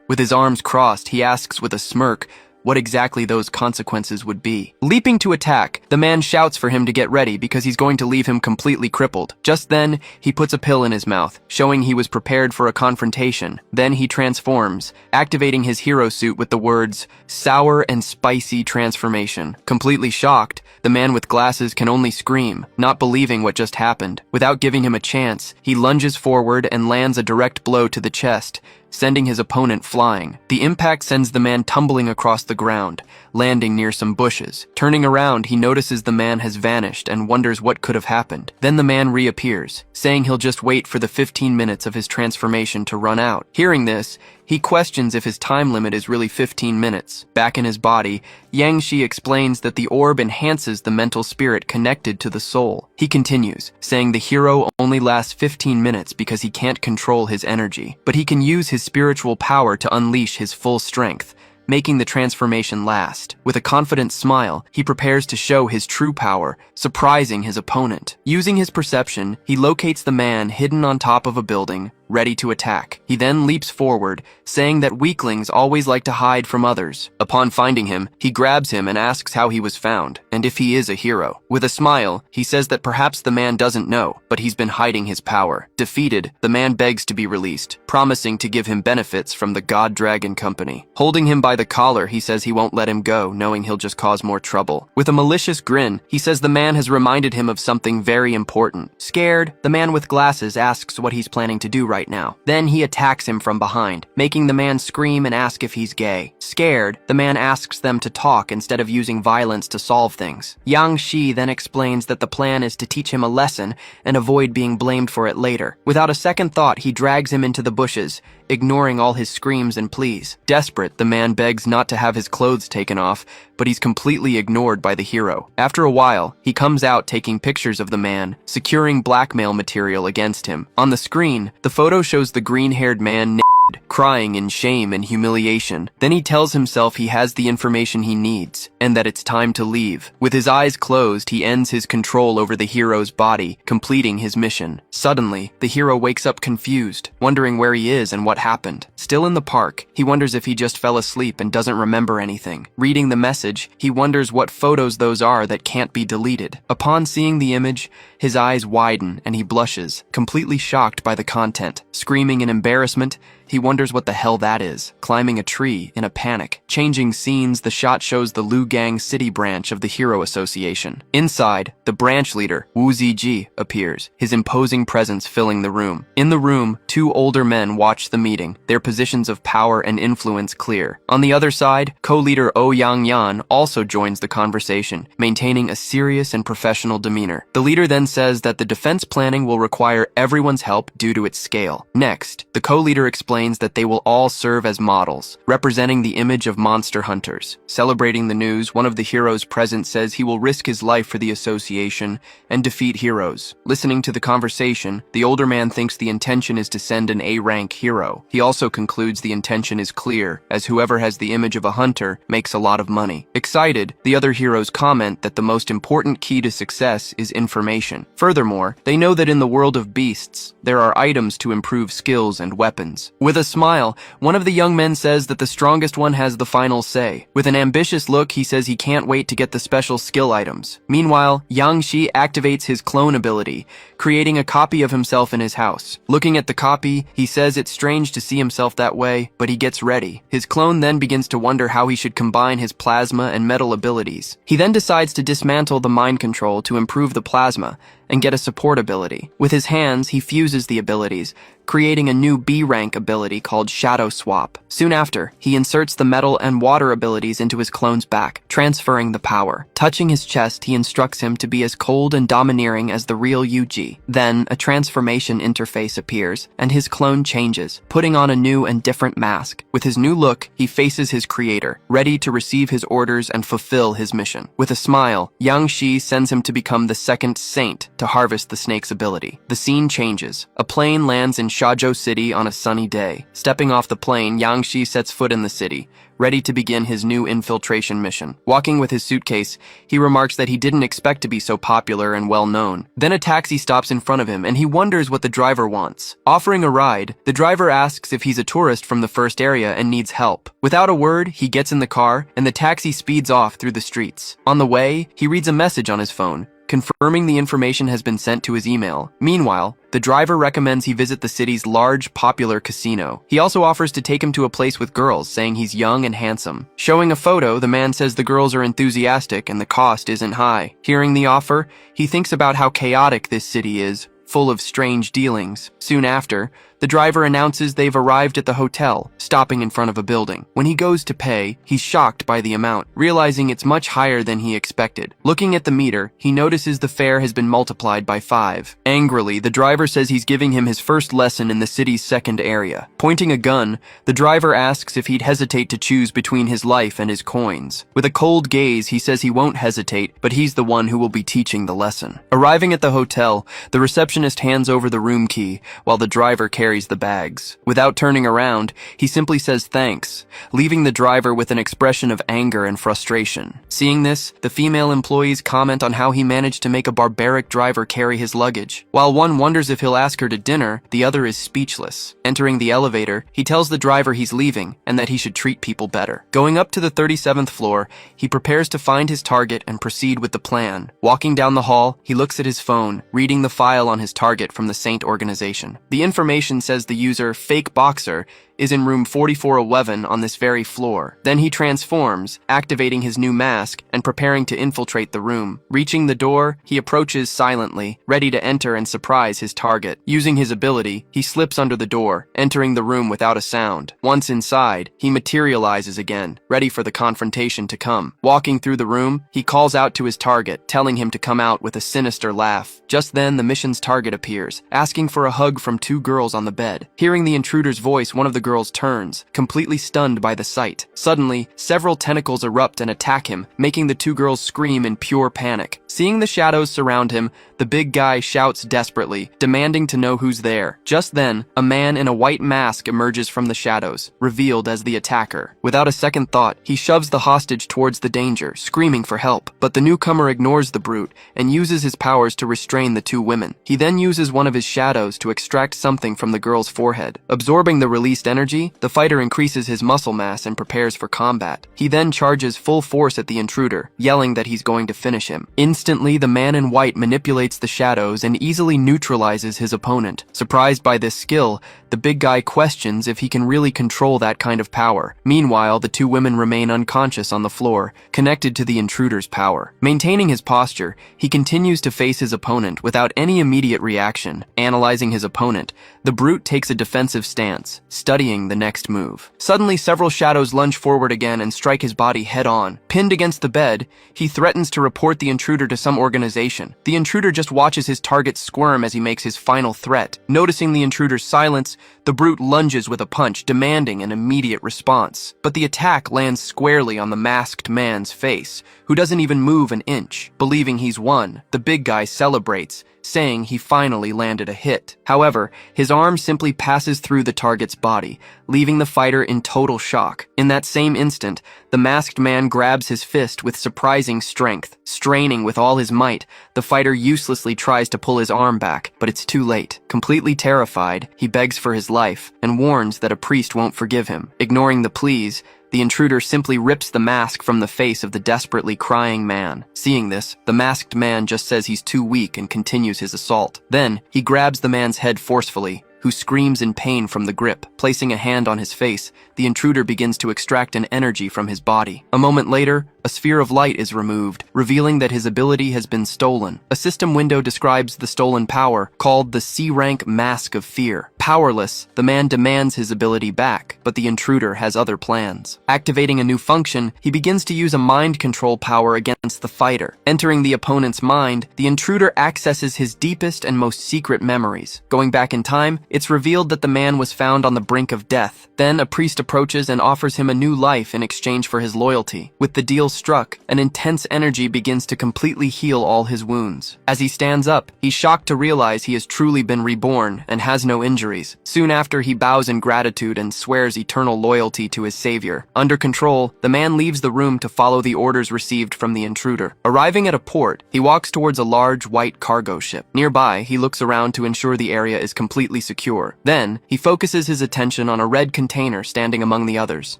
With his arms crossed, he asks with a smirk, what exactly those consequences would be. Leaping to attack, the man shouts for him to get ready because he's going to leave him completely crippled. Just then, he puts a pill in his mouth, showing he was prepared for a confrontation. Then he transforms, activating his hero suit with the words, "Sour and Spicy Transformation." Completely shocked, the man with glasses can only scream, not believing what just happened. Without giving him a chance, he lunges forward and lands a direct blow to the chest, sending his opponent flying. The impact sends the man tumbling across the ground, landing near some bushes. Turning around, he notices the man has vanished and wonders what could have happened. Then the man reappears, saying he'll just wait for the 15 minutes of his transformation to run out. Hearing this, he questions if his time limit is really 15 minutes. Back in his body, Yang Shi explains that the orb enhances the mental spirit connected to the soul. He continues, saying the hero only lasts 15 minutes because he can't control his energy, but he can use his spiritual power to unleash his full strength, making the transformation last. With a confident smile, he prepares to show his true power, surprising his opponent. Using his perception, he locates the man hidden on top of a building, ready to attack. He then leaps forward, saying that weaklings always like to hide from others. Upon finding him, he grabs him and asks how he was found, and if he is a hero. With a smile, he says that perhaps the man doesn't know, but he's been hiding his power. Defeated, the man begs to be released, promising to give him benefits from the God Dragon Company. Holding him by the collar, he says he won't let him go, knowing he'll just cause more trouble. With a malicious grin, he says the man has reminded him of something very important. Scared, the man with glasses asks what he's planning to do right now. Then he attacks him from behind, making the man scream and ask if he's gay. Scared, the man asks them to talk instead of using violence to solve things. Yang Shi then explains that the plan is to teach him a lesson and avoid being blamed for it later. Without a second thought, he drags him into the bushes, ignoring all his screams and pleas. Desperate, the man begs not to have his clothes taken off, but he's completely ignored by the hero. After a while, he comes out taking pictures of the man, securing blackmail material against him. On the screen, the photo shows the green-haired man crying in shame and humiliation. Then he tells himself he has the information he needs, and that it's time to leave. With his eyes closed, he ends his control over the hero's body, completing his mission. Suddenly, the hero wakes up confused, wondering where he is and what happened. Still in the park, he wonders if he just fell asleep and doesn't remember anything. Reading the message, he wonders what photos those are that can't be deleted. Upon seeing the image, his eyes widen and he blushes, completely shocked by the content. Screaming in embarrassment, he wonders what the hell that is, climbing a tree in a panic. Changing scenes, the shot shows the Lugang City branch of the Hero Association. Inside, the branch leader, Wu Ziji, appears, his imposing presence filling the room. In the room, two older men watch the meeting, their positions of power and influence clear. On the other side, co-leader Ouyang Yan also joins the conversation, maintaining a serious and professional demeanor. The leader then says that the defense planning will require everyone's help due to its scale. Next, the co-leader explains that they will all serve as models, representing the image of monster hunters. Celebrating the news, one of the heroes present says he will risk his life for the association and defeat heroes. Listening to the conversation, the older man thinks the intention is to send an A-rank hero. He also concludes the intention is clear, as whoever has the image of a hunter makes a lot of money. Excited, the other heroes comment that the most important key to success is information. Furthermore, they know that in the world of beasts, there are items to improve skills and weapons. With a smile, one of the young men says that the strongest one has the final say. With an ambitious look, he says he can't wait to get the special skill items. Meanwhile, Yang Shi activates his clone ability, creating a copy of himself in his house. Looking at the copy, he says it's strange to see himself that way, but he gets ready. His clone then begins to wonder how he should combine his plasma and metal abilities. He then decides to dismantle the mind control to improve the plasma and get a support ability. With his hands, he fuses the abilities, creating a new B-rank ability called Shadow Swap. Soon after, he inserts the metal and water abilities into his clone's back, transferring the power. Touching his chest, he instructs him to be as cold and domineering as the real Yuji. Then, a transformation interface appears, and his clone changes, putting on a new and different mask. With his new look, he faces his creator, ready to receive his orders and fulfill his mission. With a smile, Yang Shi sends him to become the second saint to harvest the snake's ability. The scene changes. A plane lands in Shazhou City on a sunny day. Stepping off the plane, Yang Shi sets foot in the city, ready to begin his new infiltration mission. Walking with his suitcase, he remarks that he didn't expect to be so popular and well-known. Then a taxi stops in front of him, and he wonders what the driver wants. Offering a ride, the driver asks if he's a tourist from the first area and needs help. Without a word, he gets in the car, and the taxi speeds off through the streets. On the way, he reads a message on his phone, confirming the information has been sent to his email. Meanwhile, the driver recommends he visit the city's large, popular casino. He also offers to take him to a place with girls, saying he's young and handsome. Showing a photo, the man says the girls are enthusiastic and the cost isn't high. Hearing the offer, he thinks about how chaotic this city is, full of strange dealings. Soon after, the driver announces they've arrived at the hotel, stopping in front of a building. When he goes to pay, he's shocked by the amount, realizing it's much higher than he expected. Looking at the meter, he notices the fare has been multiplied by 5. Angrily, the driver says he's giving him his first lesson in the city's second area. Pointing a gun, the driver asks if he'd hesitate to choose between his life and his coins. With a cold gaze, he says he won't hesitate, but he's the one who will be teaching the lesson. Arriving at the hotel, the receptionist hands over the room key, while the driver carries the bags. Without turning around, he simply says thanks, leaving the driver with an expression of anger and frustration. Seeing this, the female employees comment on how he managed to make a barbaric driver carry his luggage. While one wonders if he'll ask her to dinner, the other is speechless. Entering the elevator, he tells the driver he's leaving and that he should treat people better. Going up to the 37th floor, he prepares to find his target and proceed with the plan. Walking down the hall, he looks at his phone, reading the file on his target from the Saint organization. The information says the user Fake Boxer is in room 4411 on this very floor. Then he transforms, activating his new mask and preparing to infiltrate the room. Reaching the door, he approaches silently, ready to enter and surprise his target. Using his ability, he slips under the door, entering the room without a sound. Once inside, he materializes again, ready for the confrontation to come. Walking through the room, he calls out to his target, telling him to come out with a sinister laugh. Just then, the mission's target appears, asking for a hug from 2 girls on the bed. Hearing the intruder's voice, one of the girls turns, completely stunned by the sight. Suddenly, several tentacles erupt and attack him, making the 2 girls scream in pure panic. Seeing the shadows surround him, the big guy shouts desperately, demanding to know who's there. Just then, a man in a white mask emerges from the shadows, revealed as the attacker. Without a second thought, he shoves the hostage towards the danger, screaming for help. But the newcomer ignores the brute and uses his powers to restrain the 2 women. He then uses one of his shadows to extract something from the girl's forehead. Absorbing the released energy, the fighter increases his muscle mass and prepares for combat. He then charges full force at the intruder, yelling that he's going to finish him. Instantly, the man in white manipulates the shadows and easily neutralizes his opponent. Surprised by this skill, the big guy questions if he can really control that kind of power. Meanwhile, the 2 women remain unconscious on the floor, connected to the intruder's power. Maintaining his posture, he continues to face his opponent without any immediate reaction. Analyzing his opponent, the brute takes a defensive stance, studying the next move. Suddenly, several shadows lunge forward again and strike his body head-on. Pinned against the bed, he threatens to report the intruder to some organization. The intruder just watches his target squirm as he makes his final threat. Noticing the intruder's silence, the brute lunges with a punch, demanding an immediate response. But the attack lands squarely on the masked man's face, who doesn't even move an inch. Believing he's won, the big guy celebrates, saying he finally landed a hit. However, his arm simply passes through the target's body, leaving the fighter in total shock. In that same instant, the masked man grabs his fist with surprising strength. Straining with all his might, the fighter uselessly tries to pull his arm back, but it's too late. Completely terrified, he begs for his life and warns that a priest won't forgive him. Ignoring the pleas, the intruder simply rips the mask from the face of the desperately crying man. Seeing this, the masked man just says he's too weak and continues his assault. Then, he grabs the man's head forcefully, who screams in pain from the grip. Placing a hand on his face, the intruder begins to extract an energy from his body. A moment later, a sphere of light is removed, revealing that his ability has been stolen. A system window describes the stolen power, called the C-rank Mask of Fear. Powerless, the man demands his ability back, but the intruder has other plans. Activating a new function, he begins to use a mind control power against the fighter. Entering the opponent's mind, the intruder accesses his deepest and most secret memories. Going back in time, it's revealed that the man was found on the brink of death. Then a priest approaches and offers him a new life in exchange for his loyalty. With the deal struck, an intense energy begins to completely heal all his wounds. As he stands up, he's shocked to realize he has truly been reborn and has no injuries. Soon after, he bows in gratitude and swears eternal loyalty to his savior. Under control, the man leaves the room to follow the orders received from the intruder. Arriving at a port, he walks towards a large white cargo ship. Nearby, he looks around to ensure the area is completely secure. Then, he focuses his attention on a red container standing among the others.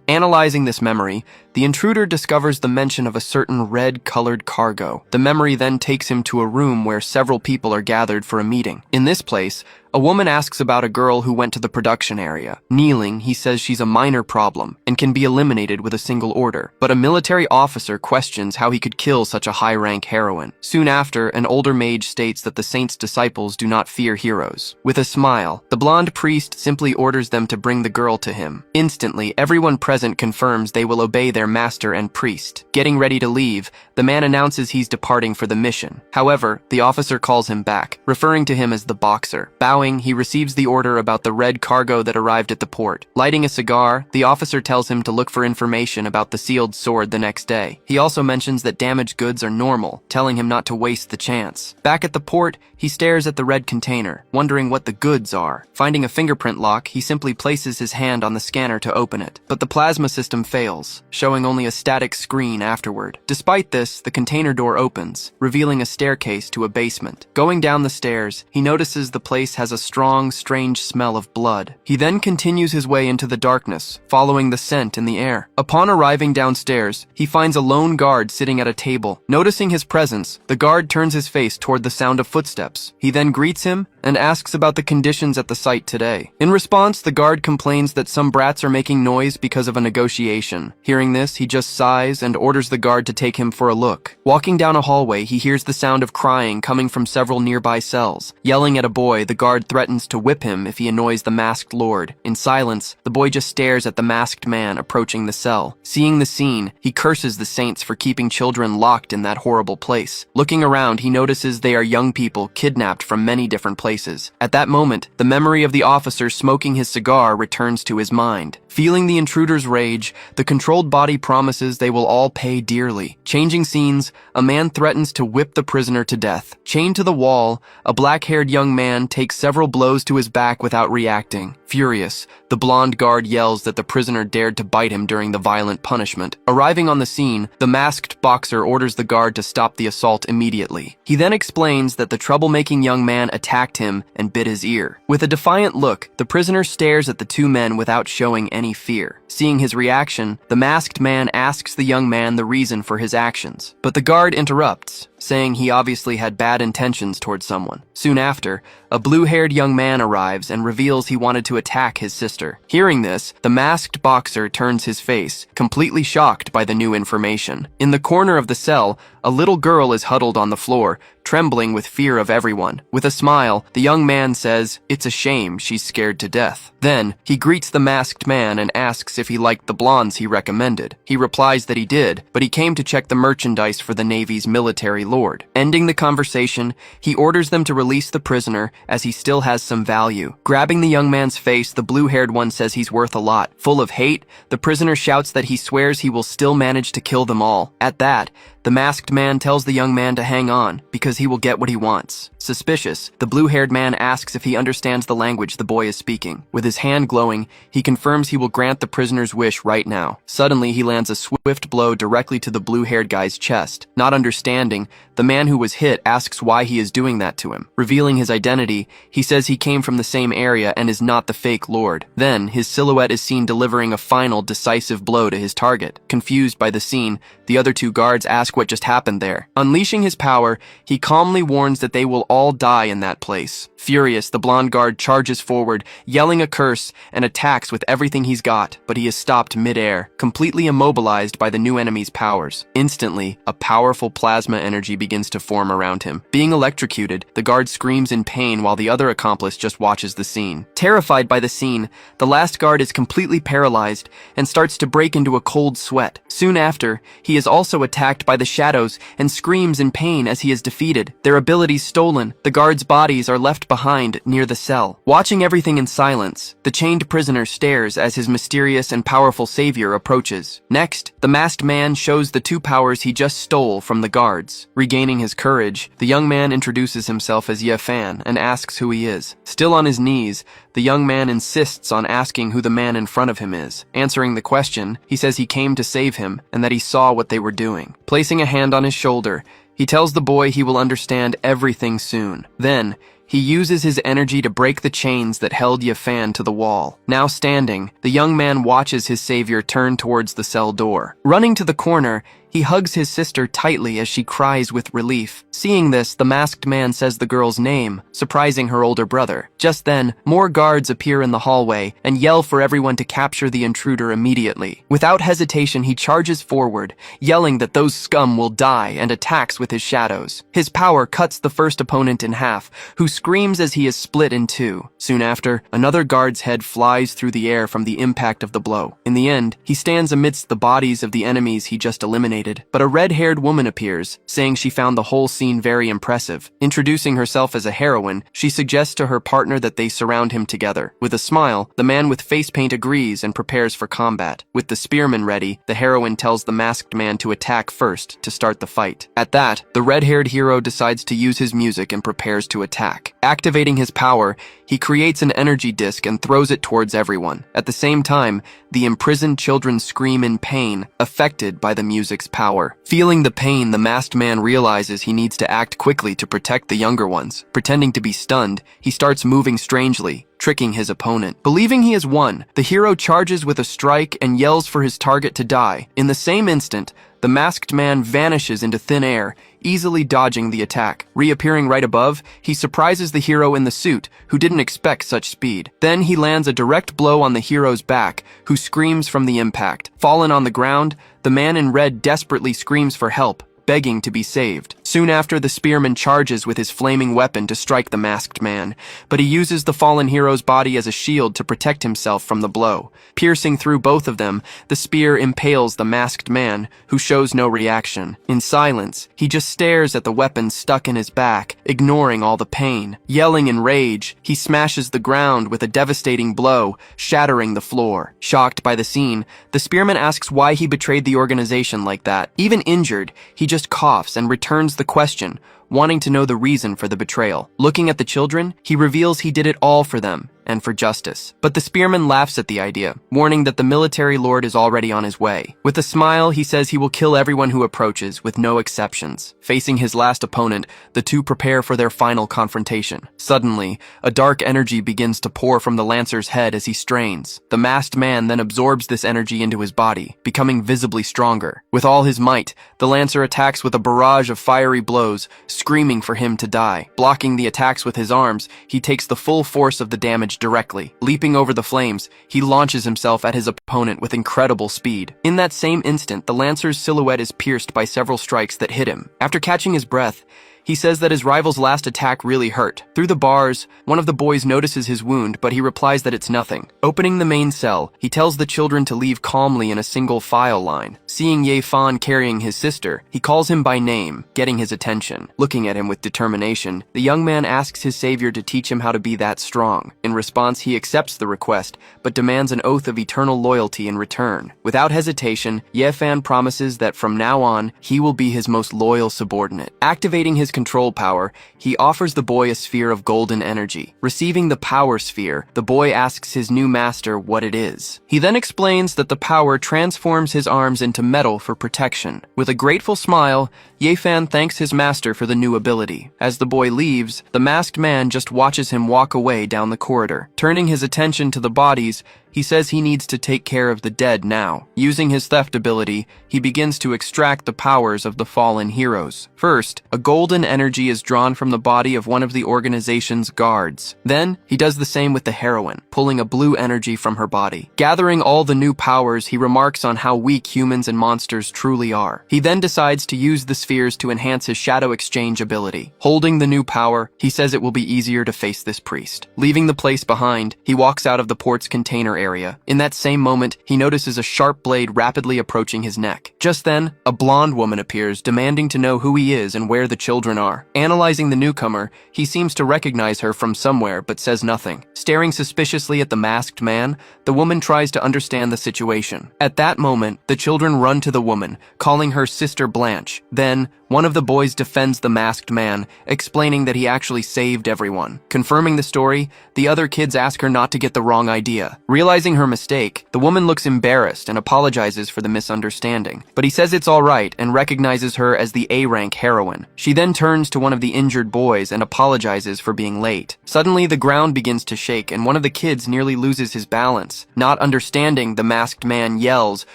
Analyzing this memory, the intruder discovers the mention of a certain red-colored cargo. The memory then takes him to a room where several people are gathered for a meeting. In this place, a woman asks about a girl who went to the production area. Kneeling, he says she's a minor problem and can be eliminated with a single order. But a military officer questions how he could kill such a high-rank heroine. Soon after, an older mage states that the saint's disciples do not fear heroes. With a smile, the blonde priest simply orders them to bring the girl to him. Instantly, everyone present confirms they will obey their master and priest. Getting ready to leave, the man announces he's departing for the mission. However, the officer calls him back, referring to him as the Boxer. Bowing, he receives the order about the red cargo that arrived at the port. Lighting a cigar, the officer tells him to look for information about the sealed sword the next day. He also mentions that damaged goods are normal, telling him not to waste the chance. Back at the port, he stares at the red container, wondering what the goods are. Finding a fingerprint lock, he simply places his hand on the scanner to open it. But the plasma system fails, showing only a static screen afterward. Despite this, the container door opens, revealing a staircase to a basement. Going down the stairs, he notices the place has a strong, strange smell of blood. He then continues his way into the darkness, following the scent in the air. Upon arriving downstairs, he finds a lone guard sitting at a table. Noticing his presence, the guard turns his face toward the sound of footsteps. He then greets him and asks about the conditions at the site today. In response, the guard complains that some brats are making noise because of a negotiation. Hearing this, he just sighs and orders the guard to take him for a look. Walking down a hallway, he hears the sound of crying coming from several nearby cells. Yelling at a boy, the guard threatens to whip him if he annoys the masked lord. In silence, the boy just stares at the masked man approaching the cell. Seeing the scene, he curses the saints for keeping children locked in that horrible place. Looking around, he notices they are young people kidnapped from many different places. At that moment, the memory of the officer smoking his cigar returns to his mind. Feeling the intruder's rage, the controlled body promises they will all pay dearly. Changing scenes, a man threatens to whip the prisoner to death. Chained to the wall, a black-haired young man takes several blows to his back without reacting. Furious, the blonde guard yells that the prisoner dared to bite him during the violent punishment. Arriving on the scene, the masked boxer orders the guard to stop the assault immediately. He then explains that the troublemaking young man attacked him and bit his ear. With a defiant look, the prisoner stares at the two men without showing any fear. Seeing his reaction, the masked man asks the young man the reason for his actions. But the guard interrupts, saying he obviously had bad intentions towards someone. Soon after, a blue-haired young man arrives and reveals he wanted to attack his sister. Hearing this, the masked boxer turns his face, completely shocked by the new information. In the corner of the cell, a little girl is huddled on the floor, trembling with fear of everyone. With a smile, the young man says, "It's a shame she's scared to death." Then, he greets the masked man and asks if he liked the blondes he recommended. He replies that he did, but he came to check the merchandise for the Navy's military lord. Ending the conversation, he orders them to release the prisoner as he still has some value. Grabbing the young man's face, the blue-haired one says he's worth a lot. Full of hate, the prisoner shouts that he swears he will still manage to kill them all. At that, the masked man tells the young man to hang on, because he will get what he wants. Suspicious, the blue-haired man asks if he understands the language the boy is speaking. With his hand glowing, he confirms he will grant the prisoner's wish right now. Suddenly, he lands a swift blow directly to the blue-haired guy's chest. Not understanding, the man who was hit asks why he is doing that to him. Revealing his identity, he says he came from the same area and is not the fake lord. Then, his silhouette is seen delivering a final, decisive blow to his target. Confused by the scene, the other two guards ask what just happened there. Unleashing his power, he calmly warns that they will all die in that place. Furious, the blonde guard charges forward, yelling a curse, and attacks with everything he's got, but he is stopped mid-air, completely immobilized by the new enemy's powers. Instantly, a powerful plasma energy begins to form around him. Being electrocuted, the guard screams in pain while the other accomplice just watches the scene. Terrified by the scene, the last guard is completely paralyzed and starts to break into a cold sweat. Soon after, he is also attacked by the shadows and screams in pain as he is defeated. Their abilities stolen, the guards' bodies are left behind near the cell. Watching everything in silence, the chained prisoner stares as his mysterious and powerful savior approaches. Next, the masked man shows the two powers he just stole from the guards. Regaining his courage, the young man introduces himself as Ye Fan and asks who he is. Still on his knees, the young man insists on asking who the man in front of him is. Answering the question, he says he came to save him and that he saw what they were doing. Placing a hand on his shoulder, he tells the boy he will understand everything soon. Then, he uses his energy to break the chains that held Ye Fan to the wall. Now standing, the young man watches his savior turn towards the cell door. Running to the corner, he hugs his sister tightly as she cries with relief. Seeing this, the masked man says the girl's name, surprising her older brother. Just then, more guards appear in the hallway and yell for everyone to capture the intruder immediately. Without hesitation, he charges forward, yelling that those scum will die, and attacks with his shadows. His power cuts the first opponent in half, who screams as he is split in two. Soon after, another guard's head flies through the air from the impact of the blow. In the end, he stands amidst the bodies of the enemies he just eliminated. But a red-haired woman appears, saying she found the whole scene very impressive. Introducing herself as a heroine, she suggests to her partner that they surround him together. With a smile, the man with face paint agrees and prepares for combat. With the spearman ready, the heroine tells the masked man to attack first to start the fight. At that, the red-haired hero decides to use his music and prepares to attack. Activating his power, he creates an energy disc and throws it towards everyone. At the same time, the imprisoned children scream in pain, affected by the music's power. Feeling the pain, the masked man realizes he needs to act quickly to protect the younger ones. Pretending to be stunned, he starts moving strangely, tricking his opponent. Believing he has won, the hero charges with a strike and yells for his target to die. In the same instant, the masked man vanishes into thin air, easily dodging the attack. Reappearing right above, he surprises the hero in the suit, who didn't expect such speed. Then he lands a direct blow on the hero's back, who screams from the impact. Fallen on the ground, the man in red desperately screams for help, begging to be saved. Soon after, the spearman charges with his flaming weapon to strike the masked man, but he uses the fallen hero's body as a shield to protect himself from the blow. Piercing through both of them, the spear impales the masked man, who shows no reaction. In silence, he just stares at the weapon stuck in his back, ignoring all the pain. Yelling in rage, he smashes the ground with a devastating blow, shattering the floor. Shocked by the scene, the spearman asks why he betrayed the organization like that. Even injured, he just coughs and returns the question, wanting to know the reason for the betrayal. Looking at the children, he reveals he did it all for them and for justice. But the spearman laughs at the idea, warning that the military lord is already on his way. With a smile, he says he will kill everyone who approaches, with no exceptions. Facing his last opponent, the two prepare for their final confrontation. Suddenly, a dark energy begins to pour from the lancer's head as he strains. The masked man then absorbs this energy into his body, becoming visibly stronger. With all his might, the lancer attacks with a barrage of fiery blows, screaming for him to die. Blocking the attacks with his arms, he takes the full force of the damage directly. Leaping over the flames, he launches himself at his opponent with incredible speed. In that same instant, the lancer's silhouette is pierced by several strikes that hit him. After catching his breath, he says that his rival's last attack really hurt. Through the bars, one of the boys notices his wound, but he replies that it's nothing. Opening the main cell, he tells the children to leave calmly in a single file line. Seeing Ye Fan carrying his sister, he calls him by name, getting his attention. Looking at him with determination, the young man asks his savior to teach him how to be that strong. In response, he accepts the request, but demands an oath of eternal loyalty in return. Without hesitation, Ye Fan promises that from now on, he will be his most loyal subordinate. Activating his control power, he offers the boy a sphere of golden energy. Receiving the power sphere, the boy asks his new master what it is. He then explains that the power transforms his arms into metal for protection. With a grateful smile, Ye Fan thanks his master for the new ability. As the boy leaves, the masked man just watches him walk away down the corridor. Turning his attention to the bodies, He says he needs to take care of the dead now. Using his theft ability, he begins to extract the powers of the fallen heroes. First, a golden energy is drawn from the body of one of the organization's guards. Then, he does the same with the heroine, pulling a blue energy from her body. Gathering all the new powers, he remarks on how weak humans and monsters truly are. He then decides to use the spheres to enhance his shadow exchange ability. Holding the new power, he says it will be easier to face this priest. Leaving the place behind, he walks out of the port's container area. In that same moment, he notices a sharp blade rapidly approaching his neck. Just then, a blonde woman appears, demanding to know who he is and where the children are. Analyzing the newcomer, he seems to recognize her from somewhere but says nothing. Staring suspiciously at the masked man, the woman tries to understand the situation. At that moment, the children run to the woman, calling her Sister Blanche. Then, one of the boys defends the masked man, explaining that he actually saved everyone. Confirming the story, the other kids ask her not to get the wrong idea. Realizing her mistake, the woman looks embarrassed and apologizes for the misunderstanding. But he says it's all right and recognizes her as the A-rank heroine. She then turns to one of the injured boys and apologizes for being late. Suddenly, the ground begins to shake and one of the kids nearly loses his balance. Not understanding, the masked man yells,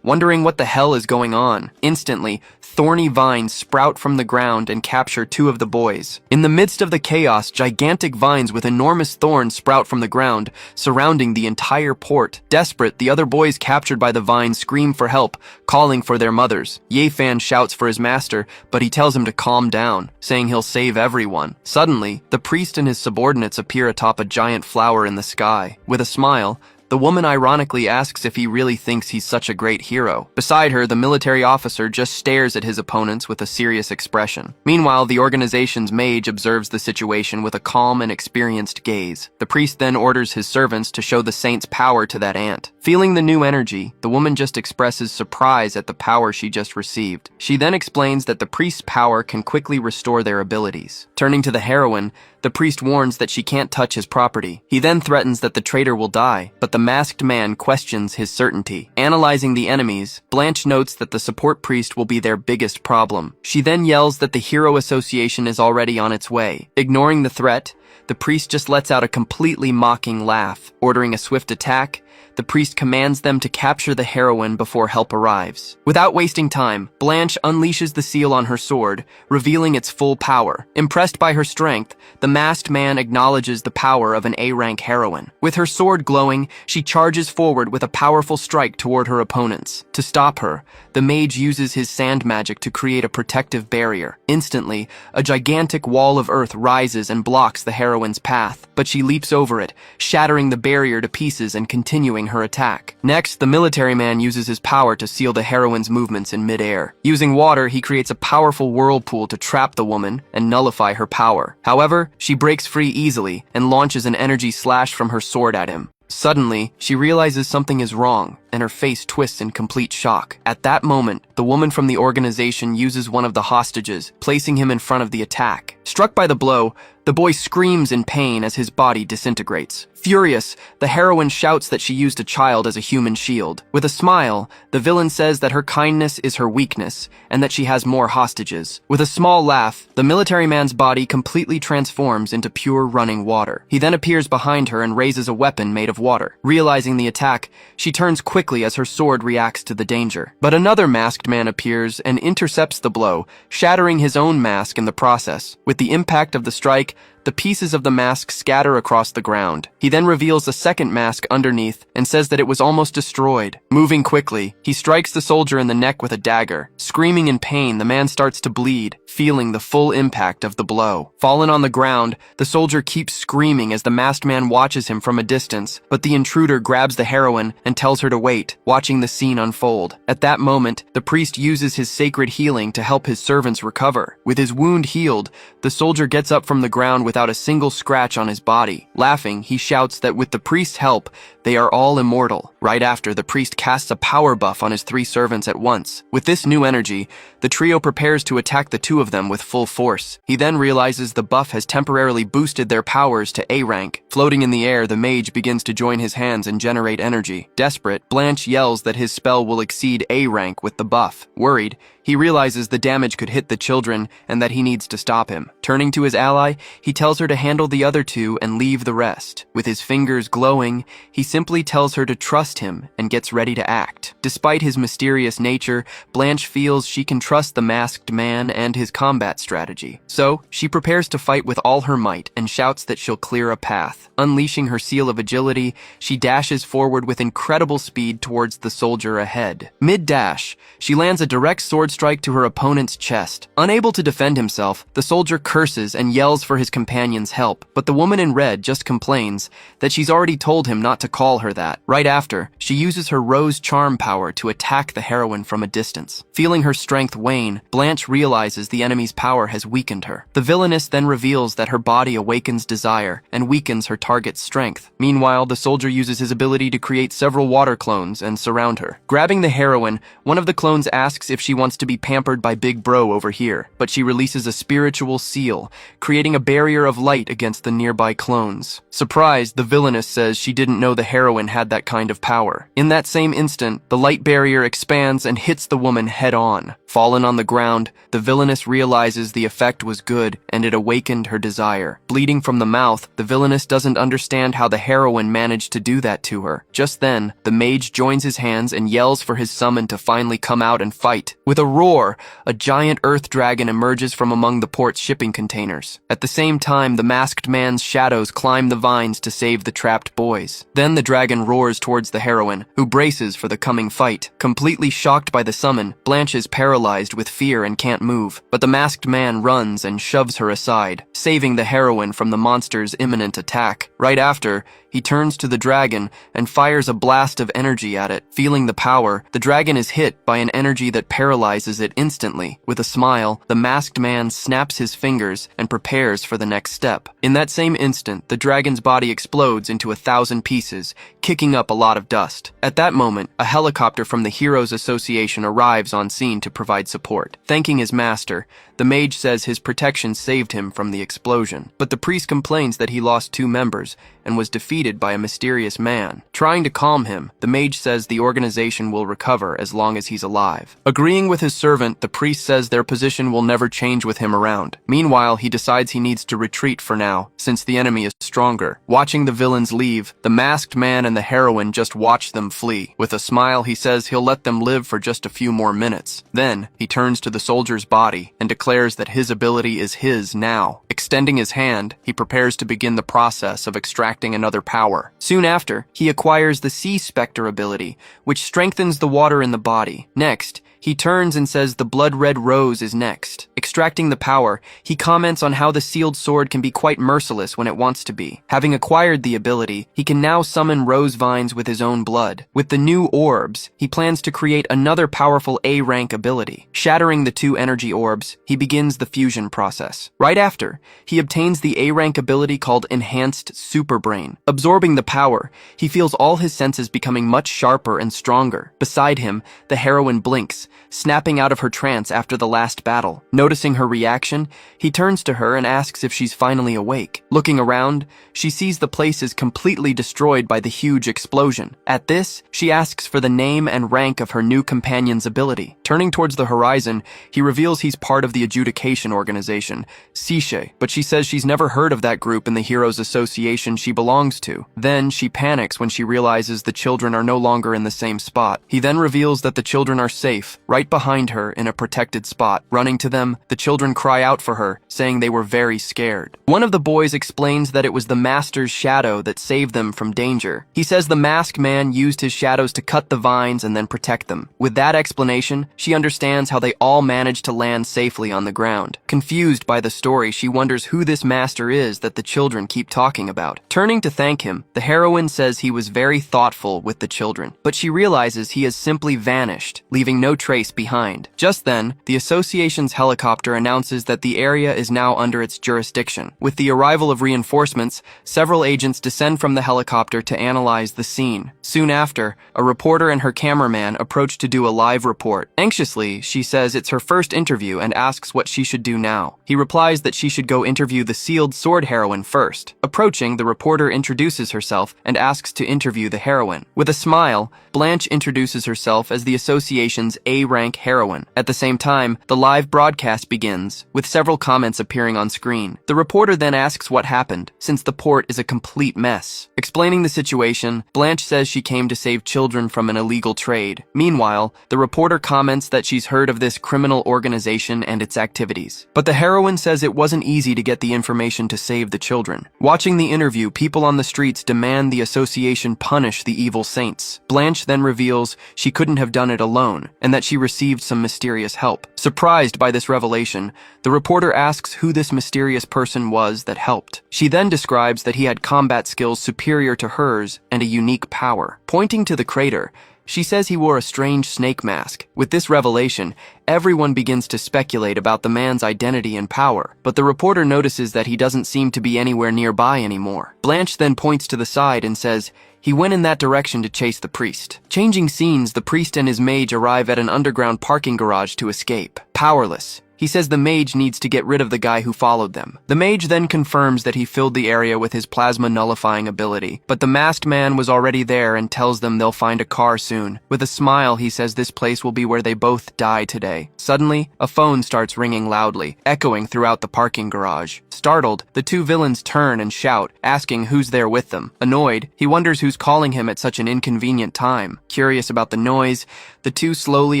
wondering what the hell is going on. Instantly, thorny vines sprout from the ground and capture two of the boys. In the midst of the chaos, gigantic vines with enormous thorns sprout from the ground, surrounding the entire port. Desperate, the other boys captured by the vines scream for help, calling for their mothers. Ye-Fan shouts for his master, but he tells him to calm down, saying he'll save everyone. Suddenly, the priest and his subordinates appear atop a giant flower in the sky. With a smile, the woman ironically asks if he really thinks he's such a great hero. Beside her, the military officer just stares at his opponents with a serious expression. Meanwhile, the organization's mage observes the situation with a calm and experienced gaze. The priest then orders his servants to show the saint's power to that ant. Feeling the new energy, the woman just expresses surprise at the power she just received. She then explains that the priest's power can quickly restore their abilities. Turning to the heroine, the priest warns that she can't touch his property. He then threatens that the traitor will die, but the masked man questions his certainty. Analyzing the enemies, Blanche notes that the support priest will be their biggest problem. She then yells that the Hero Association is already on its way. Ignoring the threat, the priest just lets out a completely mocking laugh. Ordering a swift attack, the priest commands them to capture the heroine before help arrives. Without wasting time, Blanche unleashes the seal on her sword, revealing its full power. Impressed by her strength, the masked man acknowledges the power of an A-rank heroine. With her sword glowing, she charges forward with a powerful strike toward her opponents. To stop her, the mage uses his sand magic to create a protective barrier. Instantly, a gigantic wall of earth rises and blocks the heroine's path, but she leaps over it, shattering the barrier to pieces and continuing her attack. Next, the military man uses his power to seal the heroine's movements in midair. Using water, he creates a powerful whirlpool to trap the woman and nullify her power. However, she breaks free easily and launches an energy slash from her sword at him. Suddenly, she realizes something is wrong, and her face twists in complete shock. At that moment, the woman from the organization uses one of the hostages, placing him in front of the attack. Struck by the blow, the boy screams in pain as his body disintegrates. Furious, the heroine shouts that she used a child as a human shield. With a smile, the villain says that her kindness is her weakness, and that she has more hostages. With a small laugh, the military man's body completely transforms into pure running water. He then appears behind her and raises a weapon made of water. Realizing the attack, she turns quickly as her sword reacts to the danger. But another masked man appears and intercepts the blow, shattering his own mask in the process. With the impact of the strike, the pieces of the mask scatter across the ground. He then reveals a second mask underneath and says that it was almost destroyed. Moving quickly, he strikes the soldier in the neck with a dagger. Screaming in pain, the man starts to bleed, feeling the full impact of the blow. Fallen on the ground, the soldier keeps screaming as the masked man watches him from a distance, but the intruder grabs the heroine and tells her to wait, watching the scene unfold. At that moment, the priest uses his sacred healing to help his servants recover. With his wound healed, the soldier gets up from the ground without a single scratch on his body. Laughing, he shouts that with the priest's help, they are all immortal. Right after, the priest casts a power buff on his 3 servants at once. With this new energy, the trio prepares to attack the 2 of them with full force. He then realizes the buff has temporarily boosted their powers to A rank. Floating in the air, the mage begins to join his hands and generate energy. Desperate, Blanche yells that his spell will exceed A rank with the buff. Worried, He realizes the damage could hit the children and that he needs to stop him. Turning to his ally, he tells her to handle the other two and leave the rest. With his fingers glowing, he simply tells her to trust him and gets ready to act. Despite his mysterious nature, Blanche feels she can trust the masked man and his combat strategy. So, she prepares to fight with all her might and shouts that she'll clear a path. Unleashing her seal of agility, she dashes forward with incredible speed towards the soldier ahead. Mid-dash, she lands a direct sword strike to her opponent's chest. Unable to defend himself, the soldier curses and yells for his companion's help, but the woman in red just complains that she's already told him not to call her that. Right after, she uses her rose charm power to attack the heroine from a distance. Feeling her strength wane, Blanche realizes the enemy's power has weakened her. The villainess then reveals that her body awakens desire and weakens her target's strength. Meanwhile, the soldier uses his ability to create several water clones and surround her. Grabbing the heroine, one of the clones asks if she wants to be pampered by Big Bro over here, but she releases a spiritual seal, creating a barrier of light against the nearby clones. Surprised, the villainess says she didn't know the heroine had that kind of power. In that same instant, the light barrier expands and hits the woman head-on. Fallen on the ground, the villainess realizes the effect was good and it awakened her desire. Bleeding from the mouth, the villainess doesn't understand how the heroine managed to do that to her. Just then, the mage joins his hands and yells for his summon to finally come out and fight. With a roar, a giant earth dragon emerges from among the port's shipping containers. At the same time, the masked man's shadows climb the vines to save the trapped boys. Then the dragon roars towards the heroine, who braces for the coming fight. Completely shocked by the summon, Blanche is paralyzed with fear and can't move, but the masked man runs and shoves her aside, saving the heroine from the monster's imminent attack. Right after, he turns to the dragon and fires a blast of energy at it. Feeling the power, the dragon is hit by an energy that paralyzes it instantly. With a smile, the masked man snaps his fingers and prepares for the next step. In that same instant, the dragon's body explodes into 1,000 pieces, kicking up a lot of dust. At that moment, a helicopter from the Heroes Association arrives on scene to provide support. Thanking his master, the mage says his protection saved him from the explosion. But the priest complains that he lost 2 members and was defeated by a mysterious man. Trying to calm him, the mage says the organization will recover as long as he's alive. Agreeing with his servant, the priest says their position will never change with him around. Meanwhile, he decides he needs to retreat for now, since the enemy is stronger. Watching the villains leave, the masked man and the heroine just watch them flee. With a smile, he says he'll let them live for just a few more minutes. Then, he turns to the soldier's body and declares that his ability is his now. Extending his hand, he prepares to begin the process of extracting another power. Soon after, he acquires the Sea Spectre ability, which strengthens the water in the body. Next, he turns and says the blood-red rose is next. Extracting the power, he comments on how the sealed sword can be quite merciless when it wants to be. Having acquired the ability, he can now summon rose vines with his own blood. With the new orbs, he plans to create another powerful A-rank ability. Shattering the 2 energy orbs, he begins the fusion process. Right after, he obtains the A-rank ability called Enhanced Super Brain. Absorbing the power, he feels all his senses becoming much sharper and stronger. Beside him, the heroine blinks, snapping out of her trance after the last battle. Noticing her reaction, he turns to her and asks if she's finally awake. Looking around, she sees the place is completely destroyed by the huge explosion. At this, she asks for the name and rank of her new companion's ability. Turning towards the horizon, he reveals he's part of the adjudication organization, Sishe, but she says she's never heard of that group in the Heroes Association she belongs to. Then, she panics when she realizes the children are no longer in the same spot. He then reveals that the children are safe, right behind her in a protected spot. Running to them, the children cry out for her, saying they were very scared. One of the boys explains that it was the master's shadow that saved them from danger. He says the masked man used his shadows to cut the vines and then protect them. With that explanation, she understands how they all managed to land safely on the ground. Confused by the story, she wonders who this master is that the children keep talking about. Turning to thank him, the heroine says he was very thoughtful with the children, but she realizes he has simply vanished, leaving no trace behind. Just then, the association's helicopter announces that the area is now under its jurisdiction. With the arrival of reinforcements, several agents descend from the helicopter to analyze the scene. Soon after, a reporter and her cameraman approach to do a live report. Anxiously, she says it's her first interview and asks what she should do now. He replies that she should go interview the sealed sword heroine first. Approaching, the reporter introduces herself and asks to interview the heroine. With a smile, Blanche introduces herself as the association's A A-rank heroine. At the same time, the live broadcast begins, with several comments appearing on screen. The reporter then asks what happened, since the port is a complete mess. Explaining the situation, Blanche says she came to save children from an illegal trade. Meanwhile, the reporter comments that she's heard of this criminal organization and its activities. But the heroine says it wasn't easy to get the information to save the children. Watching the interview, people on the streets demand the association punish the evil saints. Blanche then reveals she couldn't have done it alone, and that she received some mysterious help. Surprised by this revelation, the reporter asks who this mysterious person was that helped. She then describes that he had combat skills superior to hers and a unique power. Pointing to the crater, she says he wore a strange snake mask. With this revelation, everyone begins to speculate about the man's identity and power, but the reporter notices that he doesn't seem to be anywhere nearby anymore. Blanche then points to the side and says he went in that direction to chase the priest. Changing scenes, the priest and his mage arrive at an underground parking garage to escape. Powerless, he says the mage needs to get rid of the guy who followed them. The mage then confirms that he filled the area with his plasma nullifying ability, but the masked man was already there and tells them they'll find a car soon. With a smile, he says this place will be where they both die today. Suddenly, a phone starts ringing loudly, echoing throughout the parking garage. Startled, the two villains turn and shout, asking who's there with them. Annoyed, he wonders who's calling him at such an inconvenient time. Curious about the noise, the two slowly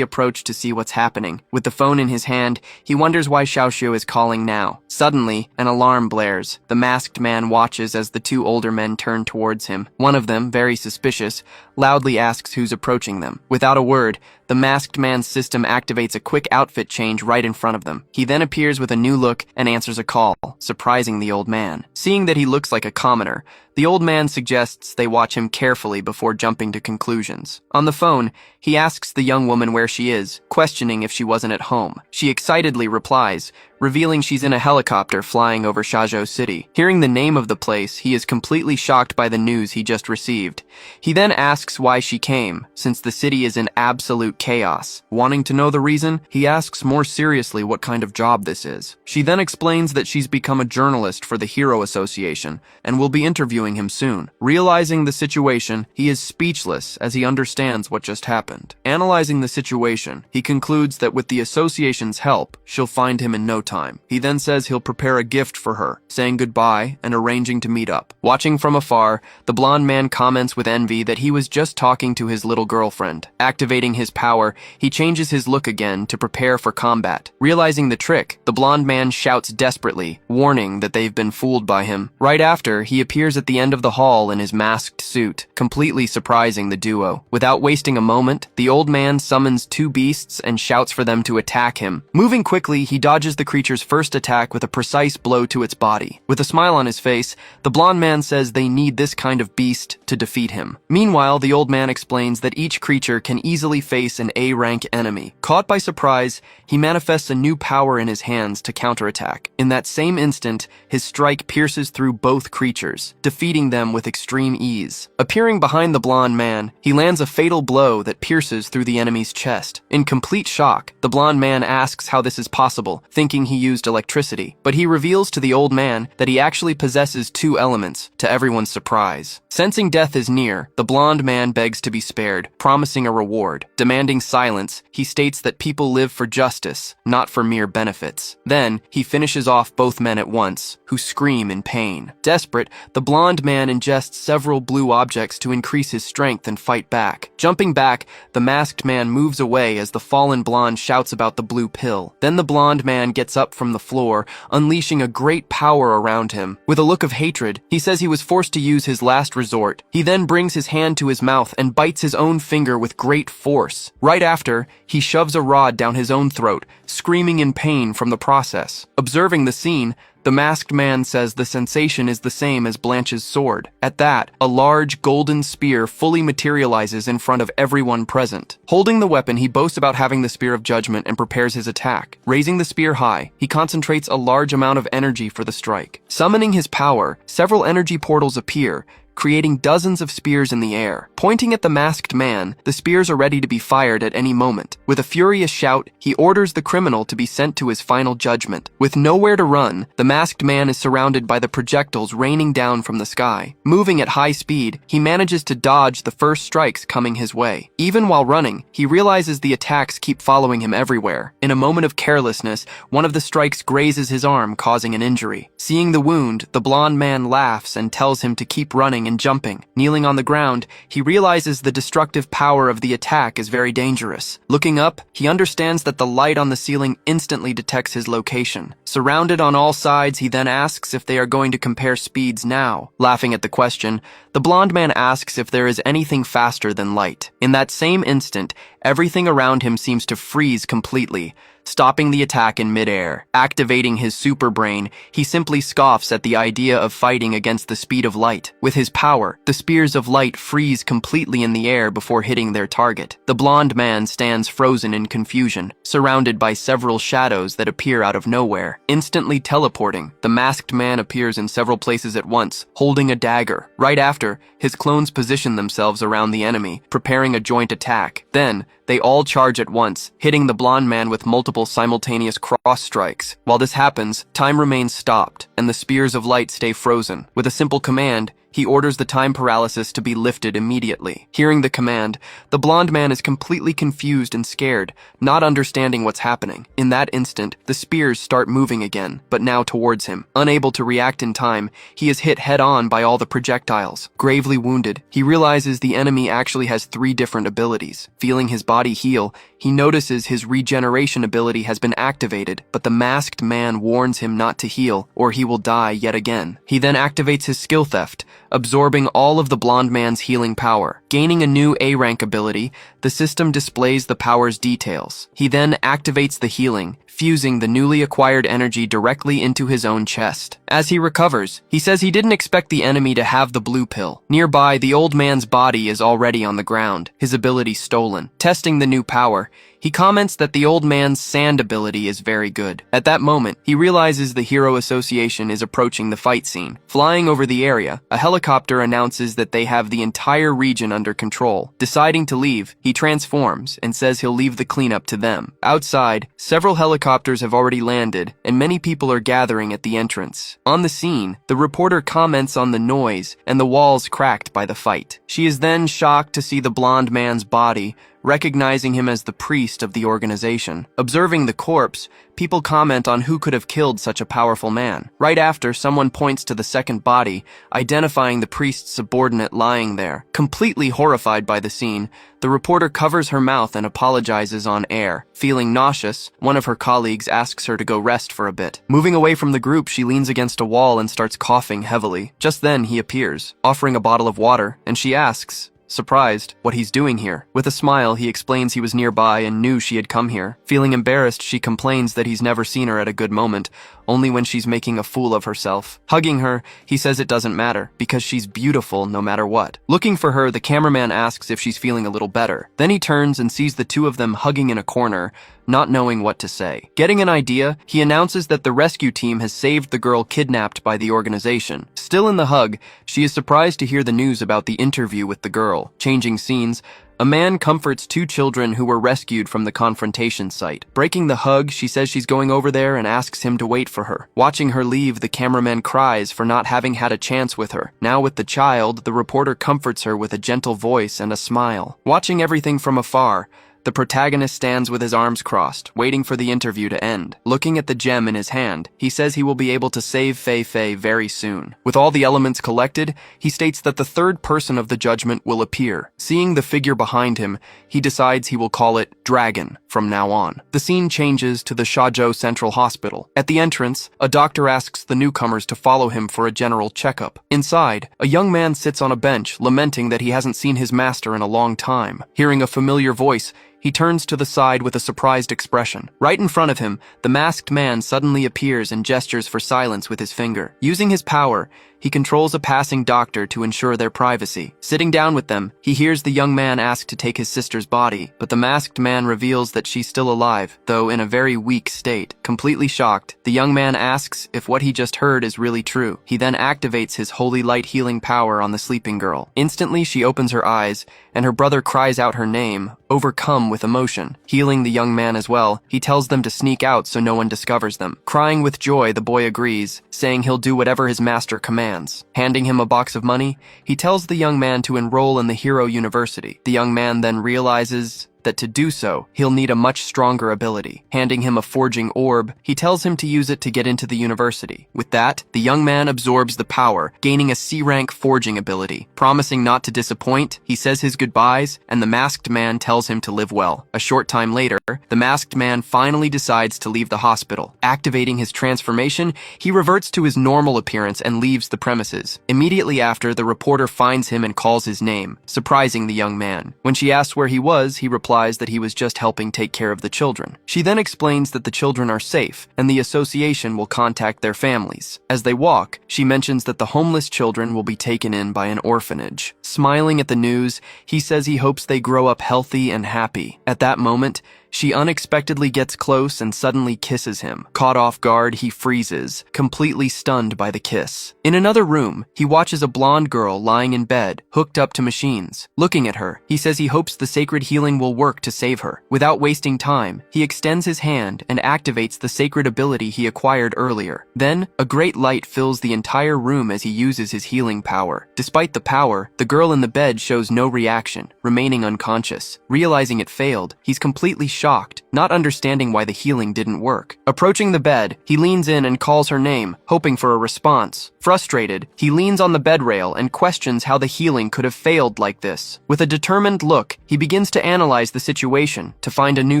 approach to see what's happening. With the phone in his hand, he wonders why Xiaoxiu is calling now. Suddenly, an alarm blares. The masked man watches as the two older men turn towards him. One of them, very suspicious, loudly asks who's approaching them. Without a word, the masked man's system activates a quick outfit change right in front of them. He then appears with a new look and answers a call, surprising the old man. Seeing that he looks like a commoner, the old man suggests they watch him carefully before jumping to conclusions. On the phone, he asks the young woman where she is, questioning if she wasn't at home. She excitedly replies, revealing she's in a helicopter flying over Shazhou City. Hearing the name of the place, he is completely shocked by the news he just received. He then asks why she came, since the city is in absolute chaos. Wanting to know the reason, he asks more seriously what kind of job this is. She then explains that she's become a journalist for the Hero Association and will be interviewing him soon. Realizing the situation, he is speechless as he understands what just happened. Analyzing the situation, he concludes that with the association's help, she'll find him in no time. He then says he'll prepare a gift for her, saying goodbye and arranging to meet up. Watching from afar, the blonde man comments with envy that he was just talking to his little girlfriend. Activating his power, he changes his look again to prepare for combat. Realizing the trick, the blonde man shouts desperately, warning that they've been fooled by him. Right after, he appears at the end of the hall in his masked suit, completely surprising the duo. Without wasting a moment, the old man summons two beasts and shouts for them to attack him. Moving quickly, he dodges the creature's first attack with a precise blow to its body. With a smile on his face, the blonde man says they need this kind of beast to defeat him. Meanwhile, the old man explains that each creature can easily face an A-rank enemy. Caught by surprise, he manifests a new power in his hands to counterattack. In that same instant, his strike pierces through both creatures, defeating them with extreme ease. Appearing behind the blonde man, he lands a fatal blow that pierces through the enemy's chest. In complete shock, the blonde man asks how this is possible, thinking he used electricity, but he reveals to the old man that he actually possesses two elements, to everyone's surprise. Sensing death is near, the blonde man begs to be spared, promising a reward. Demanding silence, he states that people live for justice, not for mere benefits. Then, he finishes off both men at once, who scream in pain. Desperate, the blonde man ingests several blue objects to increase his strength and fight back. Jumping back, the masked man moves away as the fallen blonde shouts about the blue pill. Then the blonde man gets up from the floor, unleashing a great power around him. With a look of hatred, he says he was forced to use his last resort. He then brings his hand to his mouth and bites his own finger with great force. Right after, he shoves a rod down his own throat, screaming in pain from the process. Observing the scene, the masked man says the sensation is the same as Blanche's sword. At that, a large golden spear fully materializes in front of everyone present. Holding the weapon, he boasts about having the Spear of Judgment and prepares his attack. Raising the spear high, he concentrates a large amount of energy for the strike. Summoning his power, several energy portals appear, creating dozens of spears in the air. Pointing at the masked man, the spears are ready to be fired at any moment. With a furious shout, he orders the criminal to be sent to his final judgment. With nowhere to run, the masked man is surrounded by the projectiles raining down from the sky. Moving at high speed, he manages to dodge the first strikes coming his way. Even while running, he realizes the attacks keep following him everywhere. In a moment of carelessness, one of the strikes grazes his arm, causing an injury. Seeing the wound, the blonde man laughs and tells him to keep running and jumping. Kneeling on the ground, he realizes the destructive power of the attack is very dangerous. Looking up, he understands that the light on the ceiling instantly detects his location. Surrounded on all sides, he then asks if they are going to compare speeds now. Laughing at the question, the blonde man asks if there is anything faster than light. In that same instant, everything around him seems to freeze completely, stopping the attack in midair. Activating his super brain, he simply scoffs at the idea of fighting against the speed of light. With his power, the spears of light freeze completely in the air before hitting their target. The blonde man stands frozen in confusion, surrounded by several shadows that appear out of nowhere. Instantly teleporting, the masked man appears in several places at once, holding a dagger. Right after, his clones position themselves around the enemy, preparing a joint attack. Then, they all charge at once, hitting the blonde man with multiple simultaneous cross strikes. While this happens, time remains stopped, and the spears of light stay frozen. With a simple command, he orders the time paralysis to be lifted immediately. Hearing the command, the blonde man is completely confused and scared, not understanding what's happening. In that instant, the spears start moving again, but now towards him. Unable to react in time, he is hit head-on by all the projectiles. Gravely wounded, he realizes the enemy actually has 3 different abilities. Feeling his body heal, he notices his regeneration ability has been activated, but the masked man warns him not to heal, or he will die yet again. He then activates his skill theft, absorbing all of the blonde man's healing power. Gaining a new A-rank ability, the system displays the power's details. He then activates the healing, fusing the newly acquired energy directly into his own chest. As he recovers, he says he didn't expect the enemy to have the blue pill. Nearby, the old man's body is already on the ground, his ability stolen. Testing the new power, he comments that the old man's sand ability is very good. At that moment, he realizes the Hero Association is approaching the fight scene. Flying over the area, a helicopter announces that they have the entire region under control. Deciding to leave, he transforms and says he'll leave the cleanup to them. Outside, several helicopters have already landed, and many people are gathering at the entrance. On the scene, the reporter comments on the noise and the walls cracked by the fight. She is then shocked to see the blonde man's body, recognizing him as the priest of the organization. Observing the corpse, people comment on who could have killed such a powerful man. Right after, someone points to the second body, identifying the priest's subordinate lying there. Completely horrified by the scene, the reporter covers her mouth and apologizes on air. Feeling nauseous, one of her colleagues asks her to go rest for a bit. Moving away from the group, she leans against a wall and starts coughing heavily. Just then, he appears, offering a bottle of water, and she asks, surprised, what he's doing here. With a smile, he explains he was nearby and knew she had come here. Feeling embarrassed, she complains that he's never seen her at a good moment, only when she's making a fool of herself. Hugging her, he says it doesn't matter, because she's beautiful no matter what. Looking for her, the cameraman asks if she's feeling a little better. Then he turns and sees the two of them hugging in a corner, not knowing what to say. Getting an idea, he announces that the rescue team has saved the girl kidnapped by the organization. Still in the hug, she is surprised to hear the news about the interview with the girl. Changing scenes, a man comforts 2 children who were rescued from the confrontation site. Breaking the hug, she says she's going over there and asks him to wait for her. Watching her leave, the cameraman cries for not having had a chance with her. Now with the child, the reporter comforts her with a gentle voice and a smile. Watching everything from afar, the protagonist stands with his arms crossed, waiting for the interview to end. Looking at the gem in his hand, he says he will be able to save Fei Fei very soon. With all the elements collected, he states that the third person of the judgment will appear. Seeing the figure behind him, he decides he will call it Dragon from now on. The scene changes to the Shazhou Central Hospital. At the entrance, a doctor asks the newcomers to follow him for a general checkup. Inside, a young man sits on a bench, lamenting that he hasn't seen his master in a long time. Hearing a familiar voice, he turns to the side with a surprised expression. Right in front of him, the masked man suddenly appears and gestures for silence with his finger. Using his power, he controls a passing doctor to ensure their privacy. Sitting down with them, he hears the young man ask to take his sister's body, but the masked man reveals that she's still alive, though in a very weak state. Completely shocked, the young man asks if what he just heard is really true. He then activates his holy light healing power on the sleeping girl. Instantly, she opens her eyes, and her brother cries out her name, overcome with emotion. Healing the young man as well, he tells them to sneak out so no one discovers them. Crying with joy, the boy agrees, saying he'll do whatever his master commands. Handing him a box of money, he tells the young man to enroll in the Hero University. The young man then realizes that to do so, he'll need a much stronger ability. Handing him a forging orb, he tells him to use it to get into the university. With that, the young man absorbs the power, gaining a C-rank forging ability. Promising not to disappoint, he says his goodbyes, and the masked man tells him to live well. A short time later, the masked man finally decides to leave the hospital. Activating his transformation, he reverts to his normal appearance and leaves the premises. Immediately after, the reporter finds him and calls his name, surprising the young man. When she asks where he was, he replies that he was just helping take care of the children. She then explains that the children are safe, and the association will contact their families. As they walk, she mentions that the homeless children will be taken in by an orphanage. Smiling at the news, he says he hopes they grow up healthy and happy. At that moment, she unexpectedly gets close and suddenly kisses him. Caught off guard, he freezes, completely stunned by the kiss. In another room, he watches a blonde girl lying in bed, hooked up to machines. Looking at her, he says he hopes the sacred healing will work to save her. Without wasting time, he extends his hand and activates the sacred ability he acquired earlier. Then, a great light fills the entire room as he uses his healing power. Despite the power, the girl in the bed shows no reaction, remaining unconscious. Realizing it failed, he's completely shocked, not understanding why the healing didn't work. Approaching the bed, he leans in and calls her name, hoping for a response. Frustrated, he leans on the bed rail and questions how the healing could have failed like this. With a determined look, he begins to analyze the situation to find a new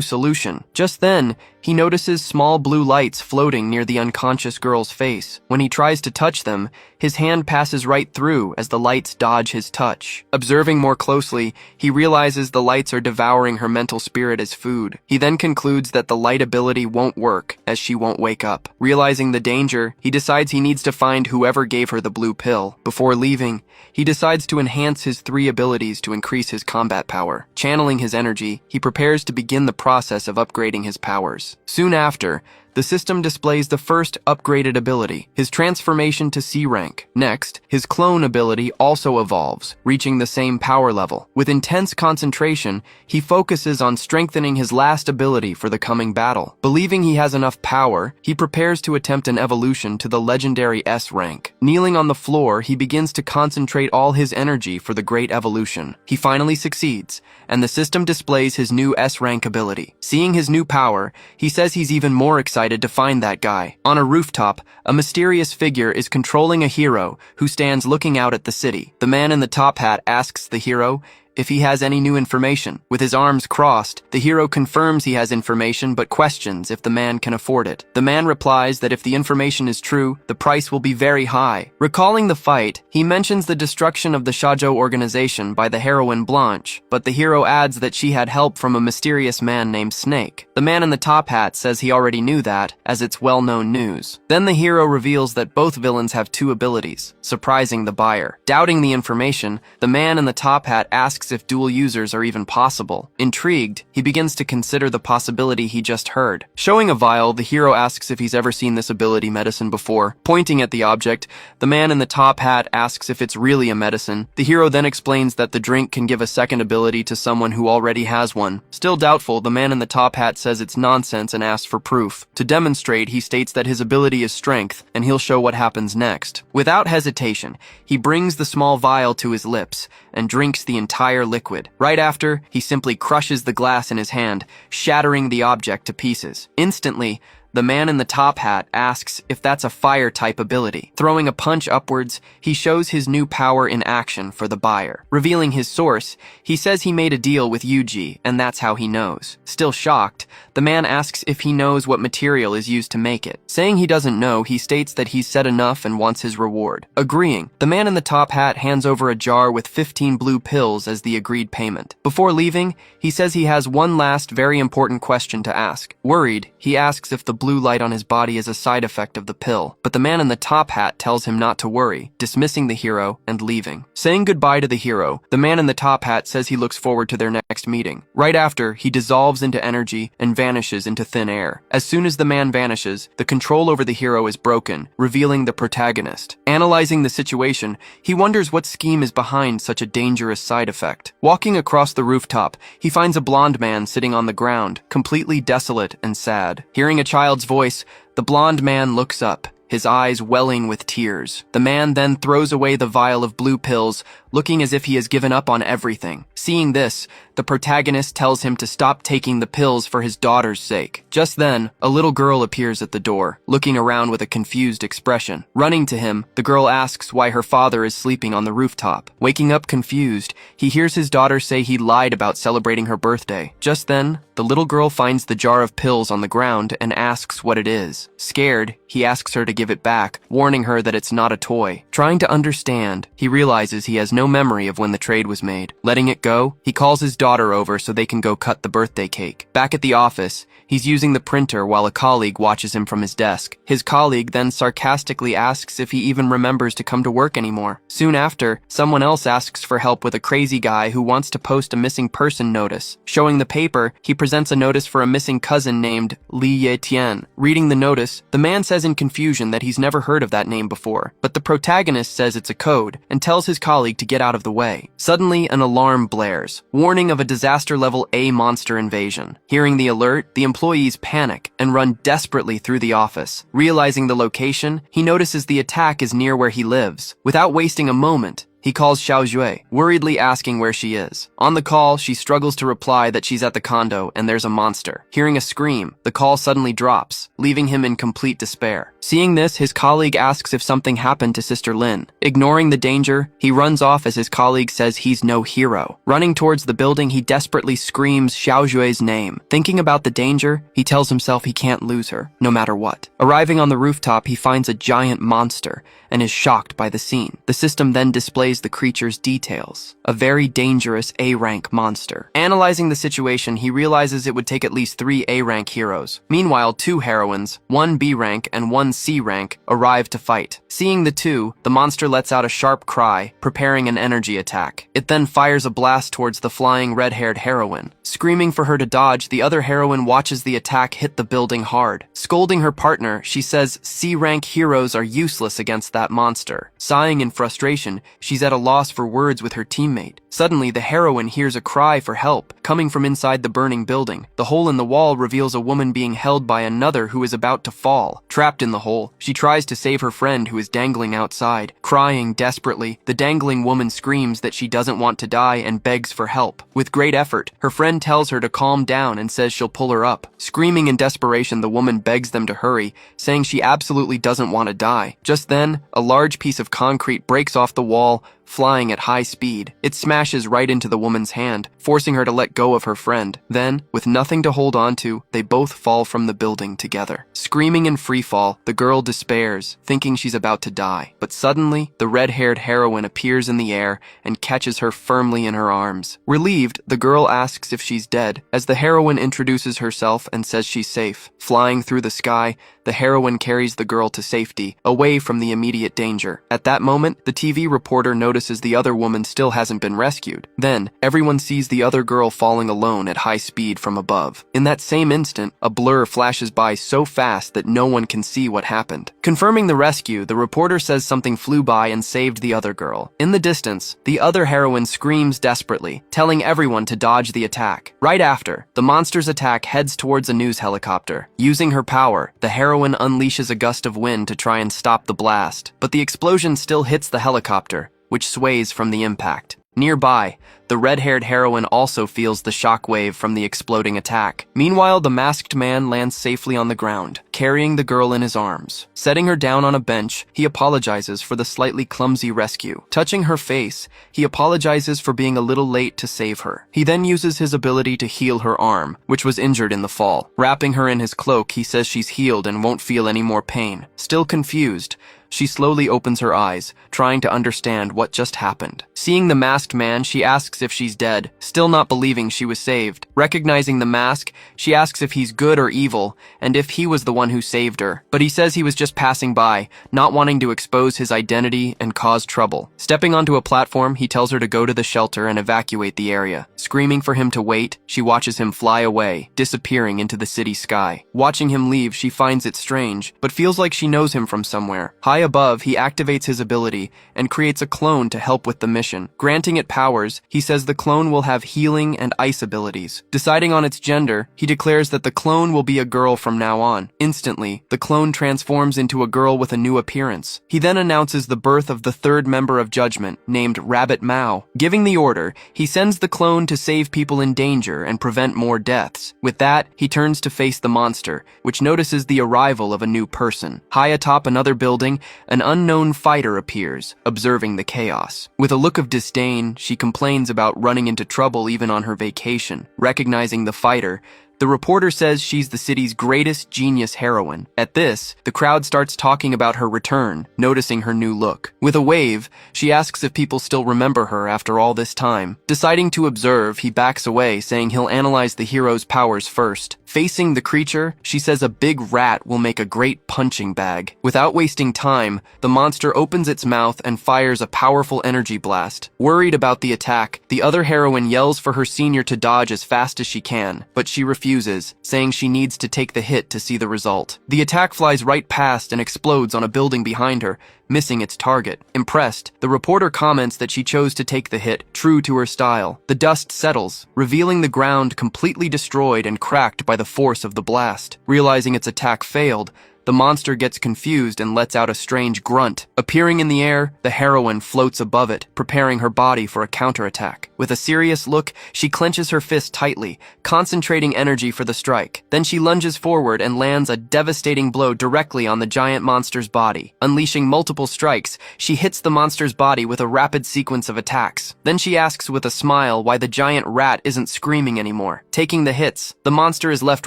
solution. Just then, he notices small blue lights floating near the unconscious girl's face. When he tries to touch them, his hand passes right through as the lights dodge his touch. Observing more closely, he realizes the lights are devouring her mental spirit as food. He then concludes that the light ability won't work, as she won't wake up. Realizing the danger, he decides he needs to find whoever gave her the blue pill. Before leaving, he decides to enhance his 3 abilities to increase his combat power. Channeling his energy, he prepares to begin the process of upgrading his powers. Soon after, the system displays the first upgraded ability, his transformation to C rank. Next, his clone ability also evolves, reaching the same power level. With intense concentration, he focuses on strengthening his last ability for the coming battle. Believing he has enough power, he prepares to attempt an evolution to the legendary S rank. Kneeling on the floor, he begins to concentrate all his energy for the great evolution. He finally succeeds, and the system displays his new S rank ability. Seeing his new power, he says he's even more excited to find that guy. On a rooftop, a mysterious figure is controlling a hero who stands looking out at the city. The man in the top hat asks the hero if he has any new information. With his arms crossed, the hero confirms he has information but questions if the man can afford it. The man replies that if the information is true, the price will be very high. Recalling the fight, he mentions the destruction of the Shoujo organization by the heroine Blanche, but the hero adds that she had help from a mysterious man named Snake. The man in the top hat says he already knew that, as it's well-known news. Then the hero reveals that both villains have 2 abilities, surprising the buyer. Doubting the information, the man in the top hat asks if dual users are even possible. Intrigued, he begins to consider the possibility he just heard. Showing a vial, the hero asks if he's ever seen this ability medicine before. Pointing at the object, the man in the top hat asks if it's really a medicine. The hero then explains that the drink can give a second ability to someone who already has one. Still doubtful, the man in the top hat says it's nonsense and asks for proof. To demonstrate, he states that his ability is strength, and he'll show what happens next. Without hesitation, he brings the small vial to his lips and drinks the entire liquid. Right after, he simply crushes the glass in his hand, shattering the object to pieces. Instantly, the man in the top hat asks if that's a fire-type ability. Throwing a punch upwards, he shows his new power in action for the buyer. Revealing his source, he says he made a deal with Yuji, and that's how he knows. Still shocked, the man asks if he knows what material is used to make it. Saying he doesn't know, he states that he's said enough and wants his reward. Agreeing, the man in the top hat hands over a jar with 15 blue pills as the agreed payment. Before leaving, he says he has one last very important question to ask. Worried, he asks if the blue light on his body is a side effect of the pill, but the man in the top hat tells him not to worry, dismissing the hero and leaving. Saying goodbye to the hero, the man in the top hat says he looks forward to their next meeting. Right after, he dissolves into energy and vanishes into thin air. As soon as the man vanishes, the control over the hero is broken, revealing the protagonist. Analyzing the situation, he wonders what scheme is behind such a dangerous side effect. Walking across the rooftop, he finds a blonde man sitting on the ground, completely desolate and sad. Hearing a child's voice, the blonde man looks up, his eyes welling with tears. The man then throws away the vial of blue pills, looking as if he has given up on everything. Seeing this, the protagonist tells him to stop taking the pills for his daughter's sake. Just then, a little girl appears at the door, looking around with a confused expression. Running to him, the girl asks why her father is sleeping on the rooftop. Waking up confused, he hears his daughter say he lied about celebrating her birthday. Just then, the little girl finds the jar of pills on the ground and asks what it is. Scared, he asks her to give it back, warning her that it's not a toy. Trying to understand, he realizes he has no memory of when the trade was made. Letting it go, he calls his daughter over so they can go cut the birthday cake. Back at the office, he's using the printer while a colleague watches him from his desk. His colleague then sarcastically asks if he even remembers to come to work anymore. Soon after, someone else asks for help with a crazy guy who wants to post a missing person notice. Showing the paper, he presents a notice for a missing cousin named Li Ye Tian. Reading the notice, the man says in confusion that he's never heard of that name before, but the protagonist says it's a code and tells his colleague to get out of the way. Suddenly, an alarm blares, warning of a disaster-level A monster invasion. Hearing the alert, the employees panic and run desperately through the office. Realizing the location, he notices the attack is near where he lives. Without wasting a moment, he calls Xiao Jue, worriedly asking where she is. On the call, she struggles to reply that she's at the condo and there's a monster. Hearing a scream, the call suddenly drops, leaving him in complete despair. Seeing this, his colleague asks if something happened to Sister Lin. Ignoring the danger, he runs off as his colleague says he's no hero. Running towards the building, he desperately screams Xiao Jue's name. Thinking about the danger, he tells himself he can't lose her, no matter what. Arriving on the rooftop, he finds a giant monster and is shocked by the scene. The system then displays the creature's details. A very dangerous A-rank monster. Analyzing the situation, he realizes it would take at least 3 A-rank heroes. Meanwhile, 2 heroines, 1 B-rank and 1 C-rank, arrive to fight. Seeing the two, the monster lets out a sharp cry, preparing an energy attack. It then fires a blast towards the flying red-haired heroine. Screaming for her to dodge, the other heroine watches the attack hit the building hard. Scolding her partner, she says C-rank heroes are useless against that monster. Sighing in frustration, she's at a loss for words with her teammate. Suddenly, the heroine hears a cry for help, coming from inside the burning building. The hole in the wall reveals a woman being held by another who is about to fall. Trapped in the hole, she tries to save her friend who is dangling outside. Crying desperately, the dangling woman screams that she doesn't want to die and begs for help. With great effort, her friend tells her to calm down and says she'll pull her up. Screaming in desperation, the woman begs them to hurry, saying she absolutely doesn't want to die. Just then, a large piece of concrete breaks off the wall, flying at high speed. It smashes right into the woman's hand, forcing her to let go of her friend. Then, with nothing to hold on to, they both fall from the building together. Screaming in freefall, the girl despairs, thinking she's about to die. But suddenly, the red-haired heroine appears in the air and catches her firmly in her arms. Relieved, the girl asks if she's dead, as the heroine introduces herself and says she's safe. Flying through the sky, the heroine carries the girl to safety, away from the immediate danger. At that moment, the TV reporter notices the other woman still hasn't been rescued. Then, everyone sees the other girl falling alone at high speed from above. In that same instant, a blur flashes by so fast that no one can see what happened. Confirming the rescue, the reporter says something flew by and saved the other girl. In the distance, the other heroine screams desperately, telling everyone to dodge the attack. Right after, the monster's attack heads towards a news helicopter. Using her power, the heroine unleashes a gust of wind to try and stop the blast, but the explosion still hits the helicopter, which sways from the impact. Nearby, the red-haired heroine also feels the shockwave from the exploding attack. Meanwhile, the masked man lands safely on the ground, carrying the girl in his arms. Setting her down on a bench, he apologizes for the slightly clumsy rescue. Touching her face, he apologizes for being a little late to save her. He then uses his ability to heal her arm, which was injured in the fall. Wrapping her in his cloak, he says she's healed and won't feel any more pain. Still confused, She slowly opens her eyes, trying to understand what just happened. Seeing the masked man, she asks if she's dead, still not believing she was saved. Recognizing the mask, she asks if he's good or evil, and if he was the one who saved her. But he says he was just passing by, not wanting to expose his identity and cause trouble. Stepping onto a platform, he tells her to go to the shelter and evacuate the area. Screaming for him to wait, she watches him fly away, disappearing into the city sky. Watching him leave, she finds it strange, but feels like she knows him from somewhere. High above, he activates his ability and creates a clone to help with the mission. Granting it powers, he says the clone will have healing and ice abilities. Deciding on its gender, he declares that the clone will be a girl from now on. Instantly, the clone transforms into a girl with a new appearance. He then announces the birth of the third member of Judgment, named Rabbit Mao. Giving the order, he sends the clone to save people in danger and prevent more deaths. With that, he turns to face the monster, which notices the arrival of a new person. High atop another building, an unknown fighter appears, observing the chaos. With a look of disdain, she complains about running into trouble even on her vacation. Recognizing the fighter, the reporter says she's the city's greatest genius heroine. At this, the crowd starts talking about her return, noticing her new look. With a wave, she asks if people still remember her after all this time. Deciding to observe, he backs away, saying he'll analyze the hero's powers first. Facing the creature, she says a big rat will make a great punching bag. Without wasting time, the monster opens its mouth and fires a powerful energy blast. Worried about the attack, the other heroine yells for her senior to dodge as fast as she can, but she refuses, saying she needs to take the hit to see the result. The attack flies right past and explodes on a building behind her, missing its target. Impressed, the reporter comments that she chose to take the hit, true to her style. The dust settles, revealing the ground completely destroyed and cracked by the force of the blast. Realizing its attack failed, the monster gets confused and lets out a strange grunt. Appearing in the air, the heroine floats above it, preparing her body for a counterattack. With a serious look, she clenches her fist tightly, concentrating energy for the strike. Then she lunges forward and lands a devastating blow directly on the giant monster's body. Unleashing multiple strikes, she hits the monster's body with a rapid sequence of attacks. Then she asks with a smile why the giant rat isn't screaming anymore. Taking the hits, the monster is left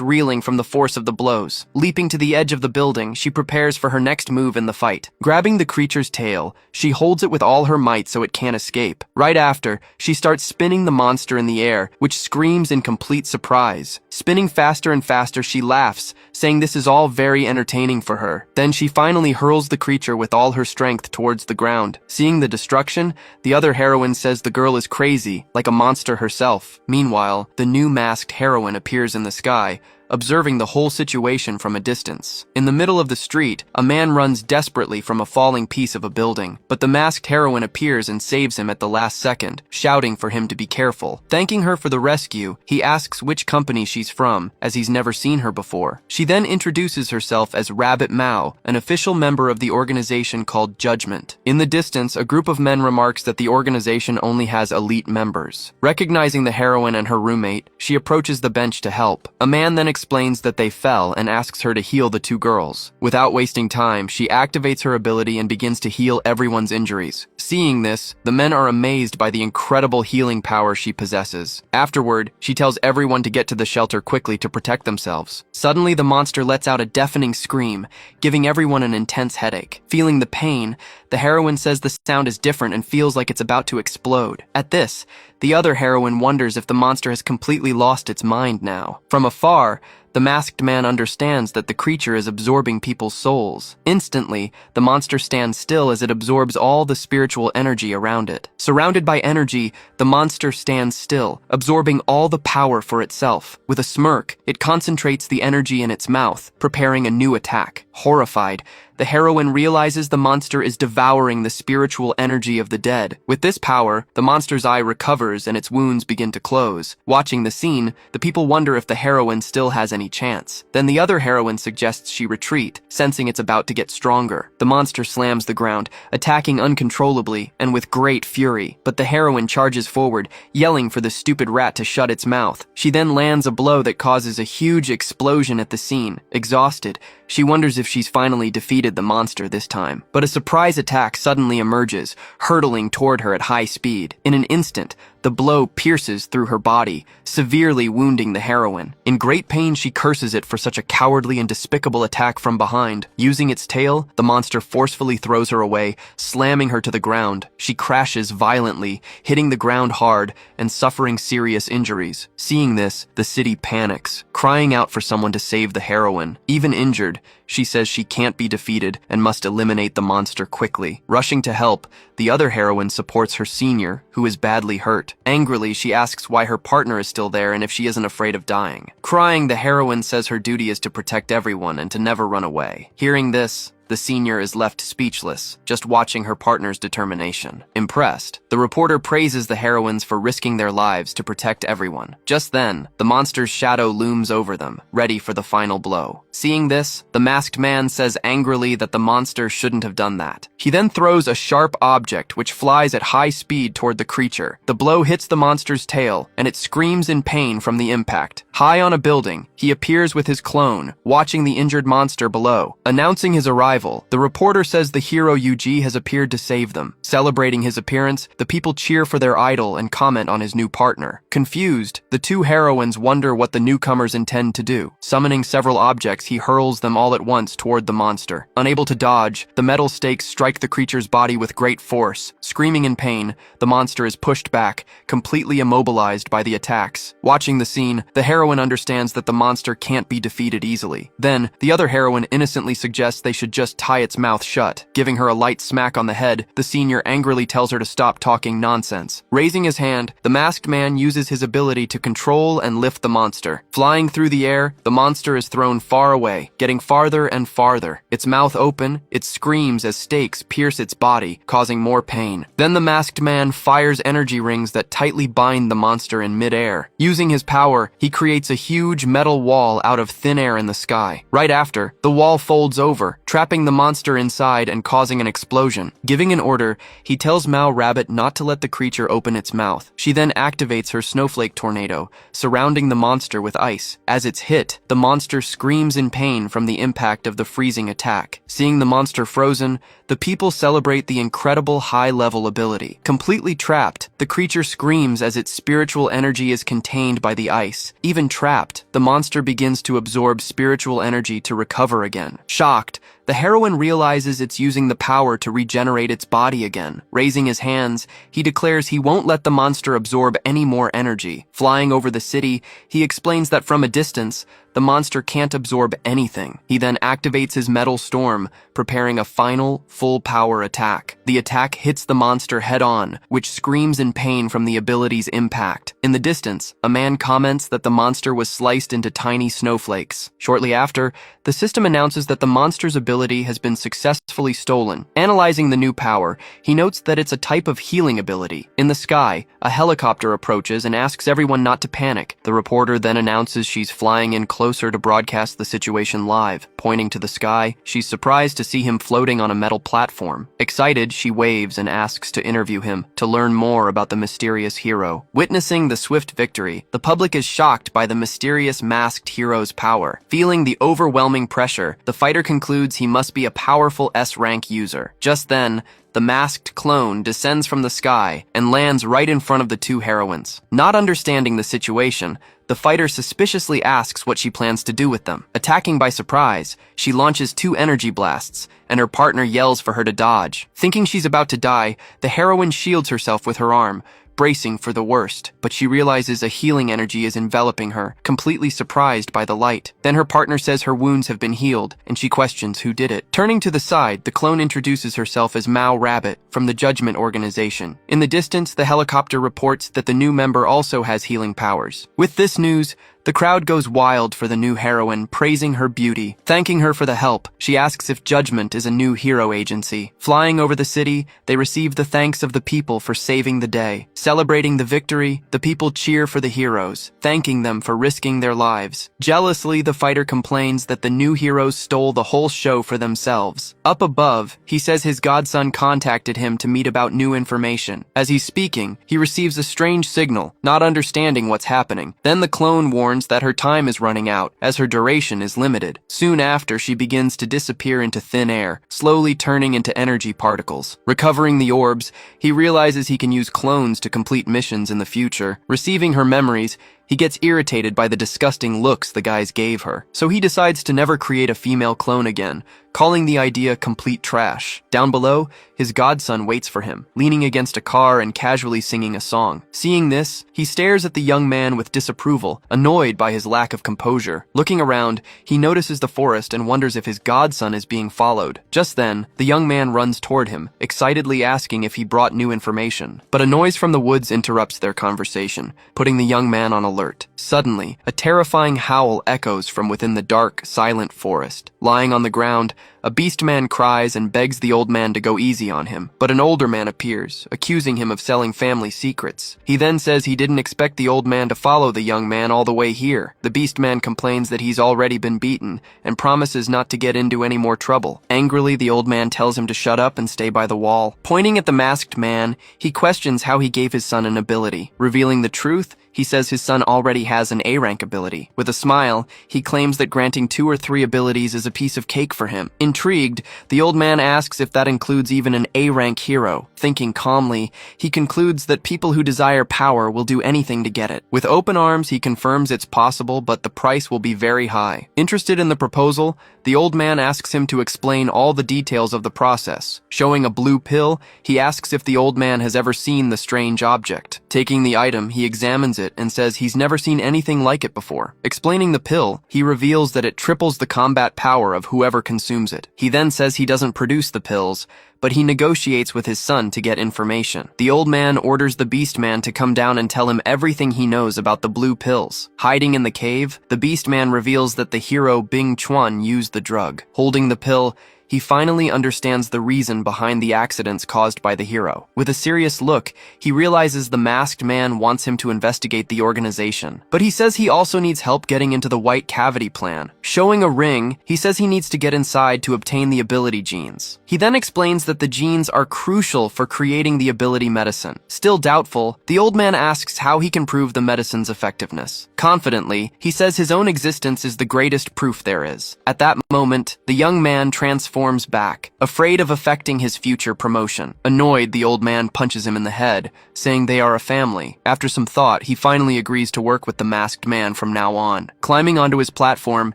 reeling from the force of the blows. Leaping to the edge of the building, she prepares for her next move in the fight. Grabbing the creature's tail, she holds it with all her might so it can't escape. Right after, she starts spinning the monster in the air, which screams in complete surprise. Spinning faster and faster, she laughs, saying this is all very entertaining for her. Then she finally hurls the creature with all her strength towards the ground. Seeing the destruction, the other heroine says the girl is crazy, like a monster herself. Meanwhile, the new masked heroine appears in the sky, observing the whole situation from a distance. In the middle of the street, a man runs desperately from a falling piece of a building, but the masked heroine appears and saves him at the last second, shouting for him to be careful. Thanking her for the rescue, he asks which company she's from, as he's never seen her before. She then introduces herself as Rabbit Mao, an official member of the organization called Judgment. In the distance, a group of men remarks that the organization only has elite members. Recognizing the heroine and her roommate, she approaches the bench to help. A man then explains that they fell and asks her to heal the two girls. Without wasting time, she activates her ability and begins to heal everyone's injuries. Seeing this, the men are amazed by the incredible healing power she possesses. Afterward, she tells everyone to get to the shelter quickly to protect themselves. Suddenly, the monster lets out a deafening scream, giving everyone an intense headache. Feeling the pain, the heroine says the sound is different and feels like it's about to explode. At this, the other heroine wonders if the monster has completely lost its mind now. From afar, the masked man understands that the creature is absorbing people's souls. Instantly, the monster stands still as it absorbs all the spiritual energy around it. Surrounded by energy, the monster stands still, absorbing all the power for itself. With a smirk, it concentrates the energy in its mouth, preparing a new attack. Horrified, the heroine realizes the monster is devouring the spiritual energy of the dead. With this power, the monster's eye recovers and its wounds begin to close. Watching the scene, the people wonder if the heroine still has any chance. Then the other heroine suggests she retreat, sensing it's about to get stronger. The monster slams the ground, attacking uncontrollably and with great fury. But the heroine charges forward, yelling for the stupid rat to shut its mouth. She then lands a blow that causes a huge explosion at the scene. Exhausted, she wonders if she's finally defeated the monster this time. But a surprise attack suddenly emerges, hurtling toward her at high speed. In an instant, the blow pierces through her body, severely wounding the heroine. In great pain, she curses it for such a cowardly and despicable attack from behind. Using its tail, the monster forcefully throws her away, slamming her to the ground. She crashes violently, hitting the ground hard and suffering serious injuries. Seeing this, the city panics, crying out for someone to save the heroine. Even injured, she says she can't be defeated and must eliminate the monster quickly. Rushing to help, the other heroine supports her senior, who is badly hurt. Angrily, she asks why her partner is still there and if she isn't afraid of dying. Crying, the heroine says her duty is to protect everyone and to never run away. Hearing this, the senior is left speechless, just watching her partner's determination. Impressed, the reporter praises the heroines for risking their lives to protect everyone. Just then, the monster's shadow looms over them, ready for the final blow. Seeing this, the masked man says angrily that the monster shouldn't have done that. He then throws a sharp object which flies at high speed toward the creature. The blow hits the monster's tail, and it screams in pain from the impact. High on a building, he appears with his clone, watching the injured monster below. Announcing his arrival, the reporter says the hero Yuji has appeared to save them. Celebrating his appearance, the people cheer for their idol and comment on his new partner. Confused, the two heroines wonder what the newcomers intend to do. Summoning several objects, he hurls them all at once toward the monster. Unable to dodge, the metal stakes strike the creature's body with great force. Screaming in pain, the monster is pushed back, completely immobilized by the attacks. Watching the scene, the heroine understands that the monster can't be defeated easily. Then, the other heroine innocently suggests they should just tie its mouth shut. Giving her a light smack on the head, the senior angrily tells her to stop talking nonsense. Raising his hand, the masked man uses his ability to control and lift the monster. Flying through the air, the monster is thrown far away, getting farther and farther. Its mouth open, it screams as stakes pierce its body, causing more pain. Then the masked man fires energy rings that tightly bind the monster in midair. Using his power, he creates a huge metal wall out of thin air in the sky. Right after, the wall folds over, trapping the monster inside and causing an explosion. Giving an order, he tells Mao Rabbit not to let the creature open its mouth. She then activates her snowflake tornado, surrounding the monster with ice. As it's hit, the monster screams in pain from the impact of the freezing attack. Seeing the monster frozen, the people celebrate the incredible high-level ability. Completely trapped, the creature screams as its spiritual energy is contained by the ice. Even trapped, the monster begins to absorb spiritual energy to recover again. Shocked, the heroine realizes it's using the power to regenerate its body again. Raising his hands, he declares he won't let the monster absorb any more energy. Flying over the city, he explains that from a distance, the monster can't absorb anything. He then activates his metal storm, preparing a final, full-power attack. The attack hits the monster head-on, which screams in pain from the ability's impact. In the distance, a man comments that the monster was sliced into tiny snowflakes. Shortly after, the system announces that the monster's ability has been successfully stolen. Analyzing the new power, he notes that it's a type of healing ability. In the sky, a helicopter approaches and asks everyone not to panic. The reporter then announces she's flying in closer to broadcast the situation live. Pointing to the sky, she's surprised to see him floating on a metal platform. Excited, she waves and asks to interview him to learn more about the mysterious hero. Witnessing the swift victory, the public is shocked by the mysterious masked hero's power. Feeling the overwhelming pressure, the fighter concludes he must be a powerful S-rank user. Just then, the masked clone descends from the sky and lands right in front of the two heroines. Not understanding the situation, the fighter suspiciously asks what she plans to do with them. Attacking by surprise, she launches 2 energy blasts, and her partner yells for her to dodge. Thinking she's about to die, the heroine shields herself with her arm, bracing for the worst, but she realizes a healing energy is enveloping her, completely surprised by the light. Then her partner says her wounds have been healed, and she questions who did it. Turning to the side, the clone introduces herself as Mao Rabbit from the Judgment Organization. In the distance, the helicopter reports that the new member also has healing powers. With this news, the crowd goes wild for the new heroine, praising her beauty. Thanking her for the help, she asks if Judgment is a new hero agency. Flying over the city, they receive the thanks of the people for saving the day. Celebrating the victory, the people cheer for the heroes, thanking them for risking their lives. Jealously, the fighter complains that the new heroes stole the whole show for themselves. Up above, he says his godson contacted him to meet about new information. As he's speaking, he receives a strange signal, not understanding what's happening. Then the clone warns warns that her time is running out, as her duration is limited. Soon after, she begins to disappear into thin air, slowly turning into energy particles. Recovering the orbs, he realizes he can use clones to complete missions in the future. Receiving her memories, he gets irritated by the disgusting looks the guys gave her, so he decides to never create a female clone again, calling the idea complete trash. Down below, his godson waits for him, leaning against a car and casually singing a song. Seeing this, he stares at the young man with disapproval, annoyed by his lack of composure. Looking around, he notices the forest and wonders if his godson is being followed. Just then, the young man runs toward him, excitedly asking if he brought new information. But a noise from the woods interrupts their conversation, putting the young man on alert. Suddenly, a terrifying howl echoes from within the dark, silent forest. Lying on the ground, a beast man cries and begs the old man to go easy on him, but an older man appears, accusing him of selling family secrets. He then says he didn't expect the old man to follow the young man all the way here. The beast man complains that he's already been beaten and promises not to get into any more trouble. Angrily, the old man tells him to shut up and stay by the wall. Pointing at the masked man, he questions how he gave his son an ability. Revealing the truth, he says his son already has an A-rank ability. With a smile, he claims that granting 2 or 3 abilities is a piece of cake for him. Intrigued, the old man asks if that includes even an A-rank hero. Thinking calmly, he concludes that people who desire power will do anything to get it. With open arms, he confirms it's possible, but the price will be very high. Interested in the proposal, the old man asks him to explain all the details of the process. Showing a blue pill, he asks if the old man has ever seen the strange object. Taking the item, he examines it and says he's never seen anything like it before. Explaining the pill, he reveals that it triples the combat power of whoever consumes it. He then says he doesn't produce the pills, but he negotiates with his son to get information. The old man orders the beast man to come down and tell him everything he knows about the blue pills. Hiding in the cave, the beast man reveals that the hero Bing Chuan used the drug. Holding the pill, he finally understands the reason behind the accidents caused by the hero. With a serious look, he realizes the masked man wants him to investigate the organization. But he says he also needs help getting into the White Cavity plan. Showing a ring, he says he needs to get inside to obtain the ability genes. He then explains that the genes are crucial for creating the ability medicine. Still doubtful, the old man asks how he can prove the medicine's effectiveness. Confidently, he says his own existence is the greatest proof there is. At that moment, the young man transforms back, afraid of affecting his future promotion. Annoyed, the old man punches him in the head, saying they are a family. After some thought, he finally agrees to work with the masked man from now on. Climbing onto his platform,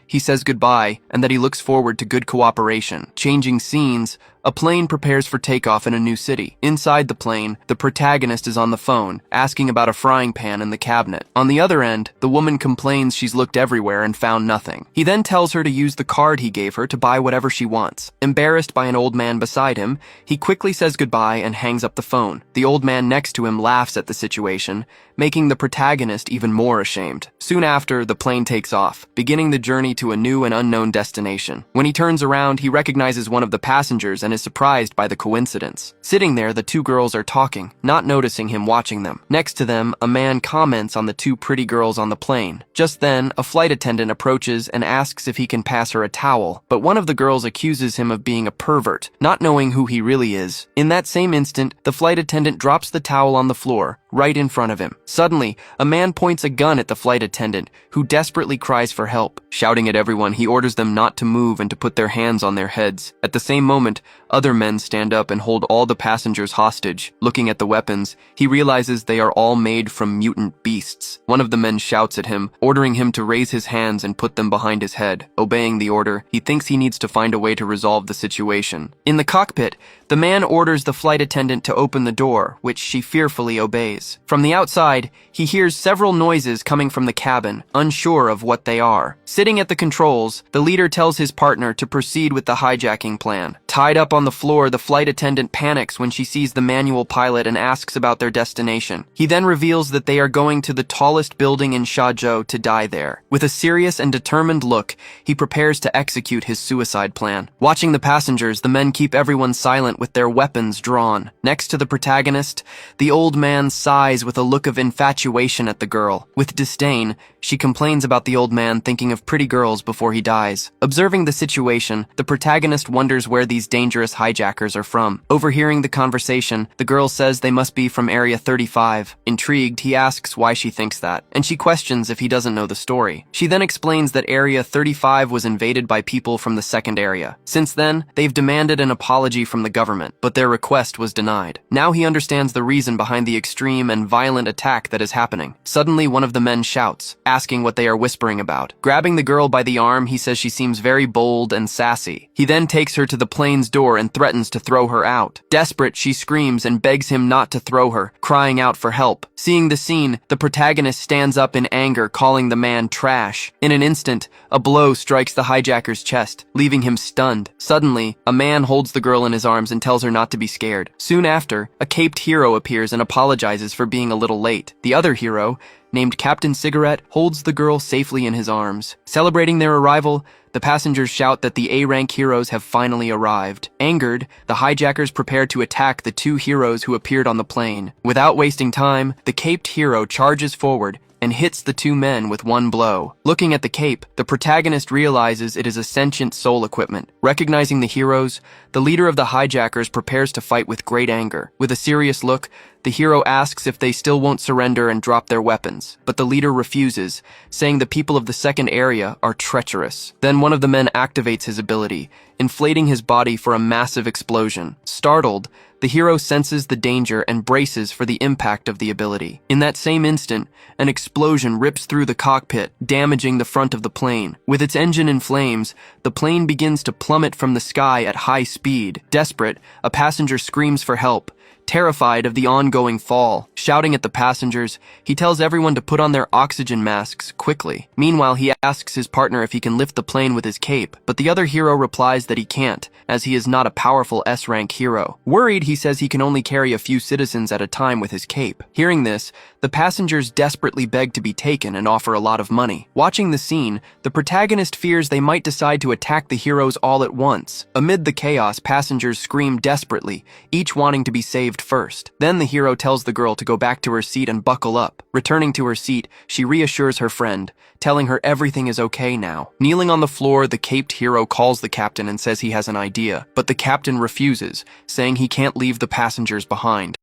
he says goodbye and that he looks forward to good cooperation. Changing scenes, a plane prepares for takeoff in a new city. Inside the plane, the protagonist is on the phone, asking about a frying pan in the cabinet. On the other end, the woman complains she's looked everywhere and found nothing. He then tells her to use the card he gave her to buy whatever she wants. Embarrassed by an old man beside him, he quickly says goodbye and hangs up the phone. The old man next to him laughs at the situation, making the protagonist even more ashamed. Soon after, the plane takes off, beginning the journey to a new and unknown destination. When he turns around, he recognizes one of the passengers and is surprised by the coincidence. Sitting there, the 2 girls are talking, not noticing him watching them. Next to them, a man comments on the 2 pretty girls on the plane. Just then, a flight attendant approaches and asks if he can pass her a towel, but one of the girls accuses him of being a pervert, not knowing who he really is. In that same instant, the flight attendant drops the towel on the floor, right in front of him. Suddenly, a man points a gun at the flight attendant, who desperately cries for help. Shouting at everyone, he orders them not to move and to put their hands on their heads. At the same moment, other men stand up and hold all the passengers hostage. Looking at the weapons, he realizes they are all made from mutant beasts. One of the men shouts at him, ordering him to raise his hands and put them behind his head. Obeying the order, he thinks he needs to find a way to resolve the situation. In the cockpit, the man orders the flight attendant to open the door, which she fearfully obeys. From the outside, he hears several noises coming from the cabin, unsure of what they are. Sitting at the controls, the leader tells his partner to proceed with the hijacking plan. Tied up on the floor, the flight attendant panics when she sees the manual pilot and asks about their destination. He then reveals that they are going to the tallest building in Shazhou to die there. With a serious and determined look, he prepares to execute his suicide plan. Watching the passengers, the men keep everyone silent with their weapons drawn. Next to the protagonist, the old man sighs with a look of infatuation at the girl. With disdain, she complains about the old man thinking of pretty girls before he dies. Observing the situation, the protagonist wonders where these these dangerous hijackers are from. Overhearing the conversation, the girl says they must be from Area 35. Intrigued, he asks why she thinks that, and she questions if he doesn't know the story. She then explains that Area 35 was invaded by people from the second area. Since then, they've demanded an apology from the government, but their request was denied. Now he understands the reason behind the extreme and violent attack that is happening. Suddenly, one of the men shouts, asking what they are whispering about. Grabbing the girl by the arm, he says she seems very bold and sassy. He then takes her to the plane's door and threatens to throw her out. Desperate, she screams and begs him not to throw her, crying out for help. Seeing the scene, the protagonist stands up in anger, calling the man trash. In an instant, a blow strikes the hijacker's chest, leaving him stunned. Suddenly, a man holds the girl in his arms and tells her not to be scared. Soon after, a caped hero appears and apologizes for being a little late. The other hero, named Captain Cigarette, holds the girl safely in his arms. Celebrating their arrival, the passengers shout that the A-rank heroes have finally arrived. Angered, the hijackers prepare to attack the two heroes who appeared on the plane. Without wasting time, the caped hero charges forward and hits the two men with one blow. Looking at the cape, the protagonist realizes it is a sentient soul equipment. Recognizing the heroes, the leader of the hijackers prepares to fight with great anger. With a serious look, the hero asks if they still won't surrender and drop their weapons, but the leader refuses, saying the people of the second area are treacherous. Then one of the men activates his ability, inflating his body for a massive explosion. Startled, the hero senses the danger and braces for the impact of the ability. In that same instant, an explosion rips through the cockpit, damaging the front of the plane. With its engine in flames, the plane begins to plummet from the sky at high speed. Desperate, a passenger screams for help. Terrified of the ongoing fall, shouting at the passengers, he tells everyone to put on their oxygen masks quickly. Meanwhile, he asks his partner if he can lift the plane with his cape, but the other hero replies that he can't, as he is not a powerful S-rank hero. Worried, he says he can only carry a few citizens at a time with his cape. Hearing this, the passengers desperately beg to be taken and offer a lot of money. Watching the scene, the protagonist fears they might decide to attack the heroes all at once. Amid the chaos, passengers scream desperately, each wanting to be saved first. Then the hero tells the girl to go back to her seat and buckle up. Returning to her seat, she reassures her friend, telling her everything is okay now. Kneeling on the floor, the caped hero calls the captain and says he has an idea, but the captain refuses, saying he can't leave the passengers behind.